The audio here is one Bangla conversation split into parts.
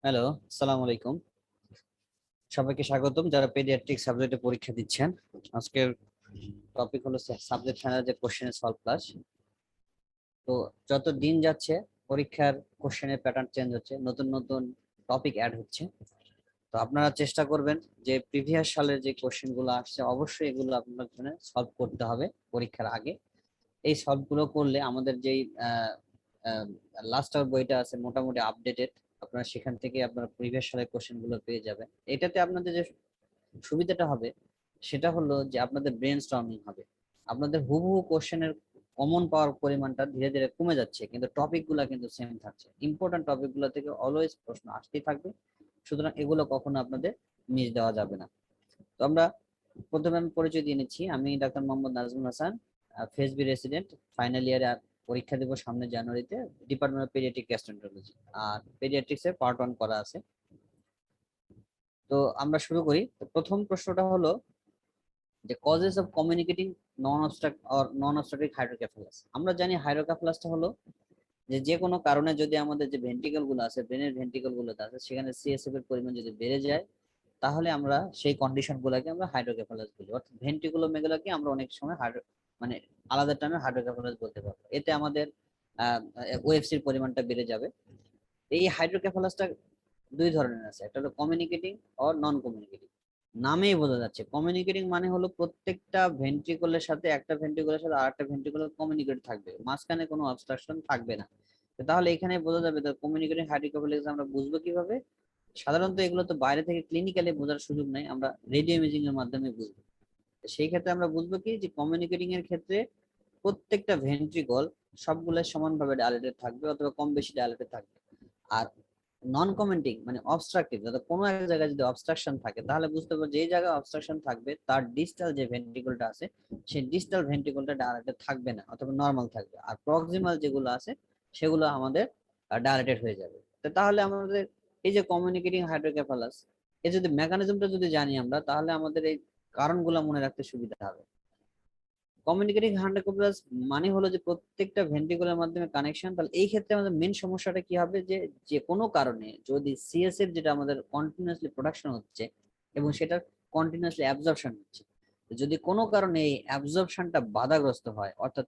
হ্যালো, আসসালামু আলাইকুম। সবাইকে স্বাগতম যারা পেডিয়াট্রিক সাবজেক্টে পরীক্ষা দিচ্ছেন। আজকের টপিক হলো subject final question solve class. তো যত দিন যাচ্ছে পরীক্ষার কোশ্চেনের প্যাটার্ন চেঞ্জ হচ্ছে, নতুন নতুন টপিক অ্যাড হচ্ছে। তো আপনারা চেষ্টা করবেন যে প্রিভিয়াস সালের যে কোশ্চেন গুলো আসছে অবশ্যই এগুলো আপনার জন্য সলভ করতে হবে পরীক্ষার আগে। এই সলভ গুলো করলে আমাদের যেই লাস্ট আওয়ার বইটা আছে মোটামুটি আপডেটেড। আপনারা সেখান থেকে আপনারা প্রিভিয়াস সালের কোশ্চেন গুলো পেয়ে যাবেন। এটাতে আপনাদের যে সুবিধাটা হবে সেটা হলো যে আপনাদের ব্রেন স্টর্মিং হবে। আপনাদের হুবহু কোশ্চেনের কমন পাওয়ার পরিমাণটা ধীরে ধীরে কমে যাচ্ছে, কিন্তু টপিক গুলা কিন্তু সেম থাকছে। ইম্পর্টেন্ট টপিক গুলো থেকে অলওয়েজ প্রশ্ন আসতেই থাকবে, সুতরাং এগুলো কখনো আপনাদের মিস দেওয়া যাবে না। তো আমরা প্রথমে আমি পরিচয় দিয়ে নিচ্ছি। আমি ডাক্তার মোহাম্মদ নাজমুল হাসান, ফেসবি রেসিডেন্ট, ফাইনাল ইয়ারে পরীক্ষা দেবো সামনে জানুয়ারিতে, ডিপার্টমেন্ট অফ পেডিয়াট্রিক গ্যাস্ট্রোএন্টারোলজি। আর পেডিয়াট্রিক্স এর পার্ট 1 করা আছে। তো আমরা শুরু করি। তো প্রথম প্রশ্নটা হলো যে causes of communicating non obstructive hydrocephalus. আমরা জানি হাইড্রোকেফালাসটা হলো যে যে কোনো কারণে যদি আমাদের যে ভেন্ট্রিকল গুলো আছে, ব্রেনের ভেন্ট্রিকল গুলোতে আছে, সেখানে সিএসএফ এর পরিমাণ যদি বেড়ে যায় তাহলে আমরা সেই কন্ডিশন গুলাকে আমরা হাইড্রোকেফালাস বলি। অর্থাৎ ভেন্ট্রিকুলোমেগালাকে আমরা অনেক সময় মানে আলাদা টাইমে হাইড্রোকেফালাস বলতে পারবো। এতে আমাদের ওএফসির পরিমাণটা বেড়ে যাবে। এই হাইড্রোকেফালাসটা দুই ধরনের আছে, একটা হলো কমিউনিকেটিং আর নন কমিউনিকেটিং। নামেই বোঝা যাচ্ছে কমিউনিকেটিং মানে হলো প্রত্যেকটা ভেন্ট্রিকলের সাথে একটা ভেন্ট্রিকলের সাথে আরেকটা ভেন্ট্রিকল কমিউনিকেট থাকবে, মাঝখানে কোনো অবস্ট্রাকশন থাকবে না। তো তাহলে এখানে বোঝা যাবে তো কমিউনিকেটিং হাইড্রোকেফালাইটিস আমরা বুঝবো কিভাবে? সাধারণত এগুলো তো বাইরে থেকে ক্লিনিক্যালি বোঝার সুযোগ নাই, আমরা রেডিও ইমেজিং এর মাধ্যমে বুঝবো। তো সেই ক্ষেত্রে আমরা বুঝবো কি যে কমিউনিকেটিং এর ক্ষেত্রে প্রত্যেকটা ভেন্ট্রিকল সবগুলো সমানভাবে ডাইলেটেড থাকবে অথবা কম বেশি ডাইলেটেড থাকবে। আর নন কমেন্টিং মানে অবস্ট্রাকটিভ, যাতে কোনো এক জায়গায় যদি অবস্ট্রাকশন থাকে তাহলে বুঝতে পারবো যে জায়গায় অবস্ট্রাকশন থাকবে তার ডিস্টাল যে ভেন্ট্রিকলটা আছে সেই ডিস্টাল ভেন্ট্রিকলটা ডাইলেটেড থাকবে না অথবা নর্মাল থাকবে, আর প্রক্সিমাল যেগুলো আছে সেগুলো আমাদের ডাইলেটেড হয়ে যাবে। তো তাহলে আমাদের এই যে কমিউনিকেটিং হাইড্রোকেফালাস, এই যদি মেকানিজমটা যদি জানি আমরা তাহলে আমাদের এই কারণগুলো মনে রাখতে সুবিধা হবে। কমিউনিকেটিং হাইড্রোকেফালাস মানে হলো যে প্রত্যেকটা ভেন্ট্রিকুলার মাধ্যমে কানেকশন। তাহলে এই ক্ষেত্রে আমাদের মেন সমস্যাটা কি হবে যে যে কোনো কারণে যদি সিএসএফ যেটা আমাদের কন্টিনিউয়াসলি প্রোডাকশন হচ্ছে এবং সেটা কন্টিনিউয়াসলি অ্যাবজর্পশন হচ্ছে, যদি কোনো কারণে এই অ্যাবজর্পশনটা বাধাগ্রস্ত হয়, অর্থাৎ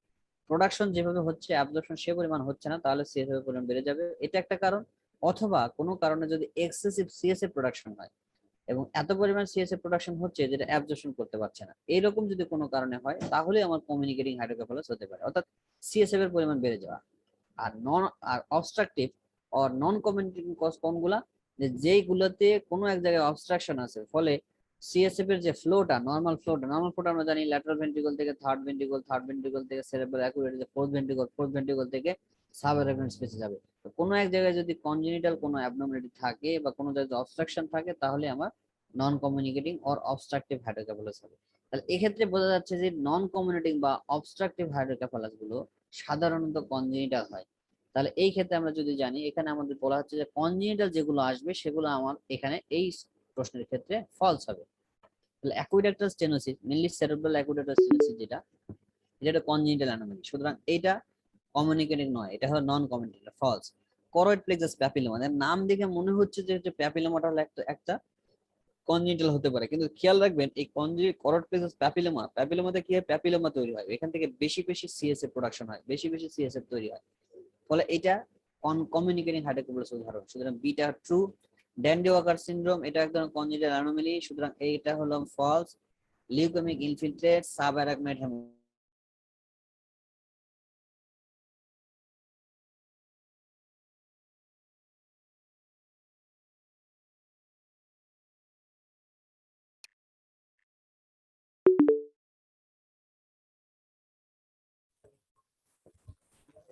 প্রোডাকশন যেভাবে হচ্ছে অ্যাবজর্পশন সে পরিমাণ হচ্ছে না, তাহলে সিএসএফ এর পরিমাণ বেড়ে যাবে, এটা একটা কারণ। অথবা কোনো কারণে যদি এক্সেসিভ সিএসএফ প্রোডাকশন হয় এবং এত পরিমাণ সিএসএফ প্রোডাকশন হচ্ছে যেটা অ্যাবজর্পশন করতে পারছে না, এইরকম যদি কোনো কারণে হয় তাহলে আমার কমিউনিকেটিং হাইড্রোকেফালাস হতে পারে, অর্থাৎ সিএসএফ এর পরিমাণ বেড়ে যাওয়া। আর নন আর অবস্ট্রাকটিভ আর নন কমিউনিকেটিং কজ কোনগুলা? যে যেইগুলোতে কোনো এক জায়গায় অবস্ট্রাকশন আছে, ফলে সিএসএফ এর যে নর্মাল ফ্লোটা আমরা জানি ল্যাটারাল ভেন্ট্রিকল থেকে থার্ড ভেন্ট্রিকল, থার্ড ভেন্ট্রিকল থেকে cerebral aqueduct, fourth ventricle, fourth ventricle থেকে সাবআরাকনয়েড স্পেসে যাবে। তো কোনো এক জায়গায় যদি কনজেনিটাল কোনো অ্যাবনর্মালিটি থাকে বা কোনো জায়গায় অবস্ট্রাকশন থাকে তাহলে আমার নন কমিউনিকেটিং অর অবস্ট্রাকটিভ হাইড্রোকেফালাস হবে। তাহলে এক্ষেত্রে বোঝা যাচ্ছে যে নন কমিউনিকেটিং বা অবস্ট্রাকটিভ হাইড্রোকেফালাস গুলো সাধারণত কনজেনিটাল হয়। তাহলে এই ক্ষেত্রে আমরা যদি জানি, এখানে আমাদের বলা হচ্ছে যে কনজেনিটাল যেগুলো আসবে সেগুলো আমার এখানে এই প্রশ্নের ক্ষেত্রে ফলস হবে। তাহলে অ্যাকুইডাক্টাল স্টেনোসিস, মেইনলি সেরেব্রাল অ্যাকুইডাক্টাল স্টেনোসিস যেটা, এটা একটা কনজেনিটাল অ্যানোমালি, সুতরাং এইটা কমিউনিকেটিং নয়, এটা হলো নন communicative, false. Choroid plexus papilloma, নাম দেখে মনে হচ্ছে যে প্যাপিলোমাটা হলো একটা কনজেনিটাল হতে পারে, কিন্তু খেয়াল রাখবেন এই করড প্লেক্সাস প্যাপিলোমাতে কি হয়, প্যাপিলোমা তৈরি হয়, এখান থেকে বেশি বেশি সিএসএফ প্রোডাকশন হয়, বেশি বেশি সিএসএফ তৈরি হয়, ফলে এটা কমিউনিকেটিং হাইড্রোকেফালাস উদাহরণ। সুতরাং বিটা ট্রু। ড্যান্ডি ওয়াকার সিনড্রোম, এটা একদম কনজেনিটাল অ্যানোমালি, সুতরাং এইটা হলো false. Leukaemic infiltrate, subarachnoid haemorrhage.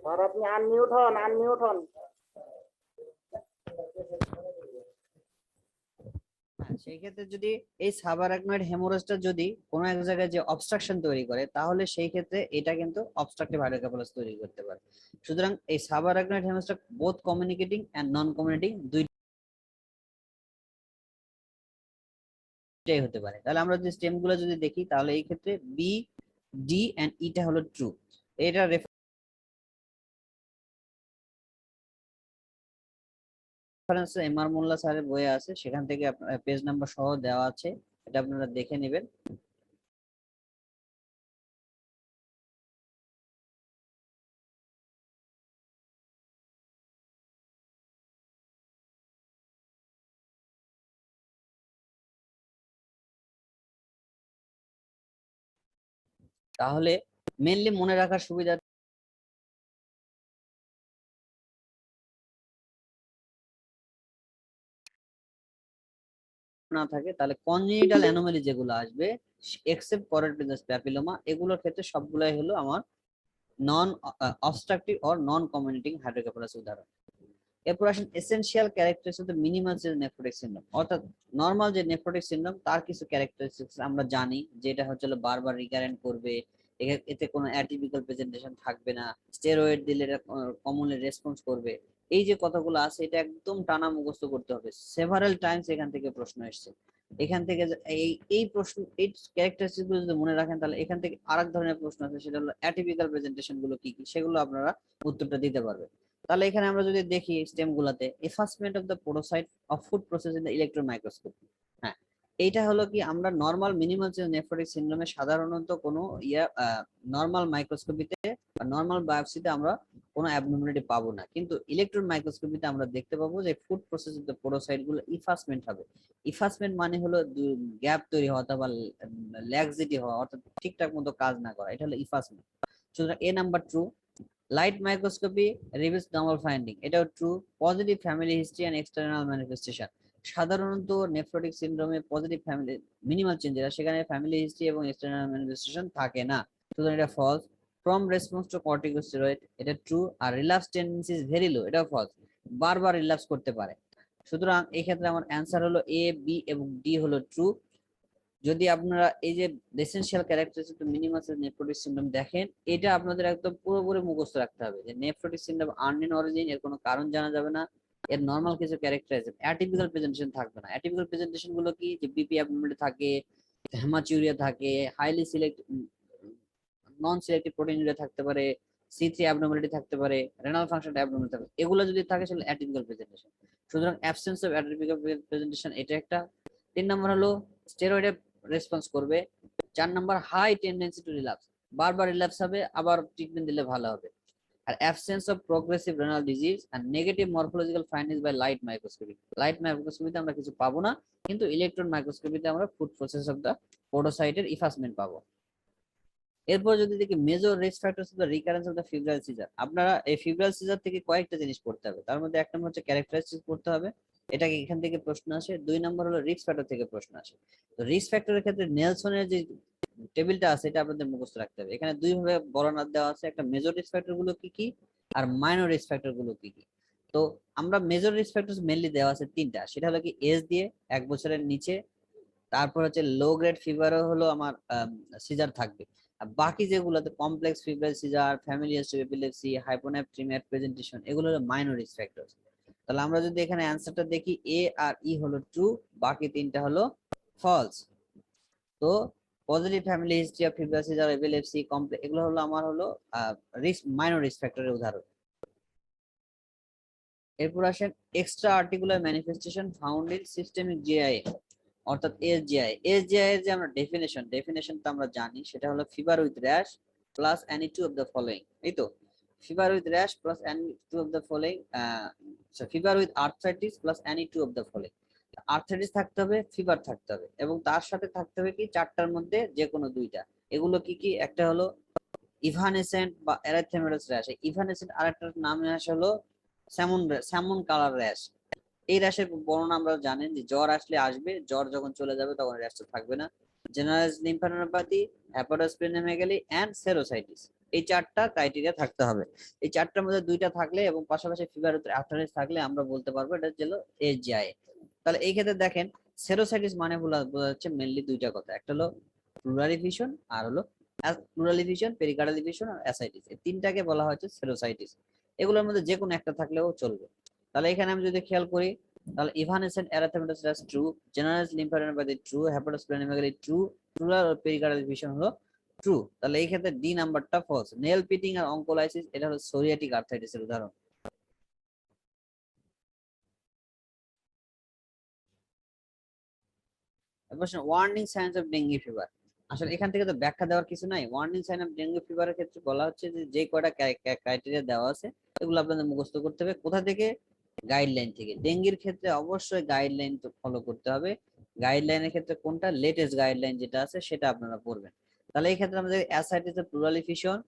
Sir আপনি আনমিউট হন। হ্যাঁ, সেই ক্ষেত্রে যদি এই সাবআরাকনয়েড হেমোরেজটা যদি কোনো এক জায়গায় যে অবস্ট্রাকশন তৈরি করে তাহলে সেই ক্ষেত্রে এটা কিন্তু অবস্ট্রাকটিভ হাইড্রোকেফালাস তৈরি করতে পারে। সুতরাং এই সাবআরাকনয়েড হেমোরেজটা both communicating and non communicating দুইটাই হতে পারে। তাহলে আমরা যদি স্টেম গুলো যদি দেখি তাহলে এই ক্ষেত্রে বি, ডি এন্ড ইটা হলো ট্রু। এটা রেফারেন্স এমআর মোল্লা স্যারের বইয়ে আছে, সেখান থেকে পেজ নাম্বার সহ দেওয়া আছে, এটা আপনারা দেখে নেবেন। তাহলে মেনলি মনে রাখার সুবিধা না থাকে, তাহলে কনজেনিটাল অ্যানোমালি যেগুলো আসবে এক্সেপ্ট পরের প্যাপিলোমা, এগুলোর ক্ষেত্রে সবগুলাই হলো আমার non obstructive or non communicating hydrocephalus উদাহরণ। এরপর আসেন essential characteristics of the minimal nephrotic syndrome, অর্থাৎ নরমাল যে নেফ্রোটিক সিনড্রোম তার কিছু ক্যারেক্টারিস্টিক্স আমরা জানি, যেটা হচ্ছে বারবার রিকারেন্ট করবে, এতে কোনো অ্যাটিপিক্যাল প্রেজেন্টেশন থাকবে না, স্টেরয়েড দিলে এটা কমনলি রেসপন্স করবে। এই যে কথাগুলো আছে এটা একদম টানা মুখস্থ করতে হবে, সেভারাল টাইমস এখান থেকে প্রশ্ন এসেছে। এখান থেকে এই এই প্রশ্ন এই ক্যারেক্টারিস্টিক্স গুলো যদি মনে রাখেন, তাহলে এখান থেকে আরেক ধরনের প্রশ্ন আছে, সেটা হলো অ্যাটিপিক্যাল প্রেজেন্টেশন গুলো কি কি, সেগুলো আপনারা উত্তরটা দিতে পারবেন। তাহলে এখানে আমরা যদি দেখি স্টেম গুলাতে, effacement of the podocyte of foot process in the electron microscope. হ্যাঁ, এইটা হলো কি আমরা নর্মাল মিনিমাল নেফ্রোটিক সিনড্রোমে সাধারণত কোনো নর্মাল মাইক্রোস্কোপিতে বা নর্মাল বায়োপসিতে আমরা কোনো অ্যাবনর্মালিটি পাবো না, কিন্তু ইলেকট্রন মাইক্রোস্কোপিতে আমরা দেখতে পাবো যে ফুড প্রসেস অফ দ্য পোডোসাইট গুলো ইফাসমেন্ট হবে। ইফাসমেন্ট মানে হলো গ্যাপ তৈরি হওয়া অথবা ল্যাক্সিটি হওয়া, অর্থাৎ ঠিকঠাক মতো কাজ না করা, এটা হলো ইফাসমেন্ট। সুতরাং A number true. Light microscopy reveals normal finding, এটাও true. Positive family history and external manifestation, সাধারণত নেফ্রোটিক সিনড্রোমে পজিটিভ ফ্যামিলি মিনিমাল চেঞ্জেস, সেখানে ফ্যামিলি হিস্ট্রি এবং এক্সটার্নাল ম্যানিফেস্টেশন থাকে না, সুতরাং এটা false. From response to corticosteroid, এটা ট্রু। আর relapse tendency is very low, এটাও ফলস, বারবার রিল্যাপস করতে পারে। সুতরাং এই ক্ষেত্রে আমার অ্যান্সার হলো এ, বি এবং ডি হলো ট্রু। যদি আপনারা এই যে essential characteristic minimum nephrotic syndrome দেখেন, এটা আপনাদের একদম পুরোপুরি মুখস্থ রাখতে হবে যে নেফ্রোটিক সিনড্রোম আননোন অরিজিন, এর কোনো কারণ জানা যাবে না, এর নরমাল কিছু ক্যারেক্টারাইজেশন, অ্যাটিপিক্যাল প্রেজেন্টেশন থাকবে না। অ্যাটিপিক্যাল প্রেজেন্টেশন গুলো কি, যে বিপি অ্যাবনর্মালিটি থাকে, হেমাচুরিয়া থাকে, হাইলি সিলেক্ট নন সিলেক্টিভ প্রোটিনুরিয়া থাকতে পারে, সি3 অ্যাবনর্মালিটি থাকতে পারে, রেনাল ফাংশন অ্যাবনর্মাল থাকবে, এগুলো যদি থাকে সেগুলো অ্যাটিপিক্যাল প্রেজেন্টেশন। সুতরাং অ্যাবসেন্স অফ অ্যাটিপিক্যাল প্রেজেন্টেশন এটা একটা। 3 নম্বর হলো স্টেরয়েডে রেসপন্স করবে। 4 নম্বর হাই টেন্ডেন্সি টু রিল্যাপস, বারবার রিল্যাপস হবে, আবার ট্রিটমেন্ট দিলে ভালো হবে। আর absence of progressive renal disease and negative morphological findings by light microscopy, light মাইক্রোস্কোপিতে আমরা কিছু পাবো না, কিন্তু ইলেকট্রন মাইক্রোস্কোপিতে আমরা ফুড প্রসেস অফ দা পোডোসাইটের ইফাসমেন্ট পাবো। এরপর যদি দেখি major risk factors of the recurrence of the febrile seizure, আপনারা এই ফিব্রাইল সিজার থেকে কয়েকটা জিনিস পড়তে হবে, তার মধ্যে 1 নম্বর হচ্ছে ক্যারেক্টারিস্টিক্স পড়তে হবে, এটা এখান থেকে প্রশ্ন আসে। 2 নম্বর হলো রিস্ক ফ্যাক্টর থেকে প্রশ্ন আসে। তো রিস্ক ফ্যাক্টরের ক্ষেত্রে নেলসনের যে টেবিলটা আছে এটা আপনাদের মুখস্থ রাখতে হবে। এখানে দুই ভাবে বর্ণনা দেওয়া আছে, একটা মেজর রিস্ক ফ্যাক্টর গুলো কি কি আর মাইনর রিস্ক ফ্যাক্টর গুলো কি কি। তো আমরা মেজর রিস্ক ফ্যাক্টরস মেইনলি দেওয়া আছে 3টা, সেটা হলো কি এজ দিয়ে 1 বছরের নিচে, তারপর হচ্ছে লো গ্রেড ফিভারও হলো আমার সিজার থাকবে, আর বাকি যেগুলোতে complex febrile seizure, family history epilepsy, hyponatraemia presentation, এগুলো হলো মাইনর রিস্ক ফ্যাক্টরস। তাহলে আমরা যদি এখানে অ্যানসারটা দেখি, এ আর ই হলো ট্রু, বাকি 3টা হলো ফলস। তো positive family history of febrile seizure, epilepsy, complex, এগুলো হলো আমার হলো রিস্ক মাইনর রিস্ক ফ্যাক্টরের উদাহরণ। এরপর আসেন extra articular manifestation found in systemic GI, অর্থাৎ এসজিআই। এসজিআই এর যে আমরা ডেফিনেশন তো আমরা জানি, সেটা হলো fever with rash plus any two of the following, এই তো fever with rash plus any two of the following, fever with arthritis plus any two of the following. Arthritis থাকতে হবে, ফিভার থাকতে হবে, এবং তার সাথে থাকতে হবে কি 4টার মধ্যে যে কোনো 2টা। এগুলো কি কি, একটা হলো ইভানেসেন্ট বা এরাথেমেটাস র্যাশ, ইভানেসেন্ট আরেকটার নাম হলো স্যামন কালার র্যাশ। এই র্যাশের বর্ণনা আমরা জানেন যে জ্বর আসলে আসবে, জ্বর যখন চলে যাবে তখন র্যাশটা থাকবে না। জেনারেল লিম্ফানোপ্যাথি, হেপাটোস্প্লেনোমেগালি এন্ড সেরোসাইটিস, এই 4টা ক্রাইটেরিয়া থাকতে হবে। এই 4টার মধ্যে 2টা থাকলে এবং পাশাপাশি ফিভার আর্থারাইটিস থাকলে আমরা বলতে পারবো এটা হলো এসজিআই। তাহলে এই ক্ষেত্রে দেখেন সেরোসাইটিস মানে বোঝাচ্ছে মেইনলি 2টা কথা, একটা হলো প্লুরাল ডিফিউশন আর হলো প্লুরাল ডিফিউশন, পেরিকার্ডাল ডিফিউশন আর অ্যাসাইটিস, এই 3টাকে বলা হচ্ছে সেরোসাইটিস। এগুলোর মধ্যে যে কোনো একটা থাকলেও চলবে। তাহলে এখানে আমি যদি খেয়াল করি, তাহলে evanescent erythematous rash true, general lymphadenopathy true, hepatosplenomegaly true, pleural pericardial diffusion হলো ট্রু। তাহলে এই ক্ষেত্রে ডি নাম্বারটা ফলস। নেল পিটিং আর অঙ্কোলাইসিস, এটা হলো সোরিয়াটিক আর্থ্রাইটিসের উদাহরণ। প্রশ্ন warning signs of dengue fever. আসলে এখান থেকে তো ব্যাখ্যা দেওয়ার কিছু নাই। ওয়ার্নিং সাইন অফ ডেঙ্গু ফিভারের ক্ষেত্রে বলা হচ্ছে যে যে কয়টা ক্রাইটেরিয়া দেওয়া আছে এগুলো আপনাদের মুখস্থ করতে হবে। কোথা থেকে? গাইডলাইন থেকে। ডেঙ্গির ক্ষেত্রে অবশ্যই গাইডলাইন তো ফলো করতে হবে। গাইডলাইনের ক্ষেত্রে কোনটা লেটেস্ট গাইডলাইন যেটা আছে সেটা আপনারা পড়বেন। তাহলে এই ক্ষেত্রে আমাদের ascites pleural effusion,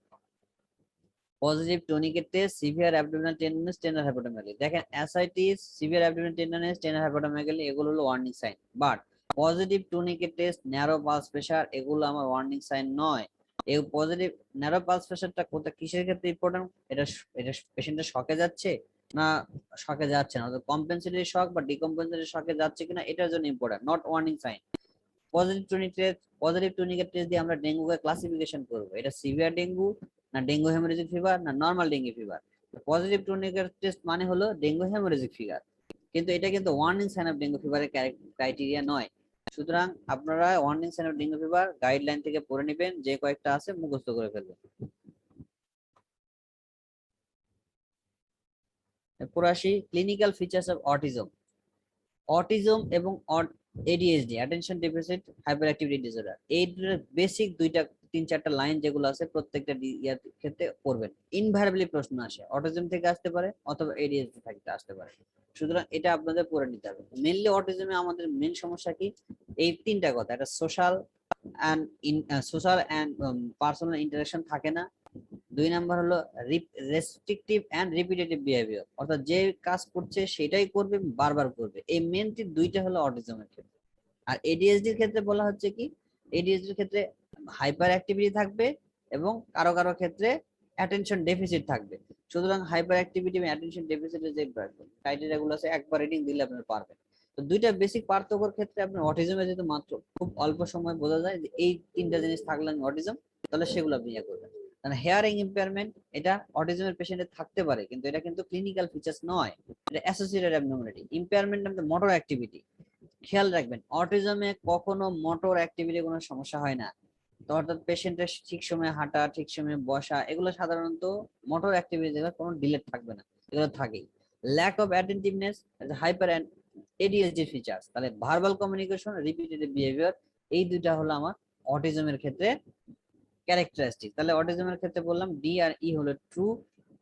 positive tourniquet test, severe abdominal tenderness, tender hepatomegaly. দেখেন ascites, severe abdominal tenderness, tender hepatomegaly এগুলো হলো warning sign, but positive tourniquet test, narrow pulse pressure এগুলো আমার ওয়ার্নিং সাইন নয়। এই পজিটিভ ন্যারো পালস প্রেসারটা কোথা কিসের ক্ষেত্রে ইম্পর্টেন্ট? এটা পেশেন্টের শকে যাচ্ছে না শকে যাচ্ছে না, কম্পেনসেটরি শক বা ডিকম্পেনসেটরি শকে যাচ্ছে কিনা এটার জন্য important, not warning sign. Positive tourniquet test দিয়ে আমরা ডেঙ্গুকে ক্লাসিফিকেশন করব, এটা সিভিয়ার ডেঙ্গু না ডেঙ্গু হেমোরেজিক ফিভার না normal dengue fever. Positive tourniquet test মানে হলো ডেঙ্গু হেমোরেজিক ফিভার, কিন্তু এটা কিন্তু ওয়ার্নিং সাইন অফ ডেঙ্গু ফিভারের ক্রাইটেরিয়া নয়। সুতরাং আপনারা warning sign of dengue fever guideline থেকে পড়ে নেবেন, যে কয়েকটা আছে মুখস্থ করে ফেলবেন। এরপর আসি clinical features of autism. Autism এবং ADHD, attention deficit hyperactivity disorder, এই বেসিক দুইটা 3-4টা লাইন যেগুলো আছে প্রত্যেকটা ইয়ার ক্ষেত্রে পড়বেন। ইনভ্যারিয়েবলি প্রশ্ন আসে, অটিজম থেকে আসতে পারে অথবা এডিএইচডি থেকে আসতে পারে। সুতরাং এটা আপনাদের পড়ে নিতে হবে। মেইনলি অটিজমে আমাদের মেইন সমস্যা কি? এই তিনটা কথা, এটা সোশ্যাল অ্যান্ড পার্সোনাল ইন্টারাকশন থাকে না। 2 নাম্বার হলো রেস্ট্রিকটিভ এন্ড রিপিটেটিভ বিহেভিয়ার, অর্থাৎ যে কাজ করছে সেটাই করবে, বারবার করবে। এই মেন দুইটা হলো অটিজমের ক্ষেত্রে। আর এডিএইচডির ক্ষেত্রে বলা হচ্ছে কি, এডিএইচডির ক্ষেত্রে হাইপার অ্যাক্টিভিটি থাকবে এবং কারো কারো ক্ষেত্রে অ্যাটেনশন ডেফিসিট থাকবে। সুতরাং হাইপার অ্যাক্টিভিটি এবং অ্যাটেনশন ডেফিসিটের যে ক্রাইটেরিয়া গুলো আছে একবার রিডিং দিলে আপনারা পারবেন। তো দুইটা বেসিক পার্থক্যের ক্ষেত্রে আপনার অটিজমে যেহেতু মাত্র খুব অল্প সময় বোঝা যায় যে এই তিনটা জিনিস থাকলে আমি অটিজম, তাহলে সেগুলো আপনি ইয়ে করবেন। হেয়ারিং ইম্পেয়ারমেন্ট এটা অটিজমের পেশেন্টের থাকতে পারে, কিন্তু এটা কিন্তু ক্লিনিক্যাল ফিচার্স নয়, এটা অ্যাসোসিয়েটেড অ্যাবনর্মালিটি। ইম্পেয়ারমেন্ট আমাদের মোটর অ্যাক্টিভিটি, খেয়াল রাখবেন অটিজমে কখনো মোটর অ্যাক্টিভিটি কোনো সমস্যা হয় না। তো অর্থাৎ পেশেন্টের ঠিক সময়ে হাঁটা, ঠিক সময়ে বসা, এগুলো সাধারণত মোটর অ্যাক্টিভিটি কোনো ডিলেট থাকবে না, এগুলো থাকেই। Lack of attentiveness, hyper ADHD features. তাহলে ভার্বাল কমিউনিকেশন, রিপিটেটিভ বিহেভিয়ার, এই দুইটা হলো আমার অটিজমের ক্ষেত্রে ক্যারেক্টারিস্টিক। তাহলে অটিজমের ক্ষেত্রে বললাম ডি আর ই হলো ট্রু,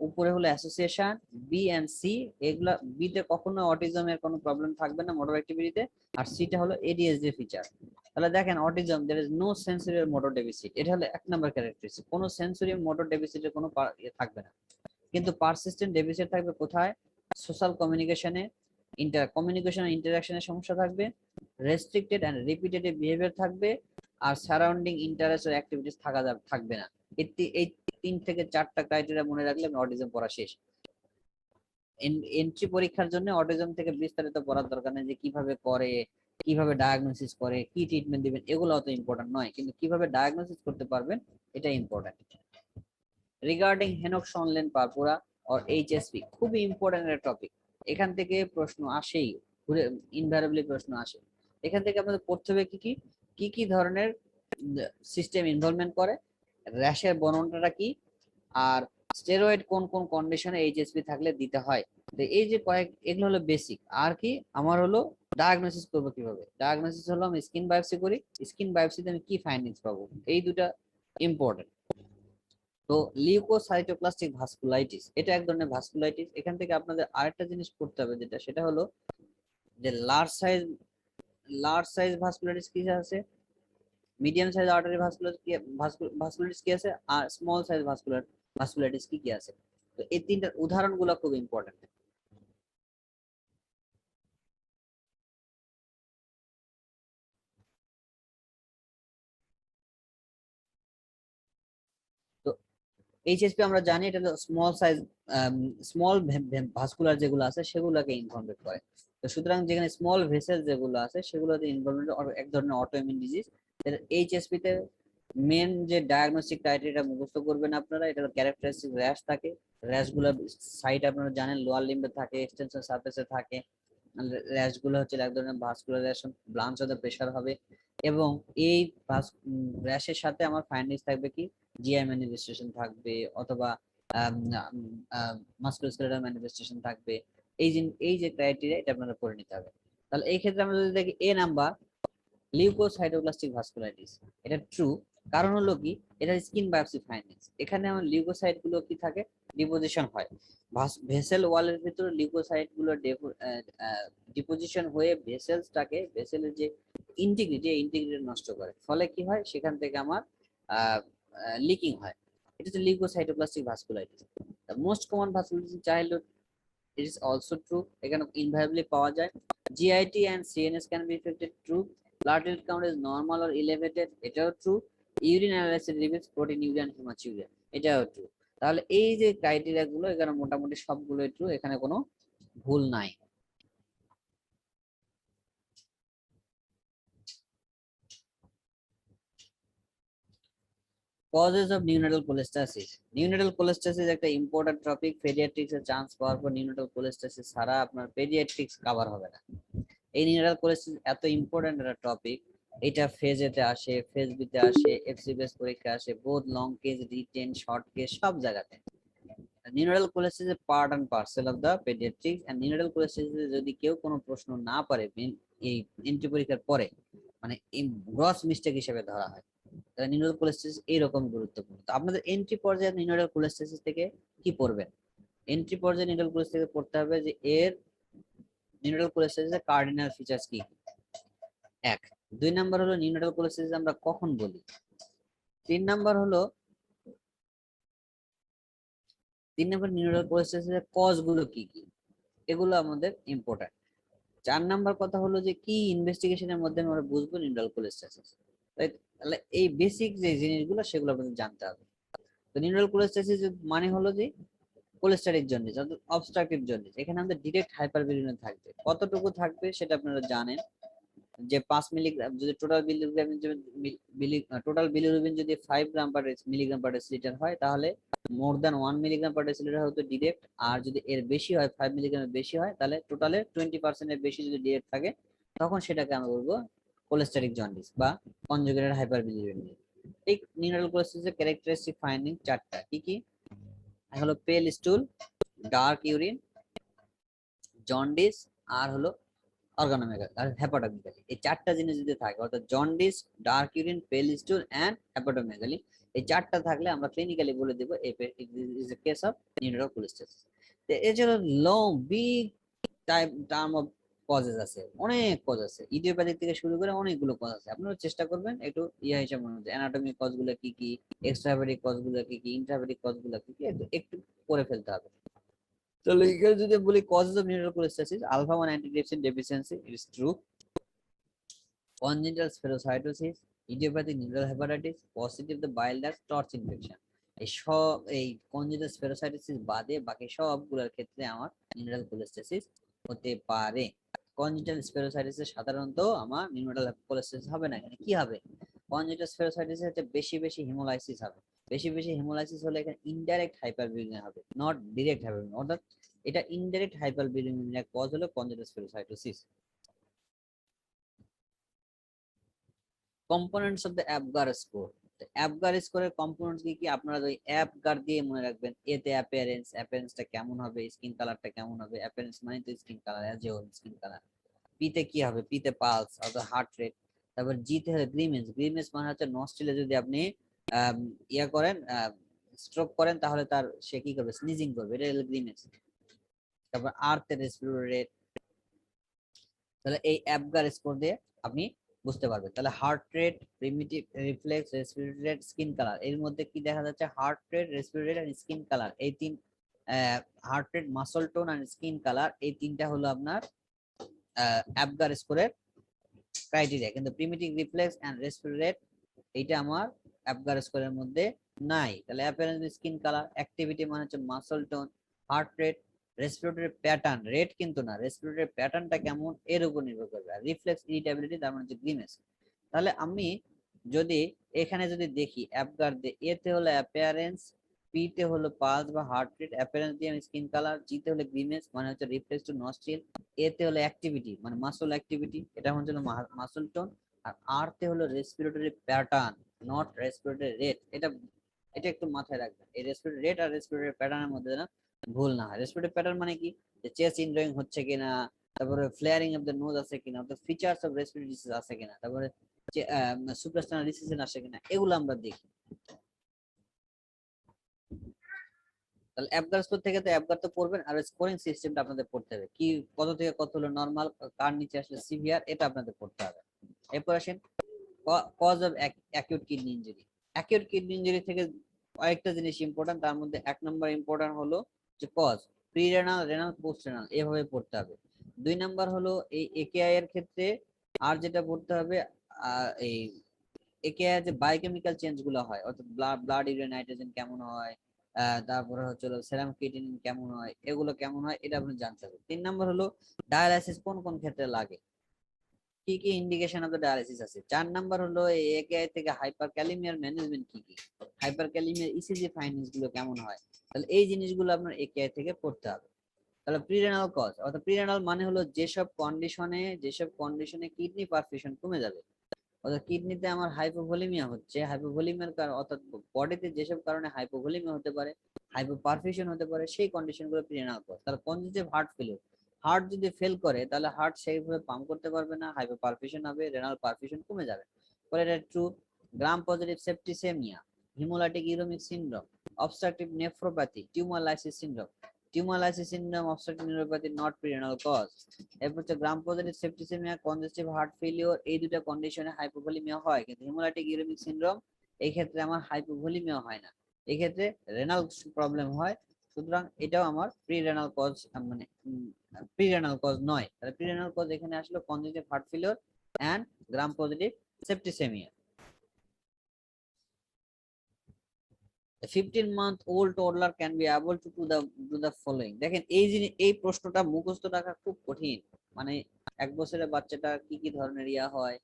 উপরে হলো অ্যাসোসিয়েশন, বি এন্ড সি এগুলা, বি তে কখনো অটিজমের কোনো প্রবলেম থাকবে না মোটর অ্যাক্টিভিটিতে, আর সিটা হলো এডিএইচডি ফিচার। তাহলে দেখেন autism there is no sensory motor deficit, এটা হলো 1 নাম্বার ক্যারেক্টারিস্টিক। কোনো সেন্সরি মোটর ডেফিসিটের কোনো থাকবে না, কিন্তু পারসিস্টেন্ট ডেফিসিট থাকবে কোথায়? সোশ্যাল কমিউনিকেশনে, কমিউনিকেশন ইন্টারাকশনের সমস্যা থাকবে, রেস্ট্রিক্টেড এন্ড রিপিটেটিভ বিহেভিয়ার থাকবে, আর সারাউন্ডিং ইন্টারেস্ট ও অ্যাক্টিভিটিস থাকবে না। এই 3 থেকে 4টা ক্রাইটেরিয়া মনে রাখলে অটিজম পড়া শেষ। এন্ট্রি পরীক্ষার জন্য অটিজম থেকে বিস্তারিত পড়ার দরকার নেই, যে কিভাবে করে, কিভাবে ডায়াগনোসিস করে, কি ট্রিটমেন্ট দিবেন, এগুলো অত ইম্পর্টেন্ট নয়, কিন্তু কিভাবে ডায়াগনোসিস করতে পারবেন এটা important. Regarding Henoch Schonlein purpura or HSP, খুবই ইম্পর্টেন্ট একটা টপিক। এখান থেকে প্রশ্ন আসেই, ঘুরে ইনভ্যারিয়েবলি প্রশ্ন আসে। এখান থেকে আমাদের পড়তে হবে কি কি ধরনের সিস্টেম ইনভলভমেন্ট করে, র্যাশের বর্ণনাটা কি, আর স্টেরয়েড কোন কোন কন্ডিশনে এইচএসপি থাকলে দিতে হয়। তো এই যে এগুলো হলো বেসিক। আর কি আমার হলো ডায়াগনোসিস করবো কিভাবে, ডায়াগনোসিস হলো আমি স্কিন বায়োপসি করি, স্কিন বায়োপসিতে আমি কি ফাইন্ডিংস পাবো, এই দুটা ইম্পর্টেন্ট। তো লিউকোসাইটোপ্লাস্টিক ভাস্কুলাইটিস, এটা এক ধরনের ভাস্কুলাইটিস। এখান থেকে আপনাদের আরেকটা জিনিস করতে হবে, যেটা সেটা হলো যে লার্জ সাইজ ভাস্কুলাইটিস কি আছে, মিডিয়াম সাইজ আর্টারি ভাস্কুলাইটিস কি আছে, আর স্মল সাইজ ভাস্কুলাইটিস কি কি আছে। তো এই তিনটার উদাহরণগুলো খুব ইম্পর্টেন্ট। তো এইচএসপি আমরা জানি এটা হলো স্মল ভাস্কুলার যেগুলো আছে সেগুলোকে ইনভলভ করে। তো সুতরাং যেখানে স্মল ভেসেল যেগুলো আছে সেগুলোতে ইনভলভমেন্ট এক ধরনের অটোইমিউন ডিজিজ। এইচএসপি তে মেন যে ডায়াগনস্টিক ক্রাইটেরিয়া মুখস্থ করবেন আপনারা, এটা ক্যারেক্টারিস্টিক র্যাশ থাকে, র্যাশ গুলো সাইড আপনারা জানেন লোয়ার লিম্বে থাকে, এক্সটেনশন সারফেসে থাকে। র্যাশ গুলো হচ্ছে এক ধরনের ভাস্কুলারাইজেশন, ব্লাঞ্চ অফ দ্য প্রেশার হবে, এবং এই র্যাশের সাথে আমার ফাইন্ডিংস থাকবে কি, জিআই ম্যানিফেস্টেশন থাকবে, অথবা মাসকুলোস্কেলেটাল ম্যানিফেস্টেশন থাকবে। এই যে ক্রাইটেরিয়া এটা আপনারা করে নিতে হবে। তাহলে এই ক্ষেত্রে আমরা যদি দেখি এ নাম্বার, লিউকোসাইটোপ্লাস্টিক ভাস্কুলাইটিস, এটা ট্রু। কারণ হলো কি, এটা স্কিন বায়োপসি ফাইন্ডিংস। এখানে আমার লিউকোসাইট গুলো কি থাকে, ডিপোজিশন হয় ভেসেল ওয়ালের ভিতরে। লিউকোসাইট গুলো ডিপোজিশন হয়ে ভেসেলের যে ইন্টিগ্রিটি নষ্ট করে, ফলে কি হয়, সেখান থেকে আমার লিকিং হয়। এটা হচ্ছে leukocytoclastic vasculitis. Most common vasculitis in childhood, it is also true. এখানে ইনভারিয়াবলি পাওয়া যায়। GIT and CNS can be affected, true. Platelet count is normal or elevated, এটাও true. Urine analysis reveals proteinuria and haematuria, এটাও ট্রু। তাহলে এই যে ক্রাইটেরিয়া গুলো, এখানে মোটামুটি সবগুলোই ট্রু, এখানে কোনো ভুল নাই। Causes of neonatal cholestasis. Neonatal cholestasis একটা ইম্পর্টেন্ট টপিক। পেডিয়াট্রিক্স এর চান্স পাওয়ার পর নিউনাটাল কোলেস্টাসিস ছাড়া আপনার পেডিয়াট্রিক্স কভার হবে না। এই নিউনাটাল কোলেস্টাসিস এত ইম্পর্টেন্ট একটা টপিক, এটা ফেজ এতে আসে, ফেজ বি তে আসে, এফসিবিএস পরীক্ষা আসে, both long case, written, short case, সব জায়গাতে। নিউনাটাল কোলেস্টাসিস এর part and parcel of the paediatrics. And neonatal cholestasis যদি কেউ কোনো প্রশ্ন না পারে এই এন্ট্রি পরীক্ষার পরে, মানে গ্রস মিস্টেক হিসেবে ধরা হয়। নিউনাটাল কোলেস্টাসিস এইরকম গুরুত্বপূর্ণ। তো আপনাদের এন্ট্রি পর্যায়ে নিউনাটাল কোলেস্টাসিস থেকে কি পড়বেন? এন্ট্রি পর্যায়ে নিউনাটাল কোলেস্টাসিস থেকে পড়তে হবে যে এর নিউনাটাল কোলেস্টাসিসের কার্ডিনাল ফিচার্স কি। এক। 2 নাম্বার হলো নিউনাটাল কোলেস্টাসিস আমরা কখন বলি। 3 নাম্বার নিউনাটাল কোলেস্টাসিসের কজ গুলো কি কি, এগুলো আমাদের ইম্পর্টেন্ট। 4 নাম্বার কথা হলো যে কি ইনভেস্টিগেশনের মধ্যে আমরা বুঝবো নিউনাটাল কোলেস্টাসিস। তাহলে এই বেসিক যে জিনিসগুলো সেগুলো আপনাদের জানতে হবে। তো নিউনাটাল কোলেস্টাসিস মানে হলো যে কোলেস্টারিক জন্ডিস, অর্থাৎ অবস্ট্রাকটিভ জন্ডিস। এখানে আমাদের ডিরেক্ট হাইপারবিলিরুবিন থাকবে। কতটুকু থাকবে সেটা আপনারা জানেন, যে 5 মিলিগ্রাম যদি টোটাল বিলিরুবিন যদি 5 গ্রাম পার মিলিগ্রাম পার ডেসিলিটার হয়, তাহলে more than 1 milligram per decilitre হতো ডিরেক্ট। আর যদি এর বেশি হয়, 5 মিলিগ্রামের বেশি হয়, তাহলে টোটালে 20% এর বেশি যদি ডিরেক্ট থাকে, তখন সেটাকে আমরা বলবো কোলেস্টারিক জন্ডিস বা কনজুগেটেড হাইপারবিলিরুবিন। এই নিউনাটাল কোলেস্টাসিসের ক্যারেক্টারিস্টিক ফাইন্ডিং 4টা। কি কি? হলো পেল স্টুল, ডার্ক ইউরিন, জন্ডিস, আর হলো অর্গানোমেগালি আর হেপাটোমেগালি। এই 4টা জিনিস যদি থাকে, অর্থাৎ জন্ডিস, ডার্ক ইউরিন, পেল স্টুল এন্ড হেপাটোমেগালি, এই 4টা থাকলে আমরা ক্লিনিক্যালি বলে দেব it is a case of neonatal cholestasis. তো এছাড়া long big term of causes আছে, অনেক কজ আছে, ইডিওপ্যাথিক থেকে শুরু করে অনেকগুলো কজ আছে। আপনারা চেষ্টা করবেন একটু হিসাব মনে হচ্ছে অ্যানাটমিক কজ গুলো কি কি, এক্সট্রাহেপাটিক কজ গুলো কি কি, ইন্ট্রাহেপাটিক কজ গুলো কি কি, একটু করে ফেলতে হবে। তাহলে এখানে যদি বলি causes of neural cholestasis, alpha 1 antidepressant deficiency, it is true. Congenital spherocytosis, idiopathic neural hepatitis, positive the bile duct torch infection, এই কনজেনিটাল স্পেরোসাইটোসিস বাদে বাকি সবগুলোর ক্ষেত্রে আমার নিউরাল কোলেস্টাসিস হতে পারে। কনজেনিটাল স্পেরোসাইটোসিস সাধারণত আমার নিউরাল কোলেস্টাসিস হবে না। এখানে কি হবে? কনজেনিটাল স্পেরোসাইটোসিস হচ্ছে বেশি বেশি হিমোলাইসিস হবে। বেশি বেশি হিমোলাইসিস হলে এখানে ইনডাইরেক্ট হাইপারবিলিরুবিন হবে, নট ডিরেক্ট হাইপারবিলিরুবিন। অর্থাৎ এটা ইনডাইরেক্ট হাইপারবিলিরুবিনের কজ হলো congenital spherocytosis. Components of the Apgar score. Apgar স্কোরের কম্পোনেন্টস কি কি আপনারা ওই অ্যাপগার দিয়ে মনে রাখবেন। এতে অ্যাপিয়ারেন্সটা কেমন হবে, স্কিন কালারটা কেমন হবে। অ্যাপিয়ারেন্স মানে তো skin colour, as a skin colour. পিতে কি হবে? পিতে পালস অর্থাৎ হার্ট রেট। তারপর জিতে হবে গ্রিমেন্স মানে হচ্ছে নস্ট্রিলে যদি আপনি ইয়া করেন, স্ট্রোক করেন, তাহলে তার সে কি করবে? স্নিজিং করবে, এটা হলো গ্রিমেন্স। তারপর আর্থ রেসপিরেটরি রেট। তাহলে এই অ্যাপগার স্কোর দিয়ে আপনি বুঝতে পারবেন। তাহলে heart rate, primitive reflex, respiratory rate, skin colour, এর মধ্যে কি দেখা যাচ্ছে? হার্ট রেট, রেসপিরেটরি রেট আর স্কিন কালার, এই তিন, হার্ট রেট, মাসল টোন আর স্কিন কালার, এই তিনটা হলো আপনার অ্যাপগার স্কোরের ক্রাইটেরিয়া। কিন্তু primitive reflex and respiratory rate এইটা আমার অ্যাপগার স্কোরের মধ্যে নাই। তাহলে অ্যাপিয়ারেন্স, স্কিন কালার, অ্যাক্টিভিটি মানে হচ্ছে muscle tone, heart rate, respiratory pattern, rate কিন্তু না, রেসপিরেটরি প্যাটার্নটা কেমন এর উপর নির্ভর করবে। আর রিফ্লেক্স, ইরিটেবিলিটি, তার মানে হচ্ছে গ্রিমেস। তাহলে আমি যদি এখানে যদি দেখি অ্যাপগার দিয়ে, এতে হলো অ্যাপিয়ারেন্স, পিতে হলো পালস বা হার্ট রেট, অ্যাপিয়ারেন্স দিয়ে আমি স্কিন কালার, জিতে হলো গ্রিমেস মানে হচ্ছে রিফ্লেক্স টু নস্ট্রিল, এতে হলো অ্যাক্টিভিটি মানে মাসল অ্যাক্টিভিটি, এটা হচ্ছে মাসল টোন, আর আরতে হলো respiratory pattern, not respiratory rate. এটা এটা একটু মাথায় রাখবেন, এই রেসপিরেটরি রেট আর রেসপিরেটরি প্যাটার্নের মধ্যে না ভুল না হয়। রেসপিরেটরি প্যাটার্ন মানে কি? যে চেস্ট ইনড্রয়িং হচ্ছে কিনা, তারপরে ফ্লেয়ারিং অফ দ্য নোজ আছে কিনা, অর্থাৎ ফিচার্স অফ রেসপিরেটরি ডিজিজ আছে কিনা, তারপরে সুপ্রাস্টানাল রিসেশন আসে কিনা, এগুলো আমরা দেখি। তাহলে অ্যাবগার স্কোর থেকে তো অ্যাবগার তো পড়বেন, আর স্কোরিং সিস্টেমটা আপনাদের পড়তে হবে, কি কত থেকে কত হলো নরমাল, কার নিচে আসলে সিভিয়ার, এটা আপনাদের পড়তে হবে। এরপর আসেন cause of acute kidney injury. Acute kidney injury থেকে কয়েকটা জিনিস ইম্পর্টেন্ট, তার মধ্যে 1 নম্বর ইম্পর্টেন্ট হলো যে cause, pre renal, renal, post renal, এভাবে পড়তে হবে। 2 নম্বর হলো এই একেআই এর ক্ষেত্রে আর যেটা পড়তে হবে, এই একেআই এর যে বায়োকেমিক্যাল চেঞ্জ গুলো হয়, অর্থাৎ ব্লাড ইউরিয়া নাইট্রোজেন কেমন হয়, তারপরে হচ্ছে সেরাম ক্রিয়েটিনিন কেমন হয়, এগুলো কেমন হয়, এটা আপনি জানতে হবে। 3 নম্বর হলো ডায়ালাইসিস কোন কোন ক্ষেত্রে লাগে, কি কি ইন্ডিকেশন অফ দ্য ডায়ালিসিস আছে। 4 নম্বর হলো এই একেআই থেকে হাইপার ক্যালিমিয়ার ম্যানেজমেন্ট কি কি, হাইপার ক্যালিমিয়ার ইসিজি ফাইন্ডিংস গুলো কেমন হয়। তাহলে এই জিনিসগুলো আপনার একেআই থেকে পড়তে হবে। তাহলে প্রিরেনাল কজ, অর্থাৎ প্রিরেনাল মানে হলো যেসব কন্ডিশনে কিডনি পারফিউশন কমে যাবে, অর্থাৎ কিডনিতে আমার হাইপোভলিমিয়া হচ্ছে, হাইপোভলিমিয়ার কারণ, অর্থাৎ বডিতে যেসব কারণে হাইপোভলিমিয়া হতে পারে, হাইপোপারফিউশন হতে পারে, সেই কন্ডিশনগুলো প্রিরেনাল কজ। তাহলে কনজেস্টিভ হার্ট ফেলিওর, হার্ট যদি ফেল করে তাহলে হার্ট সেইভাবে পাম্প করতে পারবে না, হাইপোপারফিউশন হবে, রেনাল পারফিউশন কমে যাবে। পরে এটা true. Gram positive septicaemia, haemolytic uraemic syndrome, obstructive nephropathy, tumour lysis syndrome. Tumour lysis syndrome, obstructive nephropathy not prerenal cause. এরপর হচ্ছে Gram positive septicaemia, congestive heart failure, এই দুটো কন্ডিশনে হাইপোভলিমিয়া হয়, কিন্তু হিমোলাইটিক ইউরেমিক সিনড্রোম এই ক্ষেত্রে আমার হাইপোভলিমিয়া হয় না, এই ক্ষেত্রে রেনাল প্রবলেম হয়। সুতরাং এটাও আমার প্রি রেনাল কজ, মানে প্রি রেনাল কজ নয়। তাহলে প্রি রেনাল কজ এখানে আসলো congestive heart failure and gram positive septicaemia. 15-month-old toddler can be able to do the following। দেখেন এই জিনিস, এই প্রশ্নটা মুখস্থ রাখা খুব কঠিন। মানে 1 বছরের বাচ্চাটা কি কি ধরনের হয়,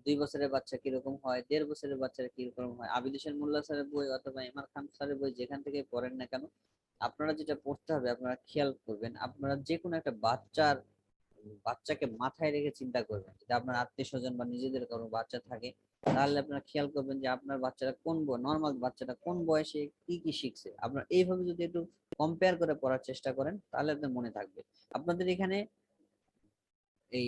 2 বছরের বাচ্চা কিরকম হয়, 1.5 বছরের বাচ্চারা কিরকম হয়। আবিদ হোসেন মোল্লা স্যারের বই অথবা এমআর খান স্যারের বই যেখান থেকে পড়েন না কেন, আপনারা যেটা পড়তে হবে, আপনারা খেয়াল করবেন, আপনারা যে কোনো একটা বাচ্চাকে মাথায় রেখে চিন্তা করবেন। যদি আপনার আত্মীয় স্বজন বা নিজেদের কোনো বাচ্চা থাকে, তাহলে আপনারা খেয়াল করবেন যে আপনার বাচ্চাটা নর্মাল বাচ্চাটা কোন বয়সে কি কি শিখছে। আপনার এইভাবে যদি একটু কম্পেয়ার করে পড়ার চেষ্টা করেন, তাহলে আপনার মনে থাকবে। আপনাদের এখানে এই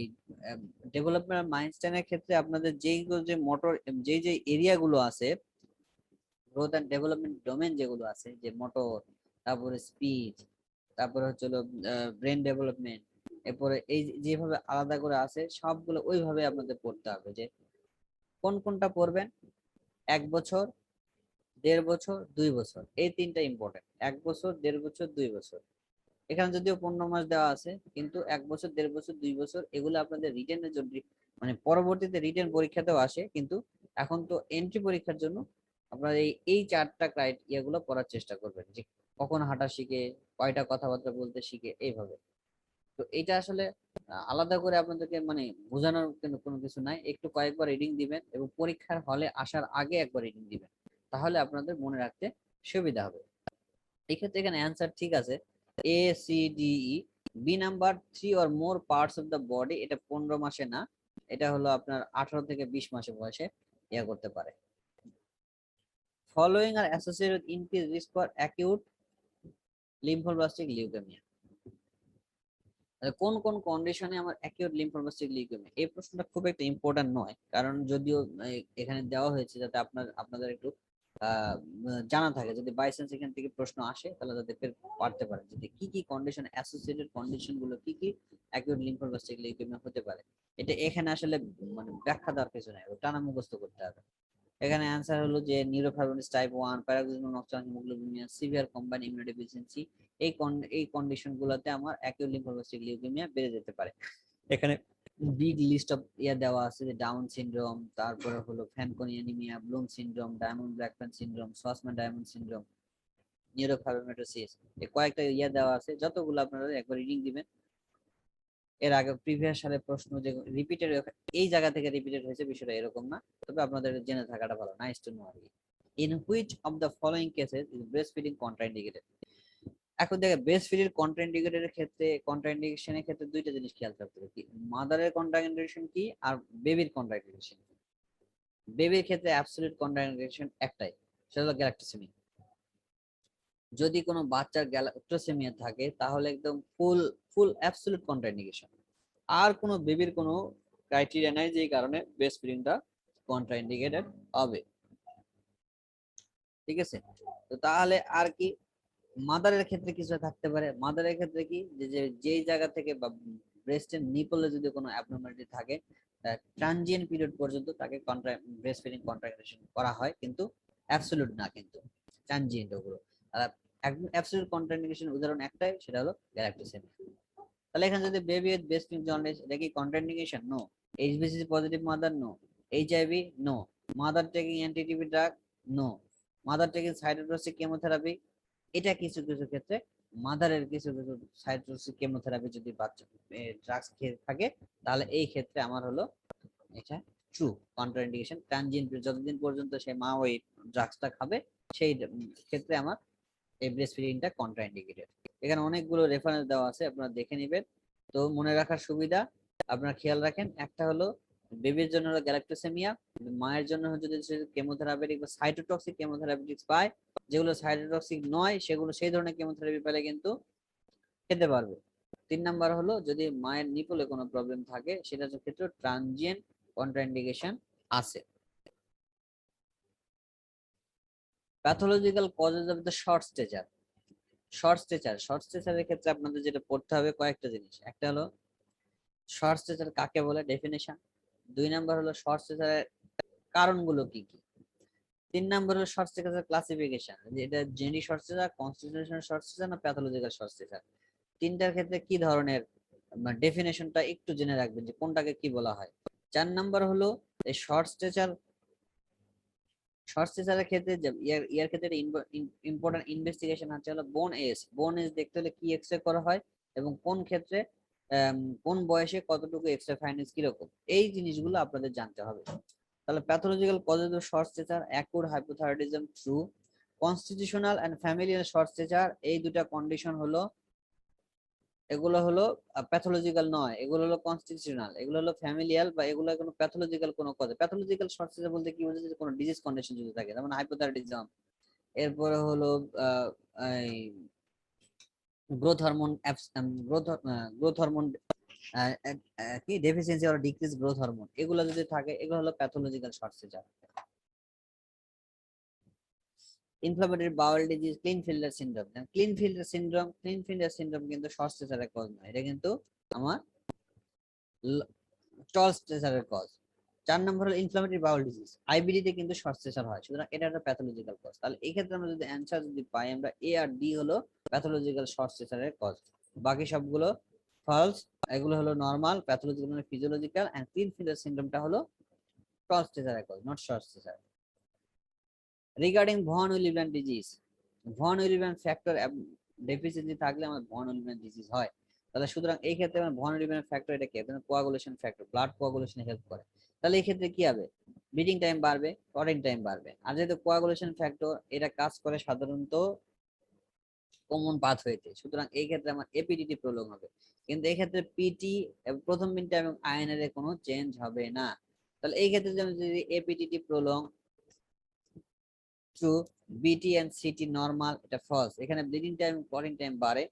ডেভেলপমেন্ট মাইলস্টোনের ক্ষেত্রে আপনাদের যে মোটর, যে এরিয়া গুলো আছে, গ্রোথ এন্ড ডেভেলপমেন্ট ডোমেন যেগুলো আছে, যে মোটর, তারপরে স্পিচ, তারপরে হচ্ছে ব্রেন ডেভেলপমেন্ট, এরপরে এই যেভাবে আলাদা করে আছে সবগুলো ওইভাবে আপনাদের পড়তে হবে, যে কোন কোনটা পড়বেন। 1 বছর, 1.5 বছর, 2 বছর, এই তিনটা ইম্পর্টেন্ট। 1 বছর, 1.5 বছর, 2 বছর। এখানে যদিও 15 মাস দেওয়া আছে, কিন্তু 1 বছর, 1.5 বছর, 2 বছর এগুলো আপনাদের রিটেনের জন্য, মানে পরবর্তীতে রিটেন পরীক্ষাতেও আসে, কিন্তু এখন তো এন্ট্রি পরীক্ষার জন্য আপনারা এই 4টা ক্রাইটেরিয়া গুলো পড়ার চেষ্টা করবেন, যে কখন হাঁটা শিখে, কয়টা কথাবার্তা বলতে শিখে, এইভাবে। তো এটা আসলে আলাদা করে আপনাদেরকে মানে বোঝানোর কোনো কিছু নাই, একটু কয়েকবার রিডিং দিবেন এবং পরীক্ষার হলে আসার আগে একবার রিডিং দিবেন, তাহলে আপনাদের মনে রাখতে সুবিধা হবে। এই ক্ষেত্রে এখানে অ্যান্সার ঠিক আছে, A C D E. B number 3 or more parts of the body, এটা 15 মাসে না, এটা হলো আপনার 18 থেকে 20 মাসে বয়সে করতে পারে। Following R associated increase risk for acute lymphoblastic leukaemia. কোন কোন কন্ডিশনে আমার অ্যাকিউট লিম্ফোব্লাস্টিক লিউকেমিয়া, এই প্রশ্নটা খুব একটা ইম্পর্টেন্ট নয়, কারণ যদিও এখানে দেওয়া হয়েছে যাতে আপনাদের একটু জানা থাকে, যদি বাই চান্স এখান থেকে প্রশ্ন আসে তাহলে যাতে পারতে পারে যে কি কি কন্ডিশন, অ্যাসোসিয়েটেড কন্ডিশন গুলো কি কি অ্যাকিউট লিম্ফোব্লাস্টিক লিউকেমিয়া হতে পারে। এটা এখানে আসলে মানে ব্যাখ্যা দেওয়ার কিছু নাই, টানা মুখস্থ করতে হবে। এখানে অ্যান্সার হলো যে neurofibrosis type 1, paroxysmal nocturnal haemoglobinuria, severe combined immunodeficiency, এই কন্ডিশন গুলোতে আমার অ্যাকিউট লিম্ফোব্লাস্টিক লিউকেমিয়া বেড়ে যেতে পারে। এখানে বিগ লিস্ট অফ দেওয়া আছে, যে ডাউন সিনড্রোম, তারপরে হলো Fanconi anaemia, Bloom syndrome, Diamond Blackfan syndrome, Shwachman Diamond syndrome, neurofibromatosis, কয়েকটা দেওয়া আছে, যতগুলো আপনারা একবার রিডিং দিবেন। এর আগে প্রিভিয়াস সালের প্রশ্ন যে রিপিটেড, এই জায়গা থেকে রিপিটেড হয়েছে বিষয়টা এরকম না, তবে আপনাদের জেনে থাকাটা ভালো, নাইস টু নো আর কি। In which of the following cases is breast feeding contraindicated. এখন দেখে ব্রেস্ট ফিডিং কন্ট্রাইন্ডিকেটেড ক্ষেত্রে, কন্ট্রাইন্ডিকেশনের ক্ষেত্রে দুইটা জিনিস খেয়াল রাখতে হবে, কি মাদারের কন্ট্রাইন্ডিকেশন কি আর বেবির কন্ট্রাইন্ডিকেশন। বেবির ক্ষেত্রে অ্যাবসলিউট কন্ট্রাইন্ডিকেশন একটাই, সেটা হলো গ্যালাক্টোসেমিয়া। যদি কোনো বাচ্চার গ্যালাক্টোসেমিয়া থাকে তাহলে একদম ফুল অ্যাবসলিউট কন্ট্রাইন্ডিকেশন। আর কোনো বেবির কোনো ক্রাইটেরিয়া নাই যে কারণে ব্রেস্ট ফিডিংটা কন্ট্রাইন্ডিকেটেড হবে। ঠিক আছে, তো তাহলে আর কি মাদারের ক্ষেত্রে কিছু থাকতে পারে। মাদারের ক্ষেত্রে কি যেই জায়গা থেকে বা ব্রেস্টের নিপলে যদি কোনো অ্যাবনর্মালিটি থাকে, ট্রানজিয়েন্ট পিরিয়ড পর্যন্ত তাকে ব্রেস্ট ফিডিং কন্ট্রাকশন করা হয়, কিন্তু অ্যাবসলিউট না, কিন্তু ট্রানজিয়েন্ট ওগুলো। আর অ্যাবসলিউট কন্ট্রাইন্ডিকেশন উদাহরণ একটাই, সেটা হলো গ্যালাক্টোসেমিয়া। তাহলে এখানে যদি baby with breast feeding jaundice, এটা কি কন্ট্রাইন্ডিকেশন? নো। এইচবিসিজি positive mother? No. HIV? No. Mother taking anti TB drug? No. Mother taking cytotoxic chemotherapy? এটা কিছু কিছু ক্ষেত্রে মাদারের কিছু কিছু সাইটোটোক্সিক কেমোথেরাপি যদি বাচ্চা ড্রাগস খেয়ে থাকে, তাহলে এই ক্ষেত্রে আমার হলো এটা ট্রু কন্ট্রাইন্ডিকেশন। ট্রানজিয়েন্ট যতদিন পর্যন্ত সে মা ওই ড্রাগসটা খাবে, সেই ক্ষেত্রে আমার এই ব্রেস্ট ফিডিংটা কন্ট্রাইন্ডিকেটেড। এখানে অনেকগুলো রেফারেন্স দেওয়া আছে, আপনারা দেখে নেবেন। তো মনে রাখার সুবিধা, আপনারা খেয়াল রাখেন, একটা হলো বেবির জন্য হলো গ্যালাক্টোসেমিয়া, মায়ের জন্য যদি কেমোথেরাপিটিক বা সাইটোটক্সিক কেমোথেরাপিটিক্স পায়, যেগুলো সাইটোটক্সিক নয় সেগুলো সেই ধরনের কেমোথেরাপি পেলে কিন্তু খেতে পারবে। 3 নাম্বার হলো যদি মায়ের নিপলে কোনো প্রবলেম থাকে, সেটার ক্ষেত্রে ট্রানজিয়েন্ট কন্ট্রাইন্ডিকেশন আছে। Pathological causes of the short stature. Short স্টেচারের ক্ষেত্রে আপনাদের যেটা পড়তে হবে কয়েকটা জিনিস। একটা হলো শর্ট স্টেচার কাকে বলে, ডেফিনেশন। 2 নাম্বার হলো শর্ট স্টেচারের কারণগুলো কি কি। 3 নাম্বার হলো শর্ট স্টেচার ক্লাসিফিকেশন, যে এটা জেনেটিক শর্ট স্টেচার, কনস্টিটিউশনাল শর্ট স্টেচার না প্যাথোলজিক্যাল শর্ট স্টেচার। তিনটার ক্ষেত্রে কি ধরনের ডেফিনেশনটা একটু জেনে রাখবেন যে কোনটাকে কি বলা হয়। 4 নাম্বার হলো এই শর্ট স্টেচারের ক্ষেত্রে ইয়ার ক্ষেত্রে ইম্পর্টেন্ট ইনভেস্টিগেশন আছে হলো বোন এজ দেখতে হলে কি এক্সরে করা হয়, এবং কোন ক্ষেত্রে কোন বয়সে কতটুকু এক্সরে ফাইন্যান্স কিরকম, এই জিনিসগুলো আপনাদের জানতে হবে। তাহলে pathological causes of short stature: acute hypothyroidism, true. Constitutional and familial short stature, এই দুটা কন্ডিশন হলো, এগুলো হলো প্যাথোলজিক্যাল নয়, এগুলো হলো কনস্টিটিউশনাল, এগুলো হলো ফ্যামিলিয়াল, বা এগুলো কোনো প্যাথোলজিক্যাল কোনো কজ। প্যাথোলজিক্যাল শর্ট স্টেচার বলতে কি বোঝাচ্ছে, কোনো ডিজিজ কন্ডিশন যদি থাকে, যেমন হাইপোথাইরয়েডিজম, এরপরে হলো গ্রোথ হরমোন গ্রোথ হরমোন কি deficiency or decrease growth hormone, এগুলো যদি থাকে, এগুলো হলো pathological short stature. Inflammatory bowel disease, Klinefelter syndrome. Klinefelter syndrome কিন্তু শর্ট স্টেচারের কজ নয়, এটা কিন্তু আমার টল স্টেচারের কজ। 4 নম্বর হলো ইনফ্লামেটরি বাউল ডিজিজ, আইবিডি তে কিন্তু শর্ট স্টেচার হয়, সুতরাং এটা একটা প্যাথোলজিক্যাল কজ। তাহলে এই ক্ষেত্রে আমরা যদি অ্যানসার যদি পাই, আমরা এ আর ডি হলো প্যাথোলজিক্যাল শর্ট স্টেচারের কজ, বাকি সবগুলো ফলস। এগুলো হলো নরমাল, প্যাথোলজিক্যাল মানে ফিজিওলজিক্যাল, এন্ড ক্লিনফিল্ডার সিনড্রোমটা হলো টল স্টেচারের cause, not short stature. Regarding von উইলিয়াম ডিজিজ, ভন উইলিয়াম ফ্যাক্টর ডেফিসিয়েন্সি থাকলে আমার ভন উইলিয়াম ডিজিজ হয়। তাহলে সুতরাং এই ক্ষেত্রে আমার ভন উইলিয়াম ফ্যাক্টর এটা কি, কোয়াগুলেশন ফ্যাক্টর, ব্লাড কোয়াগুলেশনে হেল্প করে। তাহলে এই ক্ষেত্রে কি হবে, ব্লিডিং টাইম বাড়বে, ক্লটিং টাইম বাড়বে। আর যেহেতু কোয়াগুলেশন ফ্যাক্টর এটা কাজ করে সাধারণত কমন পাথ হইতে, সুতরাং এই ক্ষেত্রে আমার এপিডিটি প্রলং হবে। কিন্তু এই ক্ষেত্রে পিটি প্রথম মিনিটে এবং আয়নের কোনো চেঞ্জ হবে না। তাহলে এই ক্ষেত্রে যদি এপিডিটি প্রলং ট্রু, বিটি এন্ড সিটি নরমাল, এটা ফলস। এখানে ব্লিডিং টাইম ক্লটিং টাইম বাড়ে,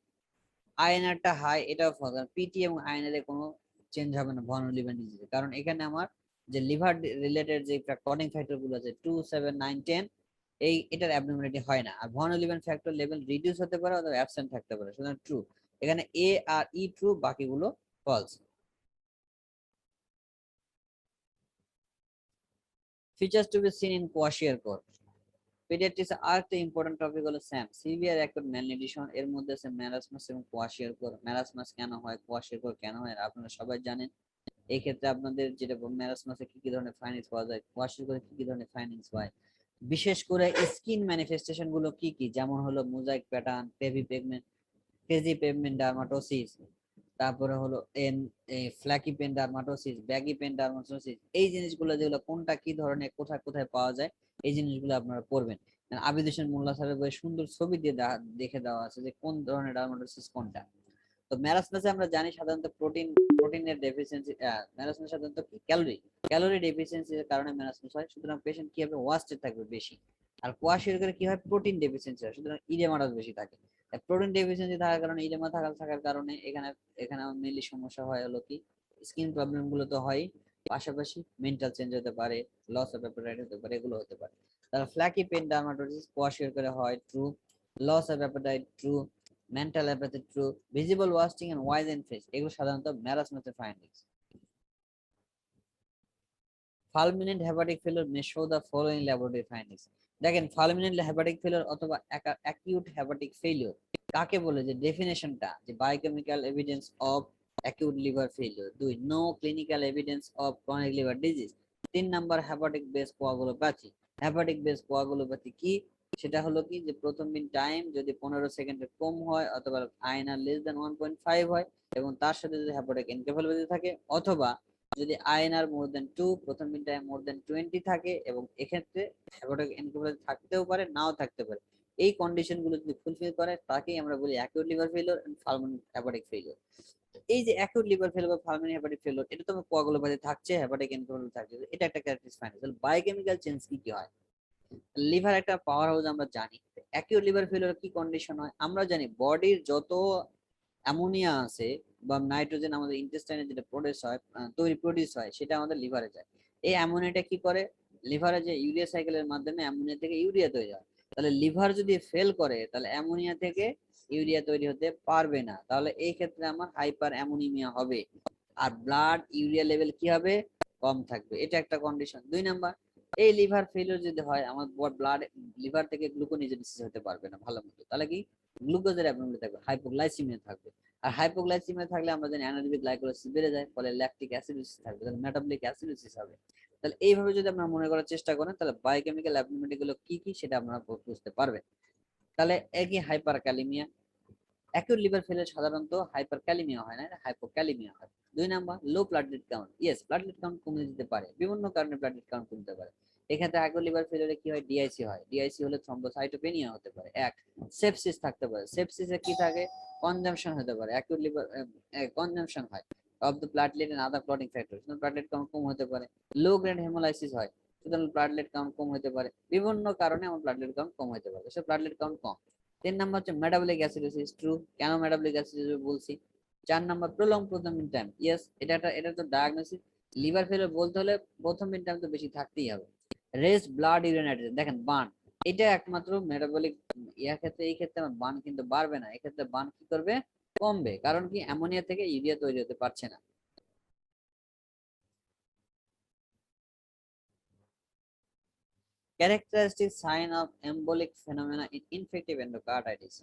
আইএনআরটা হাই, এটাও ফলস। কারণ পিটি এবং আইএনআর কোনো চেঞ্জ হবে না ভন উইলিয়াম ডিজিজে, কারণ এখানে আমার যে লিভার রিলেটেড যে ক্লটিং ফ্যাক্টর গুলো আছে 2, 7, 9, 10, এটার অ্যাবনর্মালিটি হয় না। আর ভন উইলিয়াম ফ্যাক্টর লেভেল রিডিউস হতে পারে অথবা অ্যাবসেন্ট থাকতে পারে, সুতরাং ট্রু। এখানে এ আর ই ট্রু, বাকিগুলো false. Features to be seen in kwashiorkor. Paediatrics আরেকটা ইম্পর্টেন্ট টপিক হলো স্যাম, সিভিয়ার অ্যাকুট ম্যালনিউট্রিশন। এর মধ্যে আছে ম্যারাসমাস এবং কোয়াশিয়ারকর। ম্যারাসমাস কেন হয়, কোয়াশিয়ারকর কেন হয়, আপনারা সবাই জানেন। এই ক্ষেত্রে আপনাদের যেটা ম্যারাসমাসে কি কি ধরনের ফাইন্ডিংস পাওয়া যায়, কোয়াশিয়ারকরে কি কি ধরনের ফাইন্ডিংস হয়, বিশেষ করে স্কিন ম্যানিফেস্টেশন গুলো কি কি, যেমন হলো mosaic pattern, crazy pavement dermatosis, তারপরে হলো flaky paint dermatosis, baggy pants dermatosis. এই জিনিসগুলো যেগুলো কোনটা কি ধরনের কোথায় কোথায় পাওয়া যায়, এই জিনিসগুলো আপনারা পড়বেন। আবিদ হোসেন মোল্লা স্যারের বই সুন্দর ছবি দিয়ে দেখে দেওয়া আছে যে কোন ধরনের ডার্মাটোসিস কোনটা। তো ম্যারাসমাসে আমরা জানি সাধারণত প্রোটিনের ডেফিসিয়েন্সি, ম্যারাসমাস সাধারণত কি ক্যালোরি ডেফিসিয়েন্সির কারণে ম্যারাসমাস হয়, সুতরাং পেশেন্ট কি হবে, ওয়াস্টেড থাকবে বেশি। আর কোয়াশিয়ারকরে কি হয়, প্রোটিন ডেফিসিয়েন্সি হয়, সুতরাং ইডেমাটাস বেশি থাকে। প্রোটিন ডেফিসিয়েন্সি থাকার কারণে, ইডেমা থাকার কারণে এখানে এখানে মেনলি সমস্যা হয় হলো কি স্কিন প্রবলেম গুলো তো হয়, পাশাপাশি মেন্টাল চেঞ্জ হতে পারে, লস অফ অ্যাপেটাইট হতে পারে, এগুলো হতে পারে। তাহলে ফ্ল্যাকি পেন ডার্মাটোসিস কোয়াশিয়ার করে হয়, true. Loss of appetite, true. Mental apathy, true. Visible wasting and wise and face, এগুলো সাধারণত ম্যারাসমাসের findings. Fulminant hepatic failure may show the following laboratory findings. দেখেন fulminant hepatic failure অথবা acute hepatic failure কাকে বলে, যে ডেফিনেশনটা, যে biochemical evidence of acute liver failure। 2, no clinical evidence of chronic liver disease। 3 number hepatic base coagulopathy. Hepatic base coagulopathy কি, সেটা হলো কি যে প্রথম দিন টাইম যদি 15 সেকেন্ডের কম হয় অথবা আইএনআর লেস দ্যান 1.5 হয় এবং তার সাথে যদি হেপাটিক এনকেফালোপ্যাথি থাকে, অথবা যদি আইএনআর মোর দেন 2, প্রথম মিনিটায় মোর দেন 20 থাকে, এবং এক্ষেত্রে হেপাটিক এনকেফালোপ্যাথি থাকতেও পারে নাও থাকতে পারে, এই কন্ডিশন গুলো যদি ফুলফিল করে তাকেই আমরা বলি acute liver failure and fulminant hepatic failure. এই যে অ্যাকিউট লিভার ফেলিওর বা ফালমিনেন্ট হেপাটিক ফেলিওর, এটা তো কোয়াগুলোপ্যাথি থাকছে, হেপাটিক এনকেফালোপ্যাথি থাকছে, এটা একটা ক্যারেক্টারিস্টিক ফাইন্ড। তাহলে বায়োকেমিক্যাল চেঞ্জ কি কি হয়? লিভার একটা পাওয়ার হাউস আমরা জানি। অ্যাকিউট লিভার ফেলিওর কি কন্ডিশন হয় আমরা জানি, বডির যত অ্যামোনিয়া আছে বা নাইট্রোজেন আমাদের ইন্টেস্টাইনে যেটা প্রডিউস হয় সেটা আমাদের লিভারে যায়। এই অ্যামোনিয়াটা কি করে, লিভারে যে ইউরিয়া সাইকেলের মাধ্যমে অ্যামোনিয়া থেকে ইউরিয়া তৈরি হয়। তাহলে লিভার যদি ফেল করে তাহলে অ্যামোনিয়া থেকে ইউরিয়া তৈরি হতে পারবে না, তাহলে এই ক্ষেত্রে আমার হাইপার অ্যামোনিমিয়া হবে, আর ব্লাড ইউরিয়া লেভেল কি হবে, কম থাকবে। এটা একটা কন্ডিশন। 2 নাম্বার, এই লিভার ফেলিওর যদি হয় আমার ব্লাড, লিভার থেকে গ্লুকোনিজেনেসিস হতে পারবে না ভালো মতো, তাহলে কি গ্লুকোজের অ্যাবনর্মালিটি থাকবে, হাইপোগ্লাইসিমিয়া থাকবে। আর হাইপোগ্লাইসিমিয়া থাকলে আমরা জানি অ্যানারোবিক গ্লাইকোলাইসিস বেড়ে যায়, ফলে ল্যাকটিক অ্যাসিডোসিস থাকবে, তাহলে মেটাবলিক অ্যাসিডোসিস হবে। তাহলে এইভাবে যদি আমরা মনে করার চেষ্টা করেন তাহলে বায়োকেমিক্যাল অ্যাবনর্মালিটি গুলো কি কি সেটা আমরা বুঝতে পারবেন। তাহলে একই hyperkalaemia, acute liver failure সাধারণত হাইপার ক্যালিমিয়া হয় না, হাইপোক্যালিমিয়া হয়। 2 number, low platelet count. Yes, platelet count কমে যেতে পারে, বিভিন্ন কারণে প্লাটলেট কাউন্ট কমতে পারে। এক্ষেত্রে অ্যাকিউট লিভার ফেলিওরে কি হয়, ডিআইসি হয়, ডিআইসি হলে থ্রম্বোসাইটোপেনিয়া হতে পারে। এক, সেপসিস থাকতে পারে, সেপসিসে কি থাকে, কনজাম্পশন হতে পারে, অ্যাকিউট লিভার কনজাম্পশন হয় of the platelet and other clotting factor, platelet count কম হতে পারে। লো গ্রেড হেমোলাইসিস হয়, সুতরাং প্লাটলেট কাউন্ট কম হতে পারে, বিভিন্ন কারণে আমার প্লাটলেট কাউন্ট কম হতে পারে, সে প্লাটলেট কাউন্ট কম। 3 নাম্বার হচ্ছে মেটাবলিক অ্যাসিডোসিস, ট্রু। কেন মেটাবলিক অ্যাসিডোসিস বলছি? 4 নাম্বার, প্রলং প্রথম মিন টাইম। ইয়েস, এটা তো ডায়াগনোসিস। লিভার ফেলিওর বলতে হলে প্রথম মিন টাইম তো বেশি থাকতেই হবে। রেস্ট ব্লাড ইউরিনাইটেশন, দেখেন বার্ন, এটা একমাত্র মেটাবলিক ইয়ার ক্ষেত্রে, এই ক্ষেত্রে আমার বার্ন কিন্তু বাড়বে না, এই ক্ষেত্রে বার্ন কি করবে, কমবে, কারণ কি অ্যামোনিয়া থেকে ইউরিয়া তৈরি হতে পারছে না। Characteristic sign of embolic phenomena in infective endocarditis.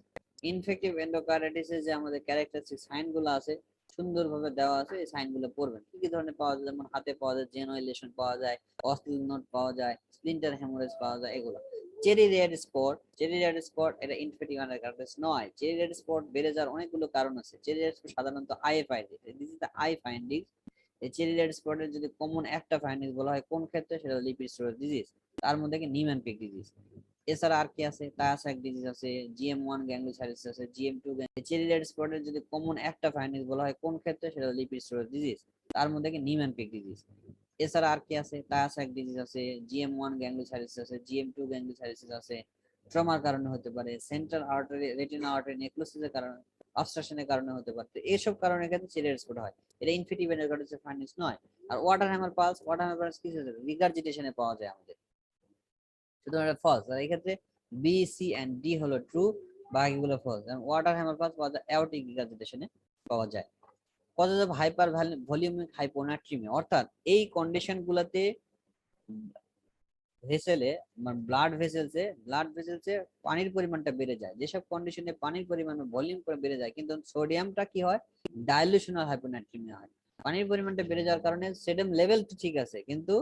Infective endocarditis এর যে আমাদের ক্যারেক্টারিস্টিক সাইন গুলো আছে সুন্দরভাবে দেওয়া আছে, এই সাইন গুলো পড়বেন। কি কি ধরনের পাওয়া যায়, যেমন হাতে পাওয়া যায় জেনোইলেশন পাওয়া যায়, অস্টিল নোট পাওয়া যায়, স্প্লিন্টার হেমোরেজ পাওয়া যায়, এগুলো। Cherry red spot, cherry red spot এটা ইনফেক্টিভ এন্ডোকার্ডিটিস নয়। চেরি রেড স্পট বেড়ে যাওয়ার অনেকগুলো কারণ আছে। চেরি রেড স্পট সাধারণত I finding, this is the I finding. এই চেরি রেড স্পটের যদি কমন একটা ফাইন্ডিং বলা হয় কোন ক্ষেত্রে, সেটা লিপিড স্টোরেজ ডিজিজ, তার মধ্যে কি নিউম্যানপিক ডিজিজ। এছাড়া আর কি আছে, কায়াসাক ডিজিজ আছে, GM1 গ্যাংগ্লোসাইটিস আছে, GM2। চেরি রেড স্পটের যদি কমন একটা ফাইন্ডিংস বলা হয় কোন ক্ষেত্রে, সেটা লিপিড স্টোরেজ ডিজিজ, তার মধ্যে কি নিউম্যানপিক ডিজিজ। এছাড়া আর কি আছে, কায়াসাক ডিজিজ আছে, GM1 গ্যাংগ্লোসাইটিস আছে, GM2 গ্যাংগ্লোসাইটিস আছে, ট্রমার কারণে হতে পারে, সেন্ট্রাল আর্টারি রেটিনা আর্টারি নেক্রোসিসের কারণে, অবস্ট্রাকশনের কারণে হতে পারে। তো এইসব কারণে ক্ষেত্রে চেরি রেড স্পট হয়, এটা ইনফেক্টিভ এন্ডোকার্ডিটিসের ফাইন্ডিংস নয়। আর water hammer pulse, water hammer pulse কি রিগার্জিটেশনে পাওয়া যায় আমাদের, সুতরাং এটা ফলস। আর এই ক্ষেত্রে বি, সি এন্ড ডি হলো ট্রু, বাকিগুলো ফলস। এবং ওয়াটার হ্যামার পালস পাওয়া যায় অ্যাওর্টিক রিগার্জিটেশনে পাওয়া যায়। কজেস অফ হাইপার ভলিউমিক হাইপোনাট্রিমিয়া, অর্থাৎ এই কন্ডিশন গুলাতে ভেসেলে ব্লাড ভেসেলসে পানির পরিমাণটা বেড়ে যায়। যেসব কন্ডিশনে পানির পরিমাণ ভলিউম করে বেড়ে যায় কিন্তু সোডিয়ামটা কি হয়, ডাইলুশনাল হাইপোনাট্রিমিয়া হয়। পানির পরিমাণটা বেড়ে যাওয়ার কারণে সোডিয়াম লেভেল তো ঠিক আছে কিন্তু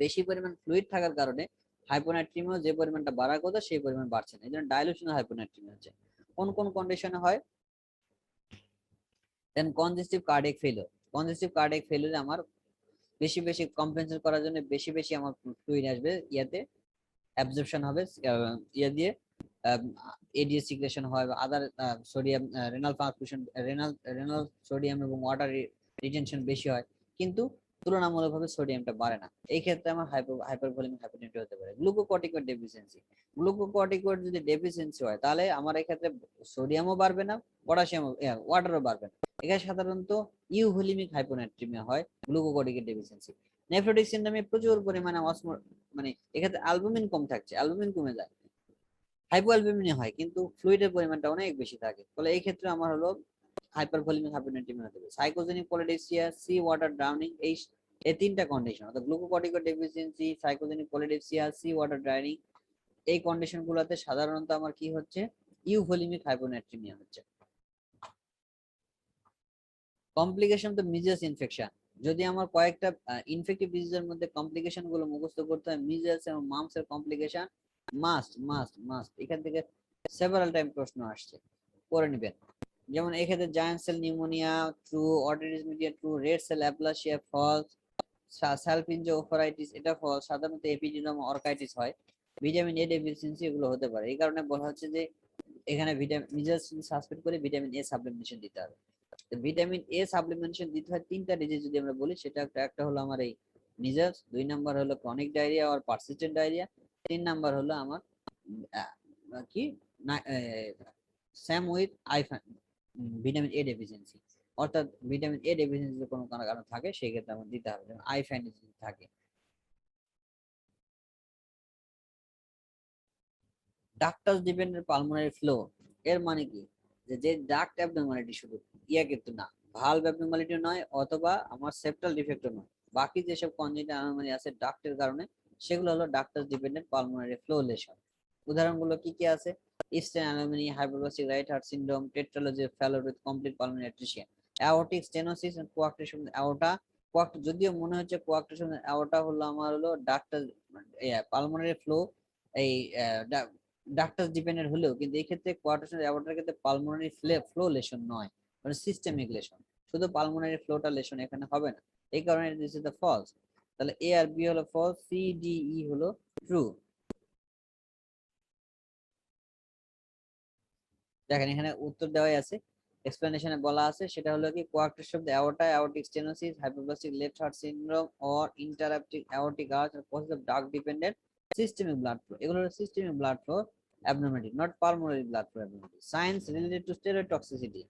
বেশি পরিমাণ ফ্লুইড থাকার কারণে হাইপোনাট্রিমিয়া যে পরিমাণটা বাড়ার কথা সেই পরিমাণ বাড়ছে না, এই জন্য ডাইলুশনাল হাইপোনাট্রিমিয়া হচ্ছে। কোন কোন কন্ডিশনে হয়, then congestive cardiac failure. Congestive cardiac ফেলিওরে আমার বেশি বেশি কম্পেনসেট করার জন্য বেশি বেশি আমার ফ্লুইড আসবে, ইয়াতে অ্যাবজর্পশন হবে, ইয়া দিয়ে এডিএস সিক্রেশন হয়, other sodium renal perfusion, renal sodium এবং ওয়াটার রিটেনশন বেশি হয়। কিন্তু তুলনামূলকভাবে সোডিয়ামটা বাড়ে না। এই ক্ষেত্রে আমার হাইপারভোলেমিক হাইপোটেনশন হতে পারে। গ্লুকোকর্টিকয়েড ডেফিসিয়েন্সি, গ্লুকোকর্টিকয়েড যদি ডেফিসিয়েন্সি হয় তাহলে আমার এই ক্ষেত্রে সোডিয়ামও বাড়বে না, পটাশিয়াম ওয়াটারও বাড়বে না। এখানে সাধারণত ইউভোলিমিক হাইপোনাট্রিমিয়া হয় গ্লুকোকর্টিকয়েড ডেফিসিয়েন্সি। নেফ্রোটিক সিনড্রোমে প্রচুর পরিমাণে মানে এক্ষেত্রে অ্যালবুমিন কম থাকছে, অ্যালবুমিন কমে যায়, হাইপোঅ্যালবুমিন হয় কিন্তু ফ্লুইডের পরিমাণটা অনেক বেশি থাকে। ফলে এই ক্ষেত্রে আমার হলো হাইপারভোলেমিক হাইপোনাট্রিমিয়া হতে পারে। Psychogenic polydipsia, sea water drowning, এই তিনটা কন্ডিশন অর্থাৎ glucocorticoid deficiency, psychogenic polydipsia, sea water drowning, এই কন্ডিশন গুলোতে সাধারণত আমার কি হচ্ছে, ইউভোলিমিক হাইপোনাট্রিমিয়া হচ্ছে। কমপ্লিকেশন তো মিজেলস ইনফেকশন, যদি আমার কয়েকটা ইনফেক্টিভ ডিজিজের মধ্যে কমপ্লিকেশন গুলো মুখস্থ করতে হয়, মিজেলস এবং মাম্পস এর কমপ্লিকেশন মাস্ট মাস্ট মাস্ট এখান থেকে সেভারাল টাইম প্রশ্ন আসছে, করে নেবেন। যেমন এক্ষেত্রে giant cell pneumonia true, otitis media true, red cell aplasia false, salpingo oophoritis এটা ফলস, সাধারণত এপিজিনোমা অর্কাইটিস হয়, ভিটামিন এ ডেফিসিয়েন্সি এগুলো হতে পারে। এই কারণে বলা হচ্ছে যে এখানে ভিটামিন মিজেলস সাসপেক্ট করে ভিটামিন এ সাপ্লিমেন্টেশন দিতে হবে। ভিটামিন এ সাপ্লিমেন্টেশন দিতে হয় তিনটা ডিজিজ যদি আমরা বলি, সেটা একটা হলো আমার এই মিজেলস, 2 নাম্বার হলো ক্রনিক ডায়রিয়া আর পারসিস্টেন্ট ডায়রিয়া, 3 নাম্বার হলো আমার কি Sam with vitamin A deficiency. অর্থাৎ ভিটামিন এ ডেফিসিয়েন্সি কোনো কারণ থাকে সেই ক্ষেত্রে আমার দিতে হবে, যেমন আইফ্যান যদি থাকে। ডাক্টাস ডিপেন্ডেন্ট পালমোনারি ফ্লো এর মানে কি, যে ডাক্ট অ্যাবনর্মালিটি শুধু, ইয়া কিন্তু না, ভালভ অ্যাবনর্মালিটি নয় অথবা আমার সেপ্টাল ডিফেক্টও নয়, বাকি যেসব কনজেনিটাল অ্যানোমালি আছে ডাক্টের কারণে সেগুলো হলো ductus dependent pulmonary flow lesion. উদাহরণগুলো কি কি আছে, Ebstein anomaly, hypoplastic right heart syndrome, tetralogy Fallot with complete pulmonary atresia, aortic stenosis and coarctation aorta. যদিও মনে হচ্ছে কোয়াক্টেশন অ্যাওর্টা হলো আমার হলো ডাক্টাস পালমোনারি ফ্লো, এই ডাক্টার ডিপেন্ডেন্ট হলেও কিন্তু এই ক্ষেত্রে কোয়ার্টার অ্যাওয়ার্ডের ক্ষেত্রে পালমোনারি ফ্লো লেশন নয়, মানে সিস্টেমিক লেশন, শুধু পালমোনারি ফ্লোটা লেশন এখানে হবে না। এই কারণে দিস ইজ দ্য ফলস। তাহলে এ আর বি হলো ফলস, সি ডি ই হলো ট্রু। দেখেন এখানে উত্তর দেওয়াই আছে, এক্সপ্লেনেশনে বলা আছে, সেটা হলো কি coarctation of the aorta, aortic stenosis, hypoplastic left heart syndrome or interrupted aortic arch আর cause of duct dependent systemic blood flow. এগুলো হলো systemic blood flow abnormality, not pulmonary blood flow abnormality. Science related to steroid toxicity.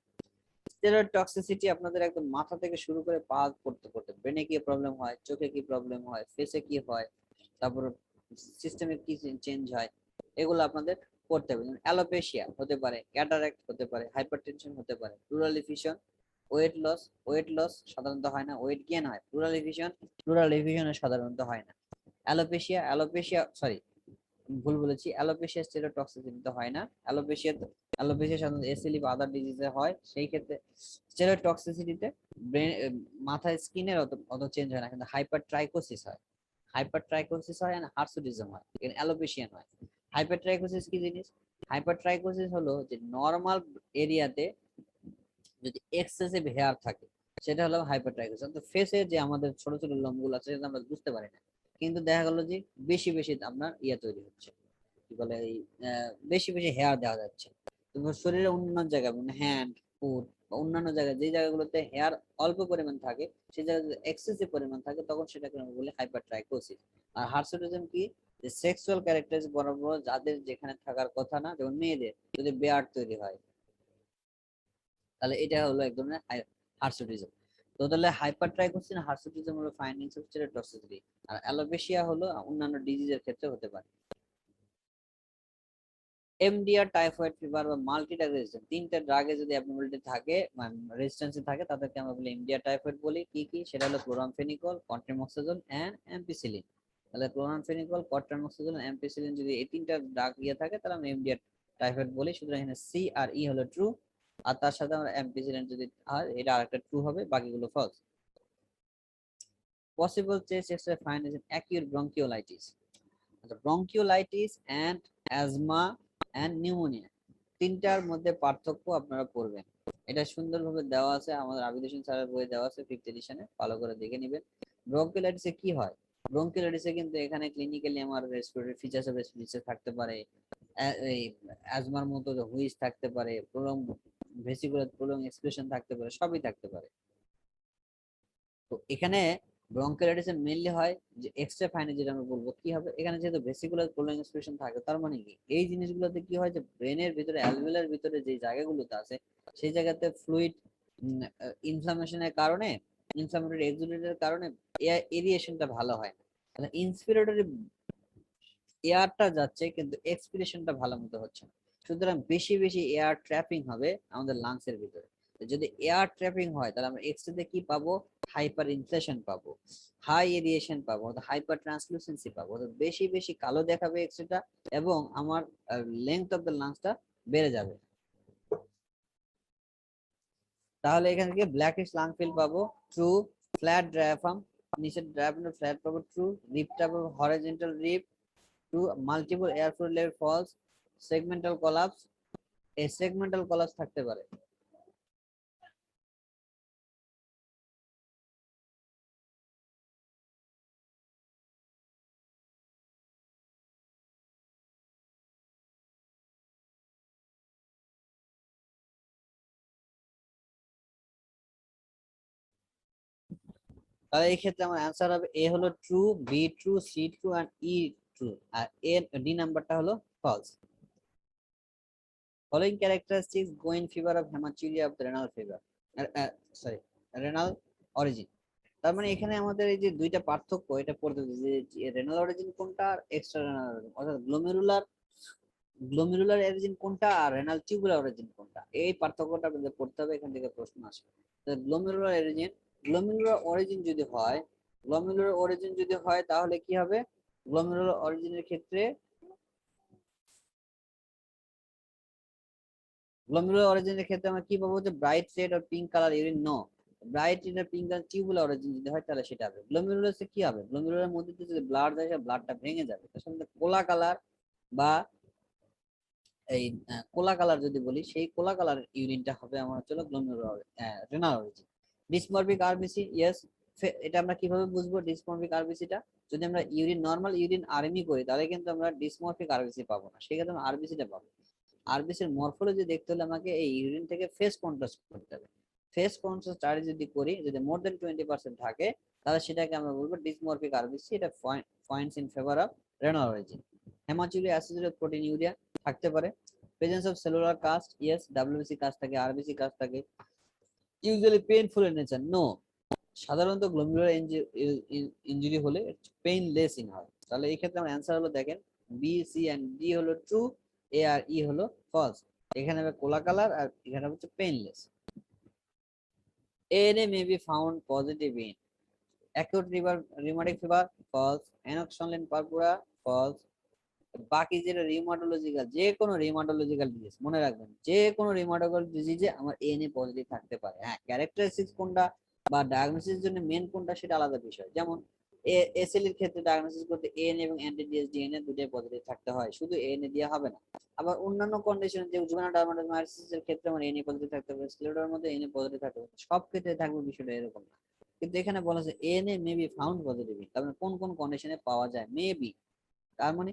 Steroid toxicity আপনাদের একদম মাথা থেকে শুরু করে পা করতে করতে ব্রেনে কি প্রবলেম হয়, চোখে কি প্রবলেম হয়, ফেসে কি হয়, তারপর সিস্টেমে কি চেঞ্জ হয়, এগুলো আপনাদের করতে হবে। যেমন অ্যালোপেশিয়া হতে পারে, ক্যাটারাক্ট হতে পারে, হাইপারটেনশন হতে পারে, প্লুরাল এফিউশন, ওয়েট লস সাধারণত হয় না, ওয়েট গেইন হয়। প্লুরাল এফিউশনে সাধারণত হয় না। অ্যালোপেশিয়া সরি ভুল বলেছি, অ্যালোপেশিয়া স্টেরয়েড টক্সিসিটিতে হয় না। অ্যালোপেশিয়া সাধারণত এসএলই বা আদার ডিজিজে হয়, সেই ক্ষেত্রে স্টেরয়েড টক্সিসিটিতে মাথায় স্কিনের অত চেঞ্জ হয় না, কিন্তু হাইপারট্রাইকোসিস হয়, এন্ড হার্সুটিজম হয়, এখানে অ্যালোপেশিয়া নয়। হাইপারট্রাইকোসিস কি জিনিস, হাইপারট্রাইকোসিস হলো যে নরমাল এরিয়াতে যদি এক্সেসিভ হেয়ার থাকে সেটা হলো হাইপারট্রাইকোসিস। তো ফেসে যে আমাদের ছোট ছোট লোমগুলো আছে সেটা আমরা বুঝতে পারি না, কিন্তু দেখা গেল যে বেশি বেশি আপনার ইয়ে তৈরি হচ্ছে, কি বলে এই বেশি বেশি হেয়ার দেওয়া যাচ্ছে। তো শরীরের অন্যান্য জায়গায় মানে হ্যান্ড, ফুট বা অন্যান্য জায়গায় যে জায়গাগুলোতে হেয়ার অল্প পরিমাণ থাকে সেই জায়গায় যদি এক্সেসিভ পরিমাণ থাকে তখন সেটাকে আমরা বলি হাইপারট্রাইকোসিস। আর হার্সুটিজম কি, যে সেক্সুয়াল ক্যারেক্টারিস্টিক বরাবর যাদের যেখানে থাকার কথা না, যেমন মেয়েদের যদি বেয়ার্ড তৈরি হয়, তাহলে এটা হলো এক ধরনের হার্সুটিজম। তো তাহলে হাইপারট্রাইকোসিস হার্সুটিজম হলো ফাইন্ডিংস অফ স্টেরয়েড টক্সিসিটি, আর অ্যালোপেশিয়া হলো অন্যান্য ডিজিজের ক্ষেত্রে হতে পারে। এমডিআর, টাইফয়েড ফিভার বা মাল্টি ড্রাগ রেজিস্ট্যান্স, তিনটা ড্রাগে যদি অ্যাবনর্মালিটি থাকে মানে রেজিস্ট্যান্সি থাকে তাদেরকে আমরা বলি এমডিআর টাইফয়েড বলি। কি কি, সেটা হলো ক্লোরামফেনিকল, কন্ট্রিমক্সাজোল এন্ড অ্যাম্পিসিলিন। তাহলে ক্লোরামফেনিকল, কন্ট্রিমক্সাজোল, অ্যাম্পিসিলিন যদি এই তিনটা ড্রাগ ইয়ে থাকে তাহলে আমরা এমডিআর টাইফয়েড বলি। সুতরাং এখানে সি আর ই হলো ট্রু, আর তার সাথে আমরা অ্যাম্পিসিলিন যদি হয় এটা আরেকটা ট্রু হবে, বাকিগুলো false. Possible chest X-ray find in acute bronchiolitis. Bronchiolitis and asthma and pneumonia, তিনটার মধ্যে পার্থক্য আপনারা পড়বেন। এটা সুন্দরভাবে দেওয়া আছে আমাদের আবিদুল স্যারের বইয়ে দেওয়া আছে 5th এডিশনে, ভালো করে দেখে নেবেন। ব্রঙ্কিওলাইটিসে কি হয়, ব্রঙ্কিওলাইটিসে কিন্তু এখানে ক্লিনিক্যালি আমার রেসপিরেটরি ফিচার্স অফ রেসপিরেটরি থাকতে পারে, এই অ্যাজমার মতো হুইজ থাকতে পারে, প্রলং ভেসিকুলার প্রলং এক্সপ্রেশন থাকতে পারে, সবই থাকতে পারে। তো এখানে ব্রঙ্কাইটিসে মেইনলি হয় যে এক্সট্রা ফাইনে, যেটা আমরা বলবো কি হবে এখানে, যেহেতু ভেসিকুলার প্রলং এক্সপ্রেশন থাকে, তার মানে কি এই জিনিসগুলোতে কি হয় যে ব্রেনের ভিতরে অ্যালভিওলার ভিতরে যে জায়গাগুলোতে আছে সেই জায়গাতে ফ্লুইড ইনফ্লামেশনের কারণে, ইনফ্লামেটরি এক্সুডেন্টের কারণে এরিয়েশনটা ভালো হয় না। ইন্সপিরেটরি এয়ারটা যাচ্ছে কিন্তু এক্সপিরেশনটা ভালো মতো হচ্ছে না। সুতরাং বেশি বেশি এয়ার ট্র্যাপিং হবে আমাদের লাংস এর ভিতরে। যদি এয়ার ট্র্যাপিং হয় তাহলে আমরা এক্সরেতে কি পাবো? হাইপার ইনফ্লেশন পাবো, হাই এরিয়েশন পাবো, হাইপার ট্রান্সলুসেন্সি পাবো, তো বেশি বেশি কালো দেখাবে এক্সরেটা, এবং আমার লেন্থ অফ দ্য লাংসটা বেড়ে যাবে। তাহলে এখান থেকে ব্ল্যাকিশ লাং ফিল পাবো, ট্রু। ফ্ল্যাট ডায়াফ্রাম, নিচের ডায়াফ্রামটা ফ্ল্যাট পাবো, ট্রু। রিপটা পাবো horizontal rib, true. Multiple airflow layer false, segmental collapse, এই সেগমেন্টাল কলাপস থাকতে পারে। তাহলে এই ক্ষেত্রে আমার অ্যান্সার হবে এ হলো true, B true, C true and E true, আর এ ডি নাম্বারটা হলো false. Following characteristics go in favour of haematuria of the renal fever, sorry, renal origin. তার মানে এখানে আমাদের এই যে দুইটা পার্থক্য এটা পড়তে হবে, যে রেনাল অরিজিন কোনটা আর এক্সট্রা রেনাল অরিজিন, অর্থাৎ গ্লোমেরুলার গ্লোমেরুলার অরিজিন কোনটা আর রেনাল টিউবুলার অরিজিন কোনটা, এই পার্থক্যটা আপনাদের পড়তে হবে, এখান থেকে প্রশ্ন আসবে। গ্লোমেরুলার অরিজিন, গ্লোমেরুলার অরিজিন যদি হয়, গ্লোমেরুলার অরিজিন যদি হয় তাহলে কি হবে? গ্লোমেরুলার অরিজিনের ক্ষেত্রে, গ্লোমেরুলার অরিজিনের ক্ষেত্রে আমরা কি পাবো? যে ব্রাইট রেড আর pink colour urine, no. Bright red আর পিঙ্ক কালার টিউবুলার অরিজিন যদি হয় তাহলে সেটা হবে। গ্লোমেরুলাসে কি হবে? গ্লোমেরুলার মধ্যে দিয়ে যদি ব্লাড যায়, ব্লাডটা ভেঙে যাবে, তার সাথে কোলা কালার বা এই কোলা কালার যদি বলি, সেই কোলা কালারের ইউরিনটা হবে আমার হচ্ছে glomerular renal origin. Dysmorphic RBC, yes. এটা আমরা কিভাবে বুঝবো ডিসমরফিক আরবিসিটা? যদি আমরা ইউরিন নরমাল ইউরিন আরএমই করি তাহলে কিন্তু আমরা ডিসমরফিক আরবিসি পাবো না, সেক্ষেত্রে আমরা আরবিসিটা পাবো। আরবিসির মরফোলজি দেখতে হলে আমাকে এই ইউরিন থেকে ফেস কন্ট্রাস্ট করতে হবে। ফেস কন্ট্রাস্ট স্টাডি যদি করি, যদি মোর দেন 20% থাকে তাহলে সেটাকে আমরা বলবো ডিসমরফিক আরবিসি, এটা points in favour of renal origin. Haematuria associated proteinuria থাকতে পারে। Presence of cellular cast, yes. WBC cast থাকে, আরবিসি কাস্ট থাকে। Usually painful in nature, no. সাধারণত গ্লোমেরুলার ইনজুরি হলে পেইনলেস ইন হয়। তাহলে এই ক্ষেত্রে আমার অ্যান্সার হলো দেখেন বি, সি এন্ড ডি হলো ট্রু, এ আর ই হলো ফলস। এখানে হবে কোলা কালার আর এখানে হচ্ছে painless. ANA may be found positive in acute rheumatic fever, false. Enoxaparin purpura, false. বাকি যেটা রিউমাটোলজিক্যাল, যে কোনো রিউমাটোলজিক্যাল ডিজিজ মনে রাখবেন, যে কোনো রিউমাটোলজিক্যাল ডিজিজে আমার এএনএ পজিটিভ থাকতে পারে। হ্যাঁ, ক্যারেক্টারিস্টিক্স কোনটা বা ডায়াগনোসিস জন্য মেন কোনটা সেটা আলাদা বিষয়। যেমন এসএল এর ক্ষেত্রে ডায়াগনোসিস করতে এএনএ এবং অ্যান্টিডিএস ডিএনএ দুটোই পজিটিভ থাকতে হয়, শুধু এএনএ দিয়ে হবে না। আবার অন্যান্য কন্ডিশন যে জুভেনাইল ডার্মাটোমায়োসিস এর ক্ষেত্রে আমার এএনএ পজিটিভ থাকতে পারে, স্ক্লেরোডার মধ্যে এএনএ পজিটিভ থাকতে পারে, সব ক্ষেত্রে থাকবে বিষয়টা এরকম না। কিন্তু এখানে বলা আছে ANA may be found positive, তার মানে কোন কোন কন্ডিশনে পাওয়া যায়, মে বি। তার মানে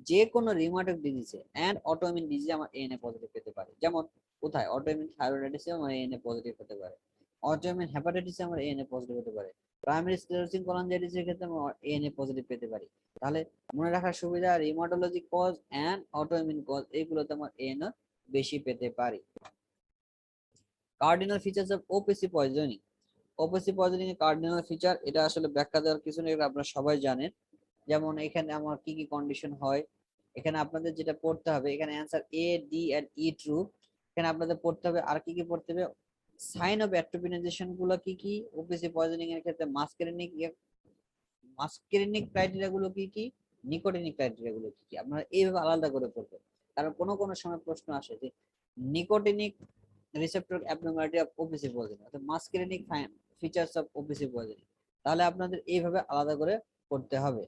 যে কোনো রিউমাটয়েড ডিজিজে এন্ড অটোইমিউন ডিজিজে আমার এএনএ পজিটিভ পেতে পারে। যেমন কোথায়? অটোইমিউন থাইরয়েডাইটিসে আমার এএনএ পজিটিভ হতে পারে, অটোইমিউন হেপাটাইটিসে আমার এএনএ পজিটিভ হতে পারে, প্রাইমারি স্ক্লেরোসিং কোলাঞ্জাইটিসের ক্ষেত্রে আমরা এএনএ পজিটিভ পেতে পারি। তাহলে মনে রাখার সুবিধা, rheumatology cause and autoimmune cause এগুলোতে আমার এএনএ বেশি পেতে পারি। Cardinal features of OPC poisoning, OPC poisoning এর কার্ডিনাল ফিচার এটা আসলে ব্যাখ্যা দেওয়ার কিছু নেই, এটা আপনারা সবাই জানেন। যেমন এখানে আমার কি কি কন্ডিশন হয়, এখানে আপনাদের যেটা পড়তে হবে, এখানে answer A, D and E true. এখানে আপনাদের পড়তে হবে আর কি কি পড়তে হবে, সাইন অফ অ্যাট্রোপিনাইজেশন গুলো কি কি ওপিসি পয়জনিং এর ক্ষেত্রে, মাস্কেরিনিক ক্রাইটেরিয়া গুলো কি কি, নিকোটিনিক ক্রাইটেরিয়া গুলো কি কি, আপনারা এইভাবে আলাদা করে পড়বেন। কারণ কোনো কোনো সময় প্রশ্ন আসে যে nicotinic receptor abnormality of OPC poisoning, অর্থাৎ মাস্কেরিনিক ফিচার্স অফ ওপিসি পয়জনিং, তাহলে আপনাদের এইভাবে আলাদা করে পড়তে হবে।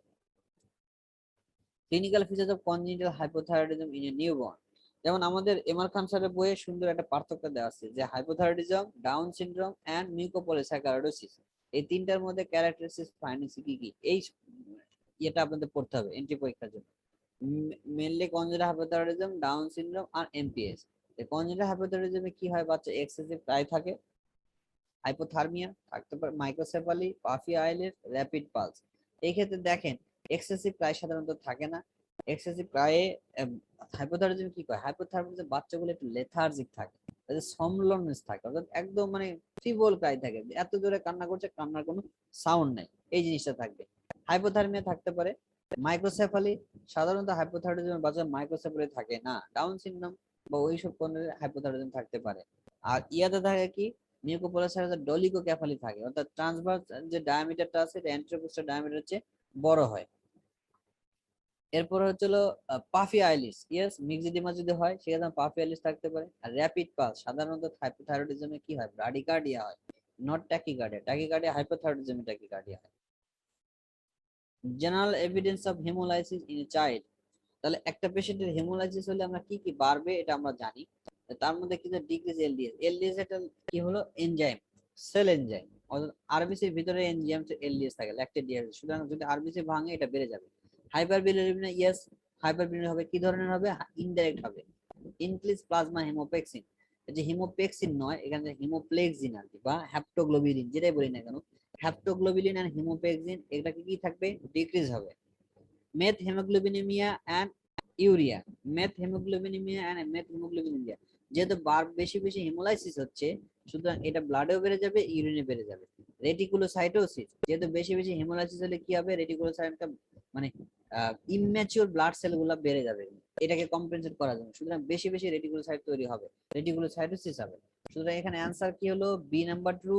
Clinical features of congenital hypothyroidism in a newborn, যেমন আমাদের এমআর খান স্যারের বইয়ে সুন্দর একটা পার্থক্য দেওয়া আছে যে hypothyroidism, Down syndrome and mucopolysaccharidosis, এই তিনটার মধ্যে ক্যারেক্টারিস্টিক্স ফাইন্ডিংস কি কি, এই এটা আপনাদের পড়তে হবে এন্ট্রি পরীক্ষার জন্য। Mainly congenital hypothyroidism, Down syndrome আর এমপিএস। কনজেনিটাল হাইপোথাইরয়েডিজমে কি হয়, বাচ্চা এক্সেসিভ ক্রাই থাকে, হাইপোথার্মিয়া থাকতে পারে, microcephaly, puffy eyelid, rapid pulse. এই ক্ষেত্রে দেখেন এক্সেসিভ ক্রাই সাধারণত থাকে না। এক্সেসিভ ক্রায়ে হাইপোথাইরয়েডিজম কি করে, হাইপোথাইরয়েডিজম বাচ্চাগুলো একটু লেথার্জিক থাকে, সমলননেস থাকে, অর্থাৎ একদম মানে ফিবল ক্রাই থাকে, এত জোরে কান্না করছে, কান্নার কোনো সাউন্ড নেই, এই জিনিসটা থাকবে। হাইপোথার্মিয়া থাকতে পারে। মাইক্রোসেফালি সাধারণত হাইপোথাইরয়েডিজমের বাচ্চা মাইক্রোসেফালি থাকে না, ডাউন সিনড্রোম বা ওইসব ধরনের হাইপোথাইরয়েডিজম থাকতে পারে। আর ইয়াতে থাকে কি মিউকোপলিসারাইজ ডলিগোক্যাফালি থাকে, অর্থাৎ ট্রান্সভার্স যে ডায়ামিটারটা আছে এটা অ্যান্টেরোকোস্টাল ডায়ামিটার হচ্ছে বড় হয়। এরপর হচ্ছিল পাফি আইলিস, ইয়েস মিক্সিডিমা যদি হয় সেক্ষেত্রে পাফি আইলিস থাকতে পারে। আর র্যাপিড পালস সাধারণত হাইপোথাইরয়েডিজমে কি হয়, ব্রাডিকার্ডিয়া হয়, নট ট্যাকিকার্ডিয়া। ট্যাকিকার্ডিয়া হাইপোথাইরয়েডিজমে ট্যাকিকার্ডিয়া হয়। General evidence of haemolysis in a child, তাহলে একটা পেশেন্টের হেমোলাইসিস হলে আমরা কি কি বাড়বে এটা আমরা জানি। তার মধ্যে কিন্তু ডিক্রিজ এলডিএস, এলডিএস এটা কি হলো এনজাইম, সেল এনজাইম, অর্থাৎ আরবিসির ভিতরে এনজাইম এলডিএস থাকে, ল্যাকটেট ডিহাইড্রেট। সুতরাং যদি আরবিসি ভাঙে এটা বেড়ে যাবে। হাইপারবিলিরুবিন, ইয়েস হাইপারবিলিরুবিন হবে, কি ধরনের হবে, ইনডাইরেক্ট হবে। ইনক্রিজ প্লাজমা হেমোপেক্সিন, যে হিমোপেক্সিন নয় এখানে হিমোপ্লেক্সিন আর কি, বা হ্যাপ্টোগ্লোবিলিন যেটাই বলি না কেন, হ্যাপ্টোগ্লোবিলিন আর হিমোপেক্সিন এটা কি থাকবে, ডিক্রিজ হবে। Methaemoglobinaemia and urea, methaemoglobinaemia and methaemoglobinaemia, যেহেতু বেশি বেশি হেমোলাইসিস হচ্ছে সুতরাং এটা ব্লাডেও বেড়ে যাবে, ইউরিনে বেড়ে যাবে। রেটিকুলোসাইটোসিস, যেহেতু বেশি বেশি হেমোলাইসিস হলে কি হবে, রেটিকুলোসাইটটা মানে ইমম্যাচিওর ব্লাড সেলগুলো বেড়ে যাবে, এটাকে কম্পেনসেট করার জন্য। সুতরাং বেশি বেশি রেটিকুলোসাইট তৈরি হবে, রেটিকুলোসাইটোসিস হবে। সুতরাং এখানে অ্যান্সার কি হলো, B number true,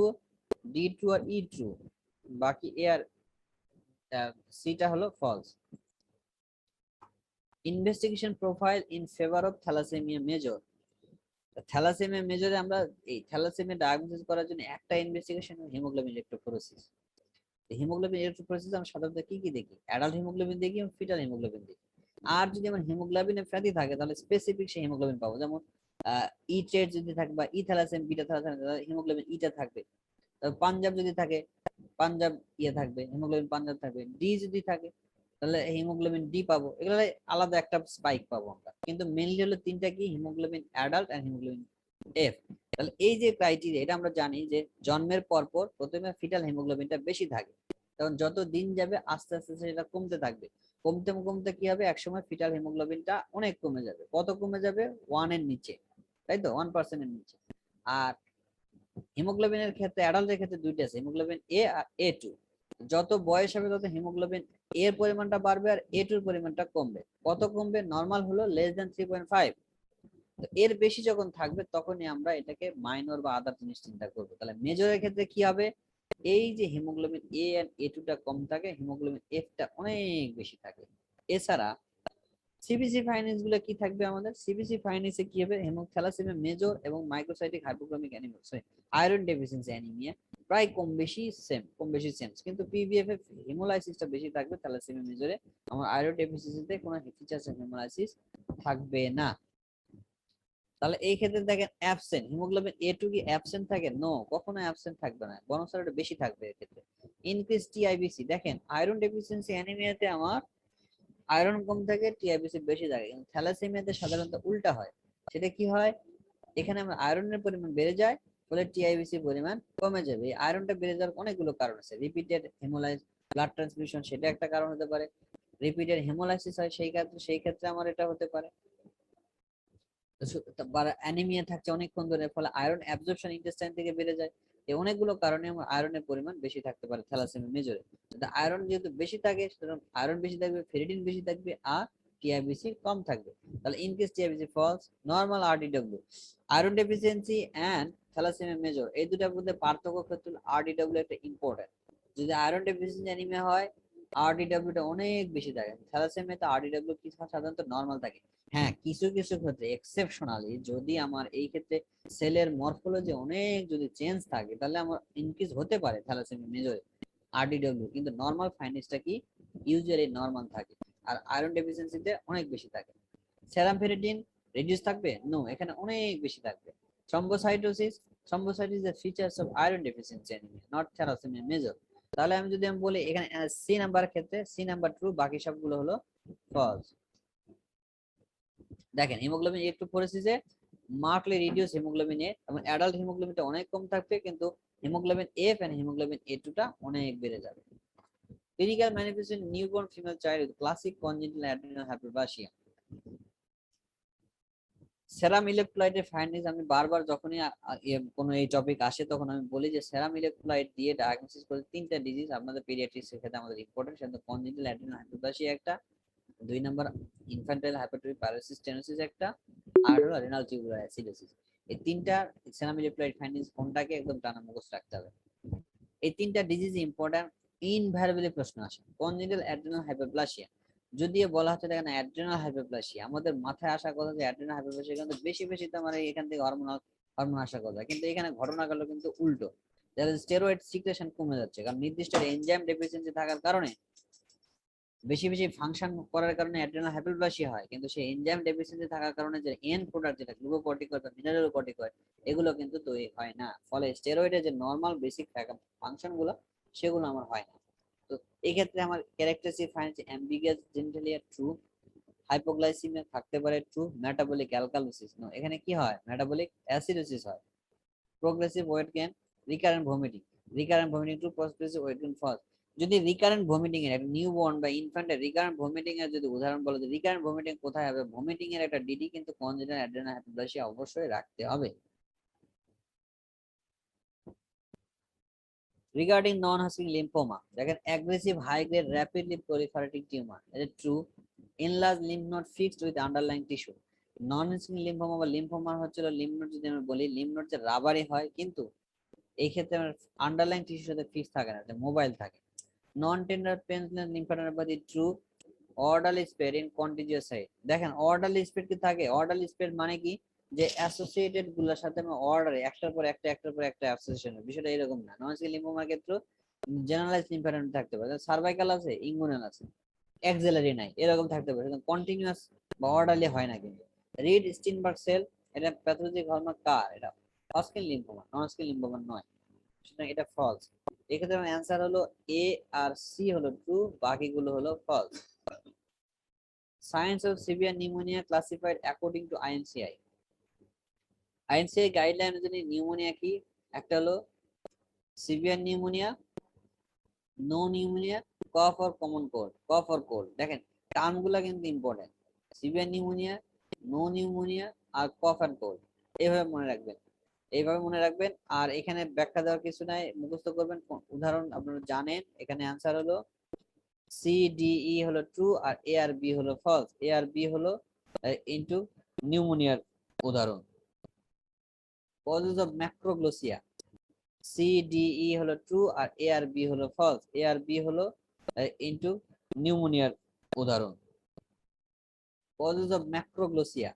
D true আর ই ট্রু, বাকি এ আর সিটা হলো false. Investigation profile in favour of thalassaemia major, thalassaemia মেজরে আমরা এই থ্যালাসেমিয়া ডায়াগনোসিস করার জন্য একটা investigation haemoglobin electrophoresis. Haemoglobin electrophoresis আমরা সাধারণত কি কি দেখি, অ্যাডাল্ট হিমোগ্লোবিন দেখি এবং ফিটাল হিমোগ্লোবিন দেখি। আর যদি আমার হিমোগ্লোবিনে ফ্যাটি থাকে তাহলে স্পেসিফিক সেই হিমোগ্লোবিন পাবো, যেমন ই ট্রেড যদি থাকে বা ই থ্যালাসেম বিটা থ্যালাসেম, হিমোগ্লোবিন ইটা থাকবে। পাঞ্জাব যদি থাকে পাঞ্জাব ইয়ে থাকবে, হিমোগ্লোবিন পাঞ্জাব থাকবে। ডি যদি থাকে তাহলে হিমোগ্লোবিন ডি পাবো, এগুলো আলাদা একটা স্পাইক পাবো আমরা, কিন্তু মেইনলি হলো তিনটা কি, haemoglobin adult and haemoglobin F. তাহলে এই যে ক্রাইটেরিয়া এটা আমরা জানি যে জন্মের পর পর প্রথমে ফিটাল হিমোগ্লোবিনটা বেশি থাকে, কারণ যত দিন যাবে আস্তে আস্তে সেটা কমতে থাকবে, কমতে কমতে কি হবে, একসময় ফিটাল হিমোগ্লোবিনটা অনেক কমে যাবে। কত কমে যাবে, 1 এর নিচে, তাই তো 1% এর নিচে। আর হিমোগ্লোবিনের ক্ষেত্রে অ্যাডাল্টের ক্ষেত্রে দুইটা আছে, হিমোগ্লোবিন এ আর এ টু। যত বয়স হবে তত হিমোগ্লোবিন এর পরিমাণটা বাড়বে আর এ টুর পরিমাণটা কমবে। কত কমবে, নরমাল হলো <3.5, তো এর বেশি যখন থাকবে তখনই আমরা এটাকে মাইনর বা আদার জিনিস চিন্তা করবো। তাহলে মেজরের ক্ষেত্রে কি হবে, এই যে হিমোগ্লোবিন এ এন্ড এ টুটা কম থাকে, হিমোগ্লোবিন এফটা অনেক বেশি থাকে। এছাড়া সিবিসি ফাইন্যান্স গুলো কি থাকবে আমাদের, সিবিসি ফাইন্যান্সে কি হবে, হেমোথ্যালাসেমিয়া মেজর এবং microcytic hypochromic anaemia, sorry iron deficiency anaemia প্রায় কম বেশি সেম, কিন্তু পিভিএফ এ হিমোলাইসিসটা বেশি থাকবে, থ্যালাসেমিয়া মেজরে আমার আয়রন ডেফিসিয়েন্সিতে কোনো ফিচার্স অফ হিমোলাইসিস থাকবে না। তাহলে এই ক্ষেত্রে দেখেন অ্যাবসেন্ট, হিমোগ্লোবিন এ টু কি অ্যাবসেন্ট থাকে, নো কখনো অ্যাবসেন্ট থাকবে না, বরং স্যার এটা বেশি থাকবে এক্ষেত্রে। ইনক্রিজ টিআইবিসি, দেখেন আয়রন ডেফিসিয়েন্সি অ্যানিমিয়াতে আমার আয়রন কম থাকে, টিআইবিসি বেশি থাকে, কিন্তু থ্যালাসেমিয়াতে সাধারণত উল্টা হয়। সেটা কি হয়, এখানে আমরা আয়রনের পরিমাণ বেড়ে যায় ফলে টিআইবিসি পরিমাণ কমে যাবে। এই আয়রনটা বেড়ে যাওয়ার অনেকগুলো কারণ আছে, রিপিটেড হেমোলাইজ ব্লাড ট্রান্সফিউশন সেটা একটা কারণ হতে পারে, রিপিটেড হেমোলাইসিস হয় সেই ক্ষেত্রে আমার এটা হতে পারে, অ্যানিমিয়া থাকছে অনেকক্ষণ ধরে ফলে আয়রন অ্যাবজর্পশন ইন্টেস্টাইন থেকে বেড়ে যায়। এই অনেকগুলো কারণে আমার আয়রনের পরিমাণ বেশি থাকতে পারে থ্যালাসেমিয়া মেজরে। আয়রন যেহেতু বেশি থাকে সুতরাং আয়রন বেশি থাকবে, ফেরিটিন বেশি থাকবে আর টিআইবিসি কম থাকবে। তাহলে in case TIBC false, normal RDW, iron deficiency and thalassaemia major এই দুটার মধ্যে পার্থক্য ক্ষেত্রে আরডিডব্লিউ একটা ইম্পর্টেন্ট। যদি আয়রন ডেফিসিয়েন্সি অ্যানিমিয়া হয় আরডিডব্লিউটা অনেক বেশি থাকে, থ্যালাসেমিয়াতে আরডিডব্লিউ কি সাধারণত নরমাল থাকে। হ্যাঁ কিছু কিছু ক্ষেত্রে এক্সেপশনালি যদি আমার এই ক্ষেত্রে সেলের মরফোলজি অনেক যদি চেঞ্জ থাকে তাহলে আমার ইনক্রিজ হতে পারে থ্যালাসেমিয়া মেজরে আরডিডব্লিউ, কিন্তু নরমাল ফাইন্ডিংসটা কি ইউজুয়ালি নরমাল থাকে। আর আয়রন ডেফিসিয়েন্সিতে অনেক বেশি থাকে। সেরাম ফেরিটিন রিডিউস থাকবে, নো এখানে অনেক বেশি থাকবে। থ্রম্বোসাইটোসিস, থ্রম্বোসাইটোসিস এর features of iron deficiency anaemia not thalassaemia major. তাহলে আমি যদি বলি এখানে সি নাম্বার ক্ষেত্রে সি নাম্বার ট্রু, বাকি সবগুলো হলো ফলস। দেখেন হিমোগ্লোবিন ইলেকট্রোফোরেসিসে মার্কলি রিডিউস হিমোগ্লোবিন এ এবং অ্যাডাল্ট হিমোগ্লোবিনটা অনেক কম থাকবে, কিন্তু haemoglobin F and haemoglobin A two টা অনেক বেড়ে যাবে। Clinical manifestation newborn female child with classic congenital adrenal hyperplasia. Serum ইলেক্ট্রোলাইটের ফাইন্ডিংস আমি বারবার যখনই কোনো এই টপিক আসে তখন আমি বলি যে সেরাম ইলেক্ট্রোলাইট দিয়ে ডায়াগনোসিস করে তিনটা ডিজিজ আপনাদের পেডিয়াট্রিক্স এর ক্ষেত্রে আমাদের ইম্পর্টেন্ট, সেটা কনজেনিটাল অ্যাড্রিনাল হাইপারপ্লাসিয়া একটা, দুই নাম্বার ইনফ্যান্টাইল হাইপারট্রফি প্যারাসিস্টেনোসিস একটা, আর হলো রেনাল টিউবুলার অ্যাসিডোসিস। এই তিনটা সেরাম ইলেক্ট্রোলাইট ফাইন্ডিংস কোনটাকে একদম টানা মুখস্থ রাখতে হবে। এই তিনটা ডিজিজ ইম্পর্টেন্ট, ইনভ্যারিয়েবলি প্রশ্ন আসে। কনজেনিটাল অ্যাড্রিনাল হাইপারপ্লাসিয়া যদিও বলা হচ্ছে দেখেন অ্যাড্রিনাল হাইপারপ্লাসিয়া, আমাদের মাথায় আসা কথা যে অ্যাড্রিনাল হাইপারপ্লাসিয়া কিন্তু বেশি তো আমার এখান থেকে হরমোন আসার কথা, কিন্তু এখানে ঘটনা গেল কিন্তু উল্টো। স্টেরয়েড সিক্রেশন কমে যাচ্ছে, কারণ নির্দিষ্ট এনজাইম ডেফিসিয়েন্সি থাকার কারণে বেশি ফাংশন করার কারণে অ্যাড্রিনাল হাইপারপ্লাসিয়া হয়, কিন্তু সেই এনজাইম ডেফিসিয়েন্সি থাকার কারণে যে এন প্রোডাক্ট যেটা গ্লুকোকর্টিকয়েড বা মিনারেলোকর্টিকয়েড এগুলো কিন্তু তৈরি হয় না, ফলে স্টেরয়েডের যে নরমাল বেসিক ফাংশন গুলো সেগুলো আমার হয় না। তো এই ক্ষেত্রে আমার characteristic find ambiguous genitalia true, hypoglycaemia থাকতে পারে ট্রু, মেটাবলিক অ্যালকালোসিস নো, এখানে কি হয় মেটাবলিক অ্যাসিডোসিস হয়, progressive weight gain, recurrent vomiting true, progressive weight gain false. যদি রিকারেন্ট ভমিটিং এর একটা নিউবর্ন বা ইনফ্যান্টের রিকারেন্ট ভমিটিং এর যদি উদাহরণ বলো, যে রিকারেন্ট ভমিটিং কোথায় হবে, ভমিটিং এর একটা ডিডি কিন্তু কনজেনিটাল অ্যাড্রিনাল হাইপারপ্লাসিয়া অবশ্যই রাখতে হবে। রিগার্ডিং নন হাস্কিং লিম্ফোমা দেখেন aggressive high grade rapidly proliferating tumour, এটা true, enlarged lymph node fixed with underlying tissue। Non Hodgkin lymphoma বা লিম্ফোমা হচ্ছে লিম্ফ নোড, যদি আমরা বলি লিম্ফ নোড যে রাবারি হয়, কিন্তু এই ক্ষেত্রে আমার আন্ডারলাইং টিস্যুর সাথে ফিক্স থাকে না, মোবাইল থাকে। Non tender painless lymphadenopathy true, orderly spread in contiguous site. দেখেন অর্ডারলি স্প্রেড কি থাকে, অর্ডারলি স্প্রেড মানে কি যে অ্যাসোসিয়েটেড গুলোর সাথে আমি অর্ডারে একটার পর একটা অ্যাসোসিয়েশন, বিষয়টা এরকম না। নন হাস্কিং লিম্ফোমার ক্ষেত্রে জেনারেলাইজড লিম্ফাডেনোপ্যাথি থাকতে পারে, সার্ভাইকাল আছে, ইঙ্গুনাল আছে, এক্সিলারি নাই, এরকম থাকতে পারে, কন্টিনিউয়াস বা অর্ডারলি হয় না। কিন্তু রিড স্টিনবার্গ সেল, এটা প্যাথোলজিক হলমার্ক কার, এটা হজকিন লিম্ফোমা, নন হজকিন লিম্ফোমা নয়, সুতরাং এটা ফলস। এক্ষেত্রে আমার অ্যান্সার হলো এ আর সি হলো ট্রু, বাকিগুলো হলো false. Signs of severe pneumonia classified according to IMCI. IMCI guideline অনুযায়ী নিউমোনিয়া কি, একটা হলো severe pneumonia, no pneumonia, cough or common cold. Cough or cold দেখেন টার্মগুলো কিন্তু important, severe pneumonia, no pneumonia আর কফ এন্ড কোল্ড, এইভাবে মনে রাখবেন, এইভাবে মনে রাখবেন। আর এখানে ব্যাখ্যা দেওয়ার কিছু নাই, মুখস্থ করবেন। উদাহরণ আপনারা জানেন, এখানে অ্যান্সার হলো সি ডি ই হলো ট্রু আর এ আর বি হলো ফলস। এ আর বি হলো ইনটু নিউমোনিয়ার উদাহরণ। Causes of macroglossia, C D E হলো ট্রু আর এ আর বি হলো ফলস। এ আর বি হলো ইনটু নিউমোনিয়ার উদাহরণ। কজেস অফ ম্যাক্রোগ্লোসিয়া,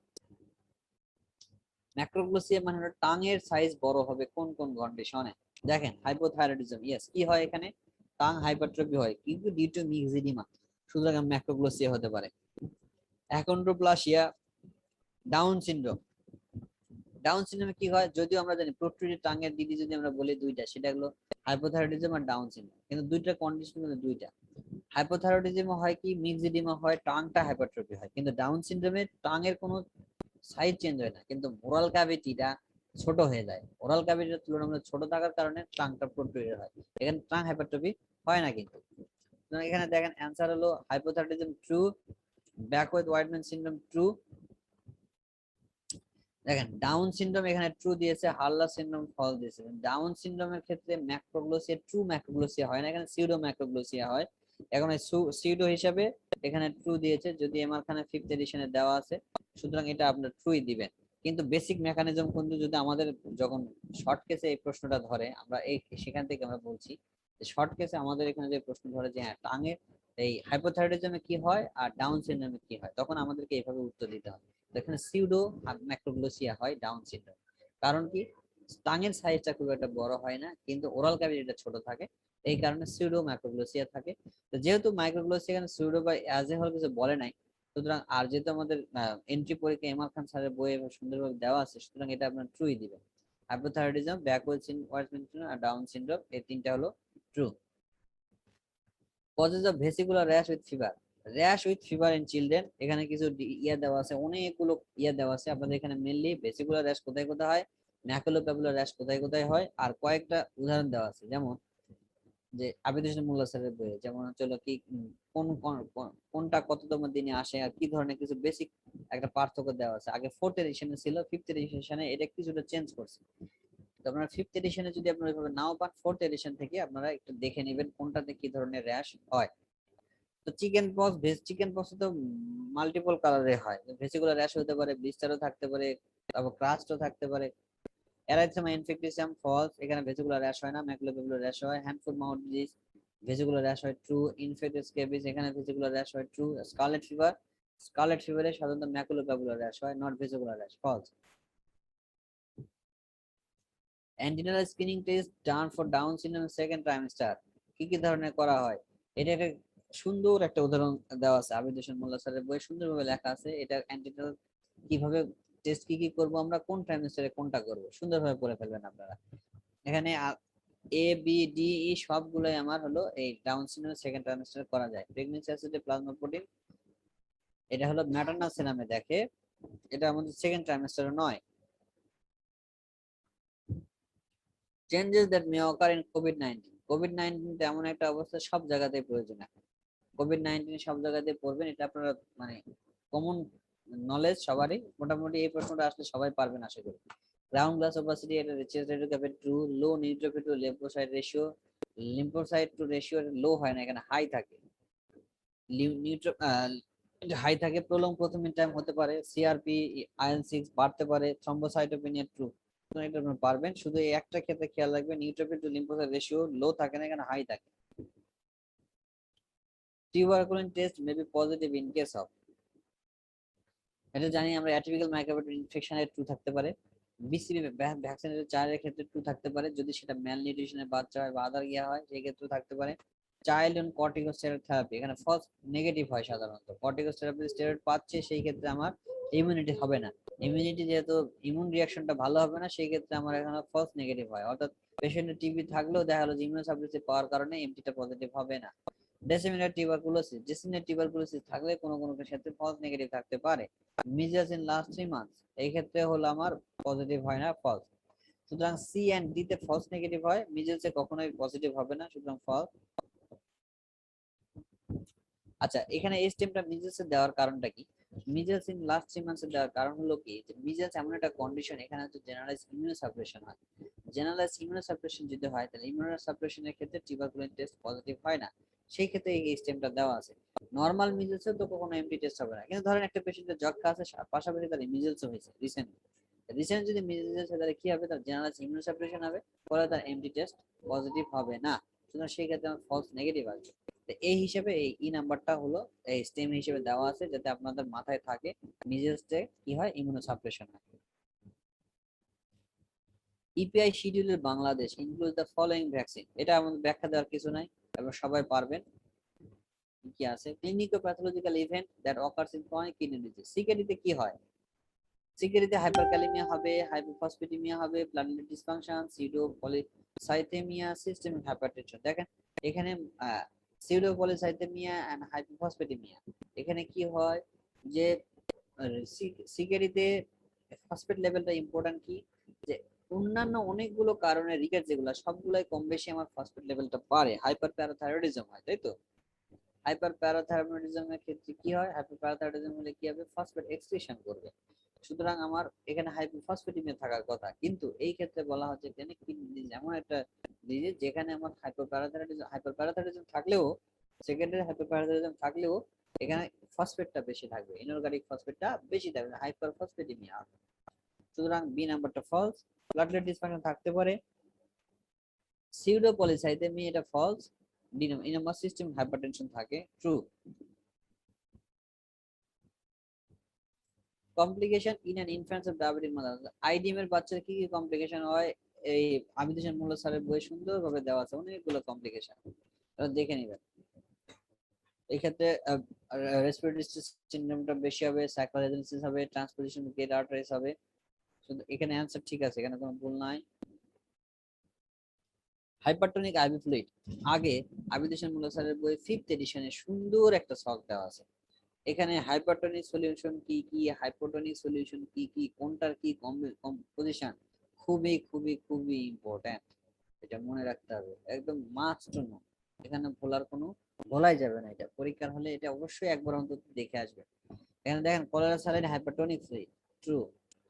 ম্যাক্রোগ্লোসিয়া মানে হলো টাঙের সাইজ বড় হবে কোন কোন কন্ডিশনে। দেখেন হাইপোথাইরয়েডিজম, ইয়েস কি হয় এখানে টাং হাইপারট্রফি হয়, কিন্তু ডিউ টু মিক্সিডিমা, সুতরাং ম্যাক্রোগ্লোসিয়া হতে পারে। অ্যাকন্ড্রোপ্লাসিয়া, ডাউন সিনড্রোম, ডাউন সিনড্রোমে কি হয় যদিও আমরা জানি প্রোট্রুডেড টাঙের দিদি যদি আমরা বলি দুইটা, সেটা হলো হাইপোথাইরয়েডিজম আর ডাউন সিনড্রোম, কিন্তু দুইটা কন্ডিশন কিন্তু দুইটা। হাইপোথাইরয়েডিজম হয় কি মিক্সিডিমা হয়, টাংটা হাইপারট্রফি হয়, কিন্তু ডাউন সিনড্রোমে টাঙের কোনো সাইজ চেঞ্জ হয় না, কিন্তু ওরাল ক্যাভিটিটা ছোট হয়ে যায়, ওরাল ক্যাভিটির তুলনামূলক ছোট থাকার কারণে টাংটা প্রোট্রুডেড হয়, এখানে টাং হাইপারট্রফি হয় না। কিন্তু এখানে দেখেন অ্যান্সার হলো hypothyroidism true, Beckwith Wiedemann syndrome true. দেখেন ডাউন সিনড্রোম এখানে ট্রু দিয়েছে, হার্লার সিনড্রোম ফলস দিয়েছে। ডাউন সিনড্রোমের ক্ষেত্রে ম্যাক্রোগ্লোসিয়া ট্রু ম্যাক্রোগ্লোসিয়া হয় না, এখানে সিউডো ম্যাক্রোগ্লোসিয়া হয়। এখন সিউডো হিসাবে এখানে ট্রু দিয়েছে, যদি আমার এখানে 5th এডিশনে দেওয়া আছে, সুতরাং এটা আপনার ট্রুই দিবেন। কিন্তু বেসিক মেকানিজম কিন্তু যদি আমাদের যখন শর্ট কেসে এই প্রশ্নটা ধরে, আমরা এই সেখান থেকে আমরা বলছি যে শর্ট কেসে আমাদের এখানে যে প্রশ্ন ধরে যে হ্যাঁ টাঙে এই হাইপোথাইরয়েডিজমে কি হয় আর ডাউন সিনড্রোমে কি হয়, তখন আমাদেরকে এইভাবে উত্তর দিতে হবে। এখানে সিউডো ম্যাক্রোগ্লোসিয়া হয় ডাউন সিনড্রোম, কারণ কি টাঙের সাইজটা খুব একটা বড় হয় না, কিন্তু ওরাল ক্যাভিটিটা ছোট থাকে, এই কারণে সিউডো ম্যাক্রোগ্লোসিয়া থাকে। তো যেহেতু মাইক্রোগ্লোসিয়া এখানে সিউডো বা অ্যাজ এ হোল কিছু বলে নাই, সুতরাং আর যেহেতু আমাদের এন্ট্রি পরীক্ষা এমআর খান স্যারের বইয়ে সুন্দরভাবে দেওয়া আছে, সুতরাং এটা আপনার ট্রুই দিবেন। হাইপোথাইরয়েডিজম, ব্যাকওয়ার্ড সিনড্রোম আর ডাউন সিনড্রোম, এই তিনটা হলো true. Causes of vesicular rash with fever, rash with fever in children, এখানে কিছু ইয়া দেওয়া আছে, অনেকগুলো ইয়া দেওয়া আছে আপনাদের। এখানে মেইনলি ভেসিকুলার র্যাশ কোথায় কোথায় হয়, ম্যাকুলোপ্যাপুলার র্যাশ কোথায় কোথায় হয় আর কয়েকটা উদাহরণ দেওয়া আছে, যেমন যে আবিদ হোসেন মোল্লা স্যারের বইয়ে, যেমন হচ্ছে হলো কি কোনটা কততম দিনে আসে আর কি ধরনের কিছু বেসিক একটা পার্থক্য দেওয়া আছে। আগে ফোর্থ এডিশনে ছিল, ফিফথ এডিশনে এটা কিছুটা চেঞ্জ করছে। তো আপনারা ফিফথ এডিশনে যদি আপনারা এভাবে নাও পান, ফোর্থ এডিশন থেকে আপনারা একটু দেখে নেবেন কোনটাতে কি ধরনের র্যাশ হয়। তো চিকেন পক্স, চিকেন পক্স তো মাল্টিপল কালারে হয়, ভেসিকুলার র্যাশ হতে পারে, ব্লিস্টারও থাকতে পারে, তারপর ক্রাস্টও থাকতে পারে। এরাইথেমা ইনফেক্টিসাম ফলস, এখানে ভেসিকুলার র্যাশ হয় না, ম্যাকুলোপ্যাপুলার র্যাশ হয়। Hand foot mouth disease, vesicular rash হয় ট্রু। ইনফেক্টেড স্ক্যাবিস, এখানে ভেসিকুলার র্যাশ হয় ট্রু। স্কারলেট ফিভার, স্কারলেট ফিভারে সাধারণত ম্যাকুলোপ্যাপুলার র্যাশ হয়, not vesicular rash, false. Antenatal screening test done for Down syndrome second trimester কি কি ধরনের করা হয়, এটা একটা সুন্দর একটা উদাহরণ দেওয়া আছে আবিদ হোসেন মোল্লা স্যারের বইয়ে, সুন্দরভাবে লেখা আছে। এটা অ্যান্টিনাল কিভাবে টেস্ট কি কি করব আমরা, কোন ট্রাইমেস্টারে কোনটা করব, সুন্দরভাবে পড়ে ফেলবেন আপনারা। এখানে এ বি ডি ই সবগুলোই আমার হলো এই ডাউন সিনড্রোম সেকেন্ড ট্রাইমেস্টারে করা যায়। প্রেগন্যান্সি অ্যাসিডে প্লাজমা প্রোটিন, এটা হলো ম্যাটারনাল সিনামে দেখে, এটা আমাদের সেকেন্ড ট্রাইমেস্টারে নয়। Changes that may occur in COVID-19, COVID-19 এমন একটা অবস্থা সব জায়গাতেই প্রয়োজন আছে। কোভিড-19 সব জায়গাতে পড়বেন, এটা আপনারা মানে কমন নলেজ সবারই মোটামুটি, এই প্রশ্নটা আসলে সবাই পারবেন আশা করি। গ্রাউন্ড গ্লাস ওপাসিটি, এটা chest radiography true. Low neutrophil to lymphocyte ratio, lymphocyte to ratio low হয় না, এখানে হাই থাকে। নিউট্রো হাই থাকে। প্রলং প্রথমিন টাইম হতে পারে। সিআরপি আয়ন 6 বাড়তে পারে। Thrombocytopenia true. এটা আপনারা পারবেন, শুধু এই একটা ক্ষেত্রে খেয়াল রাখবেন, neutrophil to lymphocyte ratio low থাকে না, এখানে হাই থাকে। Tuberculin test may be positive in case of, এটা জানি আমরা, অ্যাটিপিক্যাল মাইক্রোবায়োল ইনফেকশনের ট্রু থাকতে পারে। বিসিবি ভ্যাকসিনের চাইল্ডের ক্ষেত্রে ট্রু থাকতে পারে, যদি সেটা ম্যাল নিউট্রিশনের বাচ্চা হয় বা আদার ইয়া হয় সেই ক্ষেত্রে থাকতে পারে। চাইল্ড অন কর্টিকোস্টেরয়েড থেরাপি, এখানে ফলস নেগেটিভ হয় সাধারণত। কর্টিকোস্টেরয়েড স্টেরয়েড পাচ্ছে, সেই ক্ষেত্রে আমার ইমিউনিটি হবে না। ইমিউনিটি যেহেতু ইমিউন রিঅ্যাকশনটা ভালো হবে না, সেই ক্ষেত্রে আমার এখানে ফলস নেগেটিভ হয়, অর্থাৎ পেশেন্টের টিবি থাকলেও দেখা গেলো যে ইমিউনোসাপ্রেসিভ পাওয়ার কারণে এমটিটা পজিটিভ হবে না। ডিসেমিনেটেড টিউবারকুলোসিস, ডিসেমিনেটেড টিউবারকুলোসিস থাকলে কোনো কোনো ক্ষেত্রে ফলস নেগেটিভ থাকতে পারে। মিজাস ইন লাস্ট 3 মান্থস, এই ক্ষেত্রে হলো আমার পজিটিভ হয় না, ফলস। সুতরাং সি এন্ড ডি তে ফলস নেগেটিভ হয়, মিজেলসে কখনোই পজিটিভ হবে না, সুতরাং ফলস। আচ্ছা, এখানে এই স্টেমটা মিজেলসে দেওয়ার কারণটা কি? মিজেলস ইন লাস্ট 3 মান্থস দেওয়ার কারণ হলো কি, যে মিজেলস এমন একটা কন্ডিশন, এখানে হচ্ছে জেনারেলাইজ ইমিউনোসাপ্রেশন হয়। জেনারেলাইজ ইমিউনোসাপ্রেশন যদি হয়, তাহলে ইমিউনোসাপ্রেশনের ক্ষেত্রে টিউবারকুলিন টেস্ট পজিটিভ হয় না, সেই ক্ষেত্রে এই স্টেমটা দেওয়া আছে। নরমাল মিজেলসে তো কখনো এমটি টেস্ট হবে না, কিন্তু ধরেন একটা পেশেন্টের যক্ষা আছে, পাশাপাশি তার মিজেলস হয়েছে রিসেন্টলি, রিসেন্ট যদি মিজেলস হয় তাহলে কি হবে, তার জেনারেলাইজ ইমিউনোসাপ্রেশন হবে, ফলে তার এমটি টেস্ট পজিটিভ হবে না, সুতরাং সেই ক্ষেত্রে আমার ফলস নেগেটিভ আসবে। এই হিসেবে এই ই নাম্বারটা হলো এই স্টেম হিসেবে দেওয়া আছে, যাতে আপনাদের মাথায় থাকে মিজেলসে কি হয়, ইমিউনোসাপ্রেশন হয়। ইপিআই শিডিউলের Bangladesh include the following vaccine, এটা আমাদের ব্যাখ্যা দেওয়ার কিছু নাই, এবং সবাই পারবেন। কি আছে, clinical pathological event that occurs in chronic kidney disease, সিকেডিতে কি হয়? সিকেডিতে হাইপারক্যালেমিয়া হবে, হাইপোফসফেটিমিয়া হবে, platelet dysfunction, pseudo polycythaemia, systemic hypertension. দেখেন এখানে সিডো পলিসাইথেমিয়া এন্ড হাইপোফসফেটিমিয়া, এখানে কি হয় যে সিকেডিতে ফসফেট লেভেলটা ইম্পর্টেন্ট কি, যে অন্যান্য অনেকগুলো কারণে রিকেট যেগুলো সবগুলাই কম বেশি আমার ফসফেট লেভেলটা বাড়ে, হাইপার প্যারাথাইরয়েডিজম হয়, তাই তো? হাইপার প্যারাথাইরয়েডিজমের ক্ষেত্রে কি হয়, হাইপার প্যারাথাইরয়েডিজম হলে কি হবে, ফসফেট এক্সক্রিশন করবে। সুতরাং আমার এখানে হাইপোফসফেটিমিয়া থাকার কথা, কিন্তু এই ক্ষেত্রে বলা হচ্ছে ক্রনিক কিডনি ডিজিজ এমন একটা ডিজিজ যেখানে আমার হাইপার প্যারাথাইরয়েডিজম থাকলেও, সেকেন্ডারি হাইপারপ্যারাথাইরয়েডিজম থাকলেও এখানে ফসফেটটা বেশি থাকবে, ইনঅর্গানিক ফসফেটটা বেশি থাকবে, হাইপারফসফেটিমিয়া। সুতরাং বি নাম্বারটা ফলস। প্লাটলেট ডিসফাংশন থাকতে পারে। সিউডোপলিসাইথেমিয়া, এটা false. D number system hypertension থাকে, true. Complication in an infant of diabetic mother, IDM এর বাচ্চার কি কি কমপ্লিকেশন হয়, এই আবিদ হোসেন মোল্লা স্যারের বইয়ে সুন্দরভাবে দেওয়া আছে, অনেকগুলো কমপ্লিকেশন, দেখে নিবেন। এই ক্ষেত্রে রেসপিরেটরি সিনড্রোমটা বেশি হবে, সাইক্লোজেনেসিস হবে, ট্রান্সপোজিশন গেট আর্টারিস হবে। শুধু এখানে অ্যানসার ঠিক আছে, এখানে কোনো ভুল নাই। হাইপারটোনিক আইভি ফ্লুইড, আগে আবিদ হোসেন মোল্লা স্যারের বই 5th এডিশনে সুন্দর একটা সলভ দেওয়া আছে। এখানে হাইপারটোনিক সলিউশন কি কি, হাইপোটোনিক সলিউশন কি কি, কোনটার কি কম্পোজিশন, খুবই খুবই খুবই ইম্পর্ট্যান্ট, এটা মনে রাখতে হবে, একদম মাস্ট টু নো। এখানে ভোলাই যাবে না, এটা পরীক্ষার হলে এটা অবশ্যই একবার অন্তত দেখে আসবে। এখানে দেখেন cholera saline hypertonic free, true.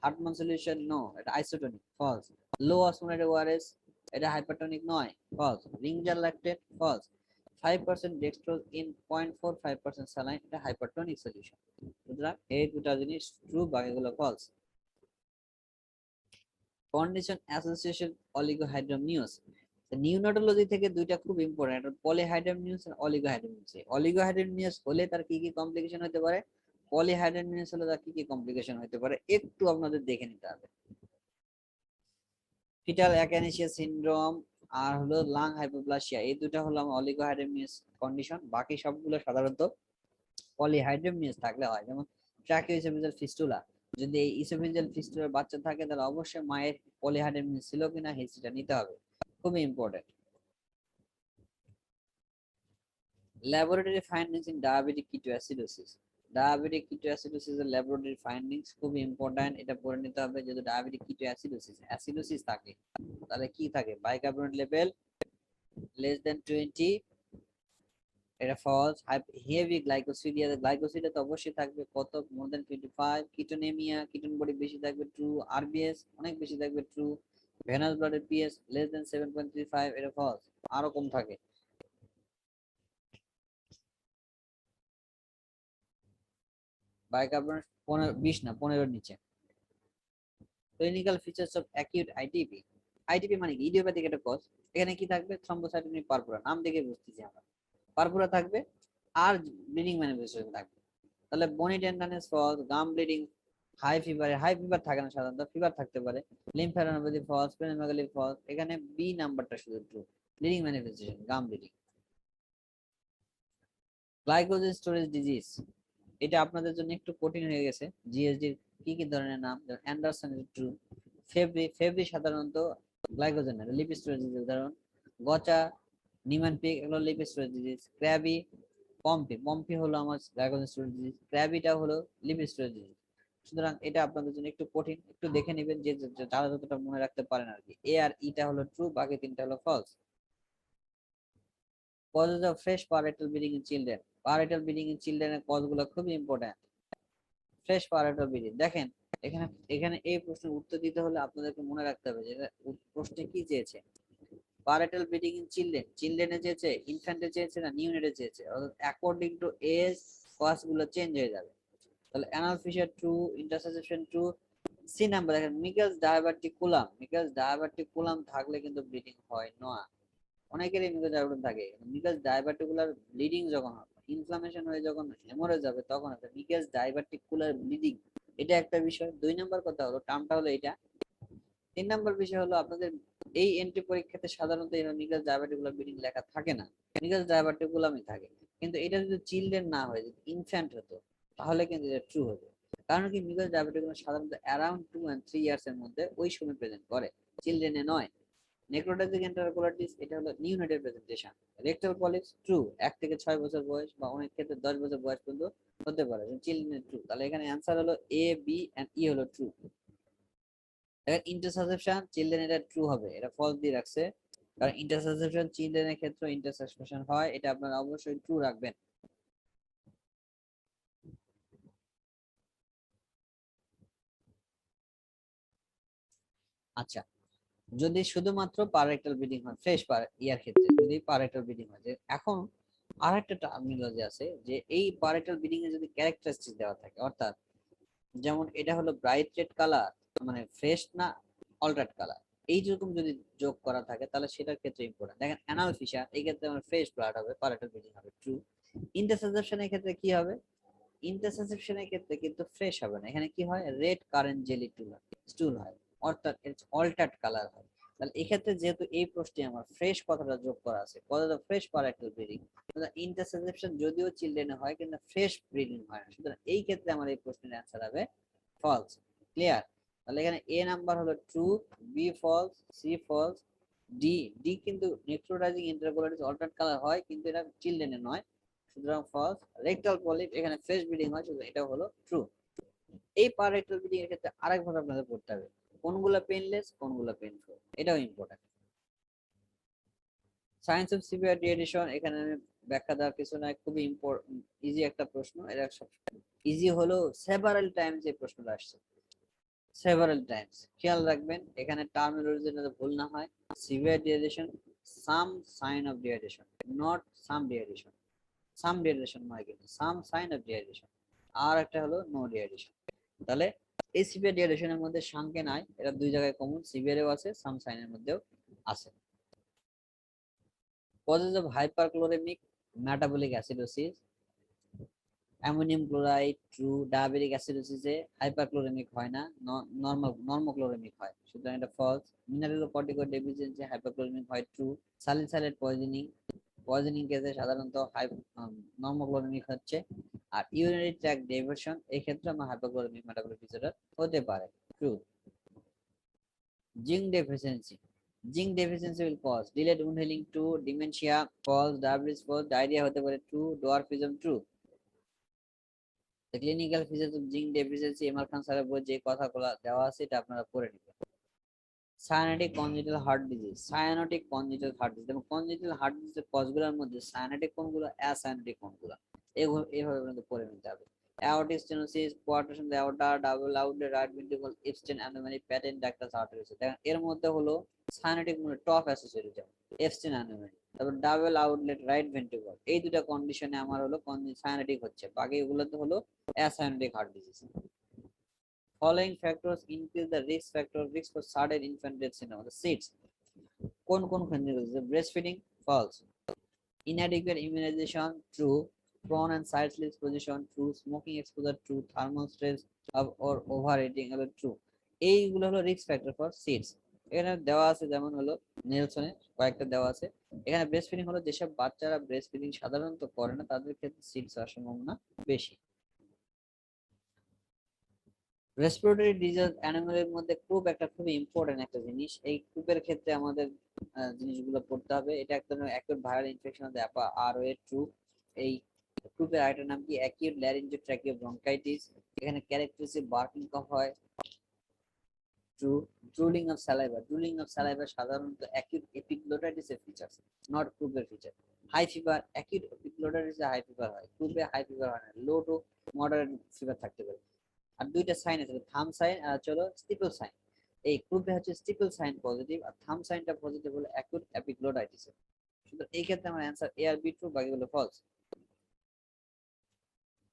Hartmann solution no, এটা isotonic, false. Low osmolar ORS, এটা হাইপারটোনিক নয়, false. Ringer lactate, false. 5% dextrose in 0.45% saline, এটা হাইপারটোনিক সলিউশন। সুতরাং এই দুটো জিনিস ট্রু, বাকিগুলো false. Condition association oligohydramnios, neonatology থেকে দুইটা খুব ইম্পর্টেন্ট, পলিহাইড্রোমিউস আর অলিগোহাইড্রোমিউস। অলিগোহাইড্রোমিউস হলে তার কি কি কমপ্লিকেশন হতে পারে, পলিহাইড্রোমিউস হলে তার কি কি কমপ্লিকেশন হতে পারে, একটু আপনাদের দেখে নিতে হবে। ফিটাল অ্যাকানেসিয়া সিনড্রোম আর হলো লাং হাইপোপ্লাসিয়া, এই দুটো হলো আমার অলিগোহাইড্রোমিউস কন্ডিশন। বাকি সবগুলো সাধারণত পলিহাইড্রোমিউস থাকলে হয়, যেমন ট্রাকিওইসোফেজিয়াল ফিস্টুলা। যদি এই ইসোফেজিয়াল ফিস্টুলার বাচ্চা থাকে তাহলে অবশ্যই মায়ের পলিহাইড্রোমিউস ছিল কিনা হিস্ট্রিটা নিতে হবে, খুবই important. Laboratory findings in diabetic ketoacidosis, diabetic ketoacidosis এর ল্যাবরেটরি ফাইন্ডিংস খুবই ইম্পর্টেন্ট, এটা পড়ে নিতে হবে। যদি ডায়াবেটিক কিটোঅ্যাসিডোসিস অ্যাসিডোসিস থাকে তাহলে কি থাকে, বাইকার্বনেট লেভেল লেস দেন 20, এটা ফলস। হেভি গ্লাইকোসিডিয়া, গ্লাইকোসিডিয়া তো অবশ্যই থাকবে, কত মোর দেন 25। কিটোনেমিয়া, কিটোন বডি বেশি থাকবে, ট্রু। আরবিএস অনেক বেশি থাকবে, ট্রু। ভেনাস ব্লাডের পিএস লেস দেন 7.35, এটা ফলস, আরো কম থাকে। বাইকার্বনেট 15, 20 না 15 নিচে। Clinical features of acute ITP, ITP মানে কি, ইডিওপ্যাথিক একটা কজ। এখানে কি থাকবে, থ্রম্বোসাইটোপেনিক পারপুরা, নাম দেখে বুঝতেছি আমরা, পারপুরা থাকবে আর ব্লিডিং ম্যানিফেস্টেশন থাকবে। তাহলে bony tenderness, false. Gum bleeding, high fever থাকে না সাধারণত, ফিভার থাকতে পারে। Lymphadenopathy, false. Splenomegaly, false. এখানে বি নাম্বারটা শুধু true, bleeding manifestation, gum bleeding. Glycogen storage disease, এটা আপনাদের জন্য একটু কঠিন হয়ে গেছে। জিএসডি কি কি ধরনের নাম, অ্যান্ডারসন, ট্রু। ফেব্রি সাধারণত গ্লাইকোজেন লিপিড স্টোরেজ ডিজিজ উদাহরণ। গচা, নিম্যানপিক, এগুলো lipid storage disease. Krabi, Pompi হলো আমার গ্লাইকোজেন স্টোরেজ ডিজিজ, ক্র্যাবিটা হলো লিপিড স্টোরেজ ডিজিজ। সুতরাং এটা আপনাদের জন্য একটু কঠিন, একটু দেখে নেবেন যে যারা যতটা মনে রাখতে পারেন আর কি। এ আর ইটা হলো ট্রু, বাকি তিনটা হলো false. Causes of fresh per rectal bleeding in children, per rectal bleeding in চিলড্রেনের কজগুলো খুবই ইম্পর্টেন্ট। ফ্রেশ পারেটাল ব্লিডিং দেখেন, এখানে এখানে এই প্রশ্নের উত্তর দিতে হলে আপনাদেরকে মনে রাখতে হবে যে প্রশ্নে কি চেয়েছে। পারেটাল ব্লিডিং ইন চিলড্রেন, চিলড্রেনে চেয়েছে, ইনফ্যান্টে চেয়েছে না নিউনেটে চেয়েছে, অর্থাৎ অ্যাকর্ডিং টু এজ কজগুলো চেঞ্জ হয়ে যাবে। তাহলে anal fissure true, intussusception true. C number দেখেন, মিকেলস ডায়াবার্টিকুলাম, মিকেলস ডায়াবার্টিকুলাম থাকলে কিন্তু ব্লিডিং হয় না। অনেকেরই মিকেলস ডায়াবেটিস থাকে, মিকেলস ডায়াবেটিকুলার ব্লিডিং যখন হবে, ইনফ্লামেশন হয়ে যখন হেমোরেজ হবে তখন হবে মিকেলস ডায়াবেটিকুলার ব্লিডিং, এটা একটা বিষয়। 2 নাম্বার কথা হলো টার্মটা হলো এটা। 3 নাম্বার বিষয় হলো আপনাদের এই এন্ট্রি পরীক্ষাতে সাধারণত এই মিকেলস ডায়াবেটিকুলার ব্লিডিং লেখা থাকে না, মিকেলস ডায়াবেটিকুলামই থাকে। কিন্তু এটা যদি চিলড্রেন না হয়, যদি ইনফ্যান্ট হতো তাহলে কিন্তু এটা ট্রু হতো। কারণ কি, মিকেলস ডায়াবেটিকুলাম সাধারণত অ্যারাউন্ড 2 and 3 ইয়ার্স এর মধ্যে ওই সময় প্রেজেন্ট করে, চিলড্রেনে নয়। নেক্রোটাইজিক এন্টারকোলাইটিস, এটা হলো নিউনেটের প্রেজেন্টেশন। রেকটাল পলিপস ট্রু, 1 থেকে 6 বছর বয়স বা অনেক ক্ষেত্রে 10 বছর বয়স পর্যন্ত হতে পারে, চিলড্রেনের ট্রু। তাহলে এখানে অ্যানসার হলো এ, বি এন্ড ই হলো ট্রু। এখন ইন্টারসাসেপশন চিলড্রেন, এটা ট্রু হবে, এটা ফলস দিয়ে রাখছে, কারণ ইন্টারসাসেপশন চিলড্রেনের ক্ষেত্রে ইন্টারসাসেপশন হয়, এটা আপনারা অবশ্যই ট্রু রাখবেন। আচ্ছা, যদি শুধুমাত্র পারেক্টাল ব্লিডিং হয়, ফ্রেশ ইয়ার ক্ষেত্রে যদি পারেক্টাল ব্লিডিং হয়, যে এখন আরেকটা টার্মিনোলজি আছে যে এই পারেক্টাল ব্লিডিং এ যদি ক্যারেক্টারিস্টিক দেওয়া থাকে, অর্থাৎ যেমন এটা হলো ব্রাইট রেড কালার, মানে ফ্রেশ না অল্টারেট কালার, এই যেরকম যদি যোগ করা থাকে তাহলে সেটার ক্ষেত্রে ইম্পর্টেন্ট। দেখেন অ্যানাল ফিশার, এই ক্ষেত্রে আমার ফ্রেশ ব্লাড হবে, পারেক্টাল ব্লিডিং হবে, ট্রু। ইন্টারসেপশন এর ক্ষেত্রে কি হবে, ইন্টারসেপশন এর ক্ষেত্রে কিন্তু ফ্রেশ হবে না, এখানে কি হয়, রেড কারেন্ট জেলি স্টুল হয়, অর্থাৎ অল্টার্ড কালার হয়। তাহলে এক্ষেত্রে যেহেতু এই প্রশ্নে আমার ফ্রেশ কথাটা যোগ করা আছে, কথাটা ফ্রেশ পারেক্টাল ব্লিডিং, ইন্টারসেপশন যদিও চিলড্রেনে হয় কিন্তু ফ্রেশ ব্লিডিং হয় না, সুতরাং এই ক্ষেত্রে আমার এই প্রশ্নের অ্যান্সার হবে ফলস। ক্লিয়ার? তাহলে এখানে এ নাম্বার হলো true, B false, C false, D, D কিন্তু নেক্রোটাইজিং ইন্টারকোলাইটিস অল্টার্ড কালার হয় কিন্তু এটা চিলড্রেনে নয়, সুতরাং ফলস। রেকটাল পলিপ, এখানে ফ্রেশ ব্লিডিং হয়, সুতরাং এটা হলো ট্রু। এই পারেক্টাল ব্লিডিং এর ক্ষেত্রে আরেকভাবে আপনাদের পড়তে হবে, কোনগুলো কোনগুলা পেইনলেস কোনগুলা পেইনফুল, এটাও important. Science of severe dehydration, এখানে আমি ব্যাখ্যা দেওয়ার কিছু নাই, খুবই ইজি একটা প্রশ্ন। এটা ইজি হলো সেভারাল টাইমস এই প্রশ্নটা আসছে, সেভারাল টাইমস। খেয়াল রাখবেন এখানে টার্মিনোলজি যাতে ভুল না হয়। Severe dehydration, some sign of dehydration, not some dehydration. Some dehydration নয় কিন্তু সাম সাইন অফ ডিহাইড্রেশন। আর একটা হলো নো ডিহাইড্রেশন। তাহলে এই সিভিয়ার ডিহাইড্রেশনের মধ্যে সামকে নাই, এটা দুই জায়গায় কমন, সিভিয়ারেও আছে সাম সাইনের মধ্যেও আছে। causes of hyperchloremic metabolic acidosis, ammonium chloride true, diabetic অ্যাসিডোসিসে হাইপারক্লোরেমিক হয় না, নর্মোক্লোরেমিক হয়, সুতরাং এটা ফলস। মিনারেলোকর্টিকয়েড ডেফিসিয়েন্সি হাইপারক্লোরেমিক হয় ট্রু। সালিসাইলেট পয়জনিং কেসে সাধারণত নর্মোক্লোরেমিক হচ্ছে। আর ইউরিনারি ট্র্যাক্ট ডাইভারশন এই ক্ষেত্রে আমার হাইপারক্লোরেমিক মেটাবলিক ডিসঅর্ডার হতে পারে, true. Zinc deficiency, zinc deficiency will cause delayed wound healing true, dementia false, diabetes false, diarrhea হতে পারে true, dwarfism true. The clinical features of zinc deficiency, M R Khan স্যারের বই যে কথাগুলো দেওয়া আছে এটা আপনারা পড়ে নেবেন। Cyanotic congenital heart disease, cyanotic congenital heart disease এবং কনজেনিটাল হার্ট ডিজিজের কজগুলোর মধ্যে সায়ানোটিক কোনগুলো, অ্যাসায়ানোটিক কোনগুলো, এইভাবে আপনাদের পড়ে নিতে হবে। aortic stenosis, coarctation of the aorta, double outlet right ventricle, Epstein anomaly, patent ductus arteriosus। দেখেন এর মধ্যে হলো সায়ানোটিক মধ্যে টপ অ্যাসোসিয়েটেড, যেমন Epstein anomaly, তারপর ডাবল আউটলেট রাইট ভেন্ট্রিকল, এই দুটো কন্ডিশনে আমার হলো সায়ানোটিক হচ্ছে, বাকি এগুলোতে হলো acyanotic heart disease. Following factors increase the risk for sudden infant death syndrome, the SIDS। কোন কোন ক্ষেত্রে? breastfeeding false, inadequate immunization true, prone and side sleep position true, smoking exposure true, thermal stress or overeating true। এইগুলো হলো রিস্ক ফ্যাক্টর ফর সিডস। এখানে দেওয়া আছে যেমন হলো নেলসনে কয়েকটা দেওয়া আছে। এখানে ব্রেস্ট ফিডিং হলো যেসব বাচ্চারা ব্রেস্ট ফিডিং সাধারণত করে না তাদের ক্ষেত্রে সিডস হওয়ার সম্ভাবনা বেশি। রেসপিরেটরি ডিজিজ অ্যানিমেলের মধ্যে ক্রুপ একটা খুবই ইম্পর্টেন্ট একটা জিনিস। এই ক্রুপের ক্ষেত্রে আমাদের জিনিসগুলো পড়তে হবে। এটা একটা acute viral infection of the upper airway true. এই ক্রুপের আরেকটা নাম কি অ্যাকিউট ল্যারিঞ্জোট্র্যাকিও ব্রঙ্কাইটিস। এখানে ক্যারেক্টারিস্টিক বার্কিং কফ হয়, true. Drooling of saliva, drooling of saliva সাধারণত অ্যাকিউট এপিগ্লোটাইটিসের ফিচার, নট ক্রুপের ফিচার। হাই ফিভার, অ্যাকিউট এপিগ্লোটাইটিসে হাই ফিভার হয়, ক্রুপে হাই ফিভার হয় না, লো টু মডারেট ফিভার থাকতে পারে। আর দুইটা সাইন আছে, থাম সাইন আর চলো স্টিপল সাইন। এই গ্রুপে হচ্ছে স্টিপল সাইন পজিটিভ আর থাম সাইনটা পজিটিভ হলো অ্যাকুট এপিগ্লোটাইটিস। সুতরাং এই ক্ষেত্রে আমার অ্যানসার এ আর বি ট্রু, বাকিগুলো ফলস।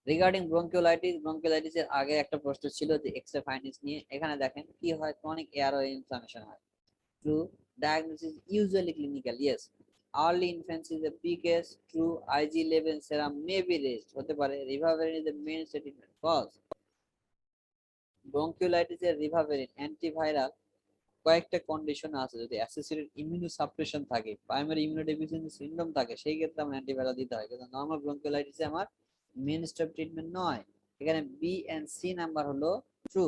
রিগার্ডিং ব্রঙ্কিওলাইটিস, ব্রঙ্কিওলাইটিস এর আগে একটা প্রশ্ন ছিল যে এক্সরে ফাইন্ডিংস নিয়ে। এখানে দেখেন কি হয়, ক্রনিক এয়ারওয়ে ইনফ্লামেশন হয়, true. Diagnosis usually clinical, yes. Early infancy is the biggest, true. IgE level serum may be raised, হতে পারে। Ribavirin is the main treatment, false. ব্রঙ্কিওলাইটিসের রিভাইভারিন অ্যান্টিভাইরাল কয়েকটা কন্ডিশন আছে, যদি অ্যাসোসিয়েটেড ইমিউনোসাপ্রেশন থাকে, প্রাইমারি ইমিউনোডেফিসিয়েন্সি সিনড্রোম থাকে, সেই ক্ষেত্রে আমরা অ্যান্টিভাইরাল দিতে হয়, কিন্তু নরমাল ব্রঙ্কিওলাইটিসে আমার মেইনস্ট্রিম ট্রিটমেন্ট নয়। এখানে বি এন্ড সি নাম্বার হলো ট্রু।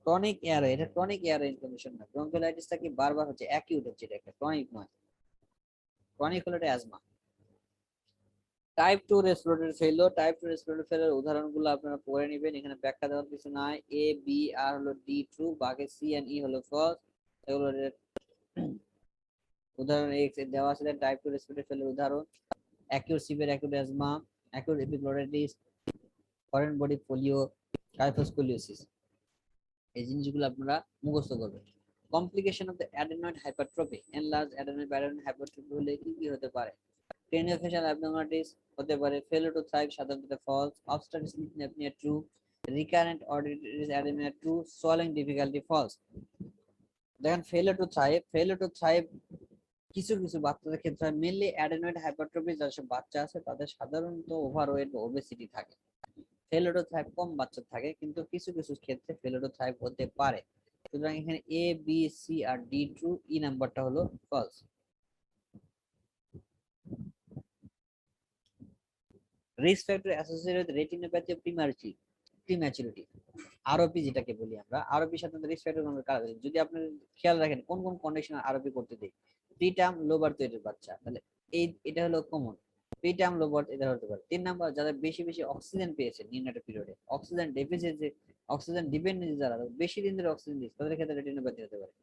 ক্রনিক এয়ারওয়ে, এটা ক্রনিক এয়ারওয়ে ইনফ্লামেশন না, ব্রঙ্কিওলাইটিসটা কি বারবার হচ্ছে, অ্যাকিউট হচ্ছে, এটা একটা ক্রনিক নয়। ক্রনিক হলো এটা asthma. Type 2 respiratory failure, type 2 respiratory failure উদাহরণগুলো আপনারা পড়ে নেবেন, এখানে ব্যাখ্যা দেওয়ার কিছু নাই। এ বি আর হলো ডি ট্রু, বাকি সি এন্ড ই হলো ফলস। এগুলো উদাহরণ এক্স দেওয়া আছে, টাইপ 2 রেসপিরেটরি ফেলিওর উদাহরণ acute severe acute asthma, acute epiglottitis, foreign body polio, kyphoscoliosis. এই জিনিসগুলো আপনারা মুখস্থ করবেন। Complication of the adenoid hypertrophy, enlarge adenoid hypertrophy হলে কি কি হতে পারে? ক্রেনিওফেশিয়াল অ্যাবনর্মালিটিস হতে পারে, ফেলিওর টু থ্রাইভ সাধারণত false, obstructive sleep apnoea true, recurrent auditory anaemia true, swallowing difficulty false. দেখেন ফেলিওর টু থ্রাইভ কিছু কিছু বাচ্চাদের ক্ষেত্রে মেনলি অ্যাডেনয়েড হাইপারট্রফি যেসব বাচ্চা আছে তাদের সাধারণত ওভারওয়েট বা ওবেসিটি থাকে, ফেলিওর টু থ্রাইভ কম বাচ্চা থাকে, কিন্তু কিছু কিছু ক্ষেত্রে ফেলিওর টু থ্রাইভ হতে পারে। সুতরাং এখানে এ বি সি আর ডি ট্রু, ই নাম্বারটা হলো false. Risk factor associated with retinopathy of prematurity, ROP যেটাকে বলি আমরা। আরওপি সাথে রিস্ক ফ্যাক্টর যদি আপনি খেয়াল রাখেন কোন কোন কন্ডিশনে আরওপি করতে দেই, প্রিটার্ম লো বার্থ ওয়েটের বাচ্চা, তাহলে এটা হলো কমন, প্রিটার্ম লো বার্থ এটা হতে পারে। 3 নাম্বার যারা বেশি বেশি অক্সিজেন পেয়েছে নিউনেটাল পিরিয়ডে, অক্সিজেন ডেফিসিয়েন্সি অক্সিজেন ডিপেন্ডেন্ট যারা বেশি দিন ধরে অক্সিজেন দিচ্ছে তাদের ক্ষেত্রে রেটিনোপ্যাথি হতে পারে।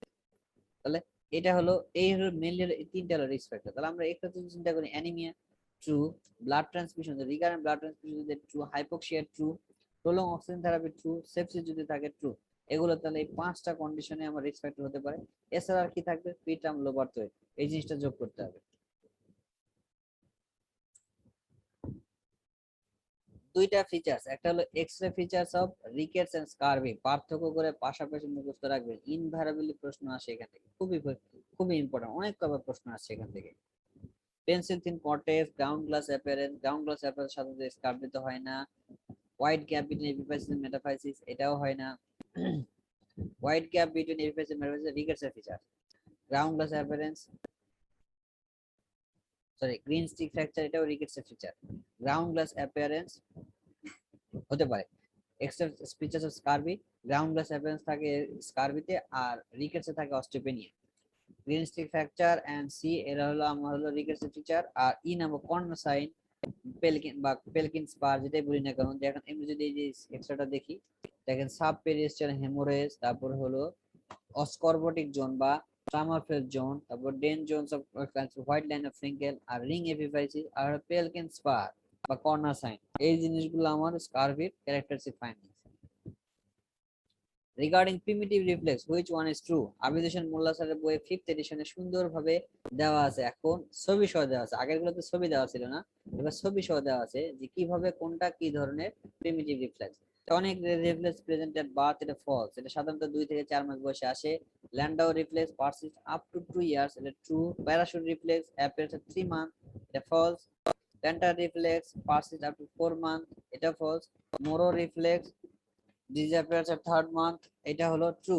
তাহলে এটা হলো এই হলো মেইনলি এই তিনটা হলো রিস্ক ফ্যাক্টর। তাহলে আমরা একটা যদি চিন্তা করি anaemia true, blood transfusion recurrent blood transfusion যদি true, hypoxia true, prolong oxygen therapy true, sepsis যদি থাকে ট্রু। এগুলো তাহলে এই পাঁচটা কন্ডিশনে আমার রিস্ক ফ্যাক্টর হতে পারে। এছাড়া আর কি থাকবে, প্রিটার্ম লোবার্থওয়েট, এই জিনিসটা যোগ করতে হবে। দুইটা ফিচার্স, একটা হলো X-ray features of rickets and scurvy, পার্থক্য করে পাশাপাশি মুখস্থ রাখবেন, ইনভ্যারিয়েবলি প্রশ্ন আসে এখান থেকে, খুবই খুবই ইম্পর্টেন্ট, অনেক কবার প্রশ্ন আসছে এখান থেকে। Pencil thin cortex, ground glass appearance, ground glass appearance সাথে স্কারভি তো হয় না। White gap between epiphysis and metaphysis, এটাও হয় না। White gap between epiphysis and metaphysis rickets এর feature. Ground glass appearance, sorry greenstick fracture, এটাও রিকেটস এর ফিচার। গ্রাউন্ড গ্লাস অ্যাপিয়ারেন্স হতে পারে। Extra features of scurvy, ground glass appearance থাকে স্কারভিতে, আর রিকেটসে থাকে osteopenia. Greenstick fracture and C, এরা হলো আমার হলো রিকেটস এর ফিচার। আর ই নাম্বার কর্নোসাইন, পেলকিন বা পেলকিন স্পার যেটাই বলি না কেন, দেখেন এমনি যদি এই যে এক্সট্রাটা দেখি, দেখেন সাব পেরিস্টাল হেমোরেজ, তারপর হলো অস্করবটিক জোন বা ট্রামাফেল জোন, তারপর dense zones of white line of Frankel, আর রিং এপিফাইসিস, আর পেলকিন স্পার বা কর্নার সাইন, এই জিনিসগুলো আমার স্কারভির characteristic findings. Regarding primitive reflex which one is true, Abid Hossain Molla স্যারের বইয়ে 5th এডিশনে সুন্দরভাবে দেওয়া আছে, এখন ছবি সহ দেওয়া আছে, আগের গুলোতে ছবি দেওয়া ছিল না, এবার ছবি সহ দেওয়া আছে যে কিভাবে কোনটা কি ধরনের প্রিমিটিভ রিফ্লেক্স। অনেক রিফ্লেক্স প্রেজেন্টেড বার্থ, এটা ফলস, এটা সাধারণত 2 থেকে 4 মাস বয়সে আসে। Landau reflex persist up to 2 years, এটা true. Parachute reflex appears at 3 month, এটা false. Plantar reflex persist up to 4 month, এটা false. Moro reflex disappears at 3rd month, এটা হলো true.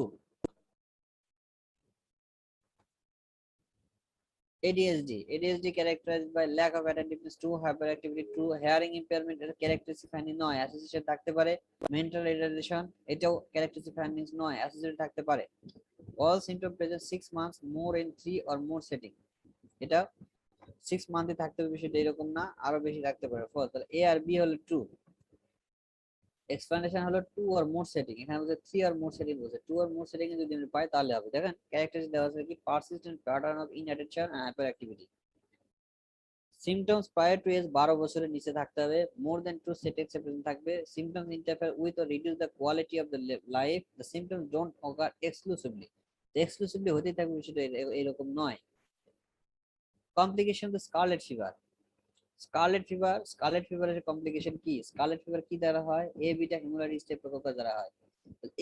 ADHD characterized by lack of attentiveness to hyperactivity, true. Hearing impairment এর characteristic finding নয়, association থাকতে পারে। mental retardation, এটাও characteristic findings নয়, association থাকতে পারে। all symptom present 6 months more in 3 or more setting, এটা 6 মান্থে থাকতে হবে বিষয়টা এরকম না, আরো বেশি থাকতে পারে। ফলস, তাহলে এ আর বি হলো ট্রু। এক্সপ্লেনেশন হলো 2 or more সেটিং, এখানে বলছে 3 or more সেটিং বলছে, 2 or more সেটিং এ যদি আমি পাই তাহলে হবে। দেখেন ক্যারেক্টারিস্টিক দেওয়া আছে কি, persistent pattern of inattention and hyperactivity. Symptoms prior to age 12 বছরের নিচে থাকতে হবে। মোর দেন 2 সেটিংস প্রেজেন্ট থাকবে। Symptoms interfere with or reduce the quality of the life. The symptoms don't occur exclusively, exclusively হতেই থাকবে বিষয়টা এরকম নয়। Complication the scarlet fever, scarlet ফিভারের কমপ্লিকেশন কি, স্কারলেট ফিভার কি দ্বারা হয়, এ বিটা হেমোরাইটিস স্ট্রেপ্টোকোকাস দ্বারা হয়।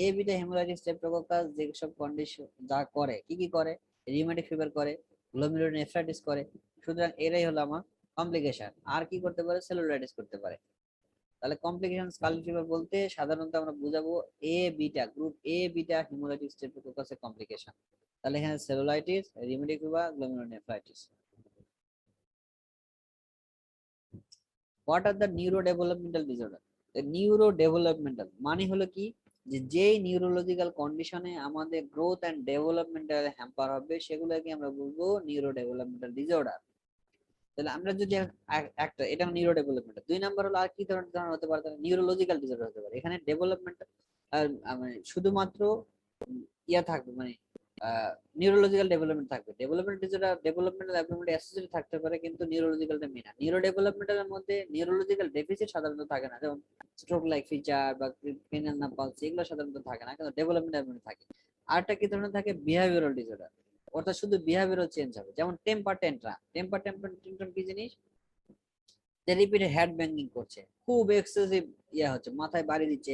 এ বিটা হেমোরাইটিস স্ট্রেপ্টোকোকাস যেসব কন্ডিশন যা করে, কি কি করে, রিউমেটিক ফিভার করে, গ্লোমেরুলোনেফ্রাইটিস করে, সুতরাং এরাই হলো আমার কমপ্লিকেশন। আর কি করতে পারে, সেলুলাইটিস করতে পারে। তাহলে কমপ্লিকেশন স্কারলেট ফিভার বলতে সাধারণত আমরা বুঝাবো A beta, group A beta haemolytic স্ট্রেপ্টোকোকাসের কমপ্লিকেশন। তাহলে এখানে cellulitis, rheumatic fever, glomerulonephritis. What are the neurodevelopmental disorder, neurodevelopmental মানে হলো কি, যে যেই নিউরোলজিক্যাল কন্ডিশনে আমাদের গ্রোথ এন্ড ডেভেলপমেন্টাল হ্যাম্পার হবে সেগুলোকে আমরা বলবো নিউরো ডেভেলপমেন্টাল ডিসঅর্ডার। তাহলে আমরা যদি একটা, এটা নিউরো ডেভেলপমেন্টাল, 2 নাম্বার হলো আর কি ধরনের হতে পারে, নিউরোলজিক্যাল ডিসঅর্ডার হতে পারে। এখানে ডেভেলপমেন্ট মানে শুধুমাত্র ইয়া থাকবে, মানে নিউরোলজিক্যাল ডেভেলপমেন্ট থাকবে। Development disorder developmental abnormality associated থাকতে পারে, কিন্তু নিউরোলজিক্যালটা মেইন না। নিউরো ডেভেলপমেন্টালের মধ্যে নিউরোলজিক্যাল ডেফিসিট সাধারণত থাকে না, যেমন স্ট্রোক লাইক ফিচার বা ক্রিনিয়াল নার্ভ পালসি, এগুলো সাধারণত থাকে না, কিন্তু ডেভেলপমেন্ট অ্যাবনর্মালিটি থাকে। আরেকটা কি ধরনের থাকে, বিহেভিয়ারাল ডিসঅর্ডার, অর্থাৎ শুধু বিহেভিয়ারাল চেঞ্জ হবে, যেমন টেম্পার ট্যান্ট্রাম। টেম্পার ট্যান্ট্রাম কি জিনিস, যে রিপিটেড হেড ব্যাঙ্গিং করছে, খুব এক্সেসিভ ইয়া হচ্ছে, মাথায় বাড়ি দিচ্ছে,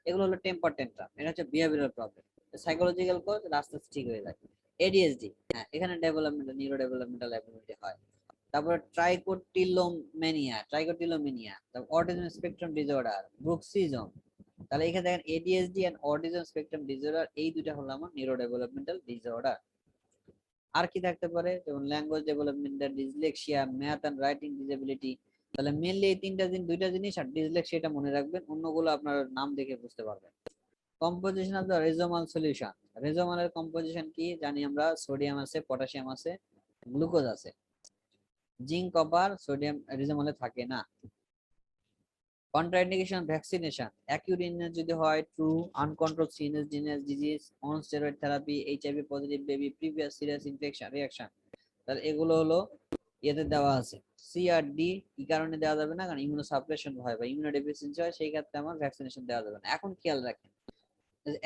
এগুলো হলো টেম্পার ট্যান্ট্রাম, এটা হচ্ছে বিহেভিয়ারাল প্রবলেম। সাইকোলজিক্যাল কজ, রাস্তা ঠিক হয়ে যায়। এডিএসডি, হ্যাঁ এখানে ডেভেলপমেন্টাল নিউরো ডেভেলপমেন্টাল অ্যাবিলিটি হয়। তারপর ট্রাইকোটিলোমেনিয়া, তারপর অটিজম স্পেকট্রাম ডিসঅর্ডার, ব্রুক্সিজম। তাহলে এখানে দেখেন ADHD and autism spectrum disorder, এই দুইটা হলো আমার নিউরো ডেভেলপমেন্টাল ডিসঅর্ডার। আর কি থাকতে পারে, যেমন language developmental dyslexia, maths and writing disability. তাহলে মেইনলি এই দুইটা জিনিস, আর ডিসলেক্সিয়াটা মনে রাখবেন, অন্যগুলো আপনার নাম দেখে বুঝতে পারবেন। Composition of the ReSoMal solution, রেজোমালের কম্পোজিশন কি জানি আমরা, সোডিয়াম আছে, পটাশিয়াম আছে, গ্লুকোজ আছে। জিঙ্ক, কপার, সোডিয়াম রেজোমালে থাকে না। কন্ট্রাইন্ডিকেশন ভ্যাকসিনেশন অ্যাকিউট ইলনেস যদি হয় true, uncontrolled serious disease, on steroid therapy, HIV positive baby, previous serious infection reaction, তাহলে এগুলো হলো ইয়েতে দেওয়া আছে। সি আর ডি কি কারণে দেওয়া যাবে না, কারণ ইমিউনো সাপ্রেশন হয় বা ইমিউনোডেফিসিয়েন্সি হয়, সেই ক্ষেত্রে আমার ভ্যাকসিনেশন দেওয়া যাবে না। এখন খেয়াল রাখেন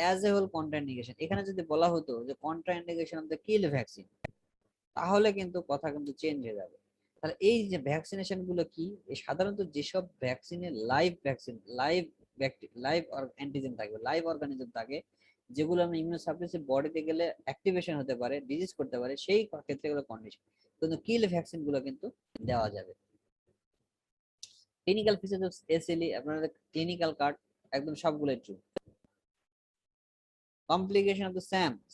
অ্যাজ এ হোল কন্ট্রাইন্ডিকেশন, এখানে যদি বলা হতো যে contraindication of the kill vaccine, তাহলে কিন্তু কথা কিন্তু চেঞ্জ হয়ে যাবে। তাহলে এই যে ভ্যাকসিনেশন গুলো কি, এই সাধারণত যেসব ভ্যাকসিনে লাইভ ভ্যাকসিন, লাইভ অ্যান্টিজেন থাকবে, লাইভ অর্গানিজম থাকে, যেগুলো আমরা ইমিউনোসাপ্রেসিভ বডিতে গেলে অ্যাক্টিভেশন হতে পারে, ডিজিজ করতে পারে, সেই ক্ষেত্রে এগুলো কন্ডিশন। কিন্তু কিল ভ্যাকসিন গুলো কিন্তু দেওয়া যাবে। ক্লিনিক্যাল ফিচার্স অফ এসএলই, আপনাদের ক্লিনিক্যাল কার্ড একদম সবগুলোই ট্রু। কমপ্লিকেশন অফ দ্য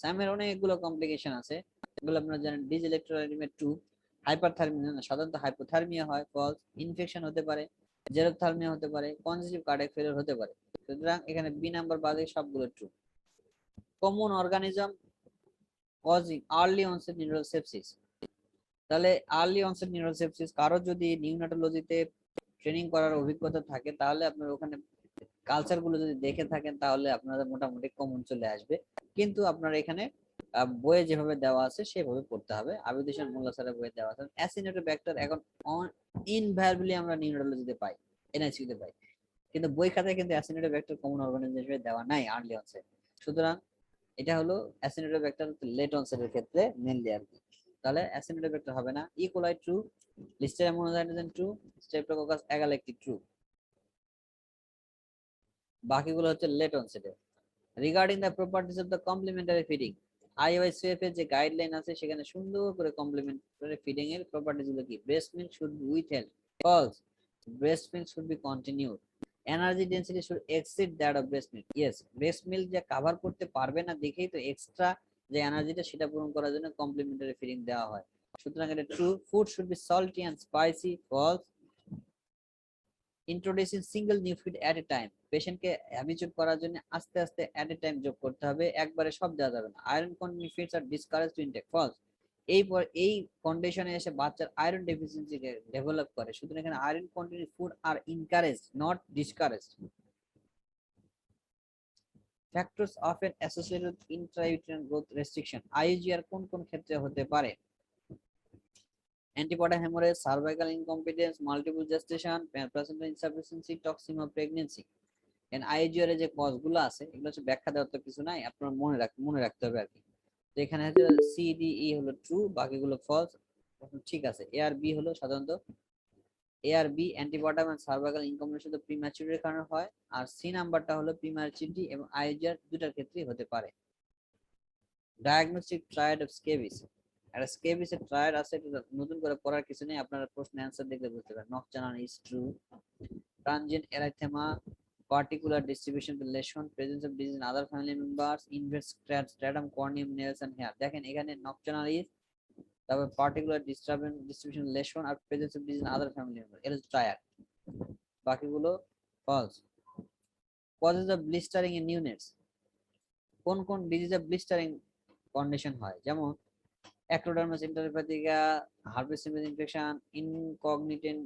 স্যামের অনেকগুলো কমপ্লিকেশন আছে, এগুলো আপনারা জানেন। ডিজ ইলেকট্রোলাইটিমেট 2, হাইপারথার্মিয়া, সাধারণত হাইপোথার্মিয়া হয়, ফলস, ইনফেকশন হতে পারে, জেরোথার্মিয়া হতে পারে, কনজেস্টিভ কার্ডিয়াক ফেলিওর হতে পারে। সুতরাং এখানে বি নাম্বার বাদে সবগুলো true. Common organism causing early onset neural sepsis, তাহলে আর্লি অনসেট নিউরাল সেপসিস কারো যদি নিউনাটোলজিতে ট্রেনিং করার অভিজ্ঞতা থাকে, তাহলে আপনার ওখানে কালচার গুলো যদি দেখে থাকেন, তাহলে আপনাদের মোটামুটি কমন চলে আসবে। কিন্তু আপনার এখানে বইয়ে যেভাবে দেওয়া আছে সেভাবে পড়তে হবে। আবিদ হোসেন মোল্লা স্যারের বইয়ে দেওয়া আছে। অ্যাসিনোটোব্যাক্টার এখন ইনভ্যারিয়েবলি আমরা নিউরোলজিতে পাই, এনআইসিউ তে পাই, কিন্তু বই খাতায় কিন্তু অ্যাসিনোটোব্যাক্টার কমন অর্গানিজম হিসেবে দেওয়া নাই আর্লি অনসেট। সুতরাং এটা হলো অ্যাসিনোটোব্যাক্টার লেট অনসেটের ক্ষেত্রে মেনলি আর কি। তাহলে অ্যাসিনোটোব্যাক্টার হবে না। E coli true, Listeria monocytogenes true, Streptococcus agalactiae true, বাকিগুলো হচ্ছে লেট অনসেটে। Regarding the properties of the complementary feeding, আইওএসএফ এর যে গাইডলাইন আছে সেখানে সুন্দর করে কমপ্লিমেন্টারি ফিডিং এর প্রপার্টিজ গুলো কি, breast milk should be withheld, false, breast milk should be continued, energy density should exceed that of breast milk, yes, breast milk যে কভার করতে পারবে না দেখেই তো এক্সট্রা যে এনার্জিটা সেটা পূরণ করার জন্য কমপ্লিমেন্টারি ফিডিং দেওয়া হয়। সুতরাং এটা true. Food should be salty and spicy, false, introducing single new feed at a time, পেশেন্টকে হ্যাবিচুয়েট করার জন্য আস্তে আস্তে এট এ টাইম যোগ করতে হবে, একবারে সব দেওয়া যাবে না। আয়রন কন্টেন্ট ফিডস আর ডিসকারেজ টু ইনটেক, ফলস, এই কন্ডিশনে এসে বাচ্চার আয়রন ডেফিসিয়েন্সি ডেভেলপ করে। সুতরাং এখানে iron content food are encouraged not discouraged. Factors often associated with intrauterine growth restriction, IUGR কোন কোন ক্ষেত্রে হতে পারে? Antepartum haemorrhage, cervical incompetence, multiple gestation, placenta insufficiency, toxin pregnancy. And IUGR এর যে কজগুলো আছে এগুলো হচ্ছে ব্যাখ্যা দেওয়ার তো কিছু নাই, আপনার মনে রাখতে হবে আর কি। তো এখানে হচ্ছে সি ডি ই হলো ট্রু, বাকিগুলো ফলস। ঠিক আছে, এ আর বি হলো সাধারণত, এ আর বি অ্যান্টিপার্টাম এন্ড সার্ভাইকাল ইনকম্পিটেন্স তো প্রিম্যাচুরিটির কারণে হয়, আর সি নাম্বারটা হলো প্রিম্যাচুরিটি এবং আইজিআর দুটার ক্ষেত্রেই হতে পারে। ডায়াগনস্টিক ট্রায়াড অফ স্কেবিস, আর স্কেবিস এর ট্রায়াড আছে, এটা নতুন করে পড়ার কিছু নেই, আপনারা প্রশ্ন অ্যানসার দেখলে বুঝতে পারবেন। Nocturnal is true, transient erythema, particular distribution of the lesion, presence of disease in other family members, inverse stratum corneum, nails and hair। দেখেন এখানে nocturnal is, তারপর particular distribution lesion R presence of disease in other family members, এটা হচ্ছে triad, বাকিগুলো false। causes of blistering in neonates, কোন কোন ডিজিজ অফ ব্লিস্টারিং কন্ডিশন হয়, যেমন অ্যাক্রোডার্মাস ইন্টারপ্যাথিকা, হার্পেস সিম্পলেক্স ইনফেকশন, ইনকগনিটেন্ট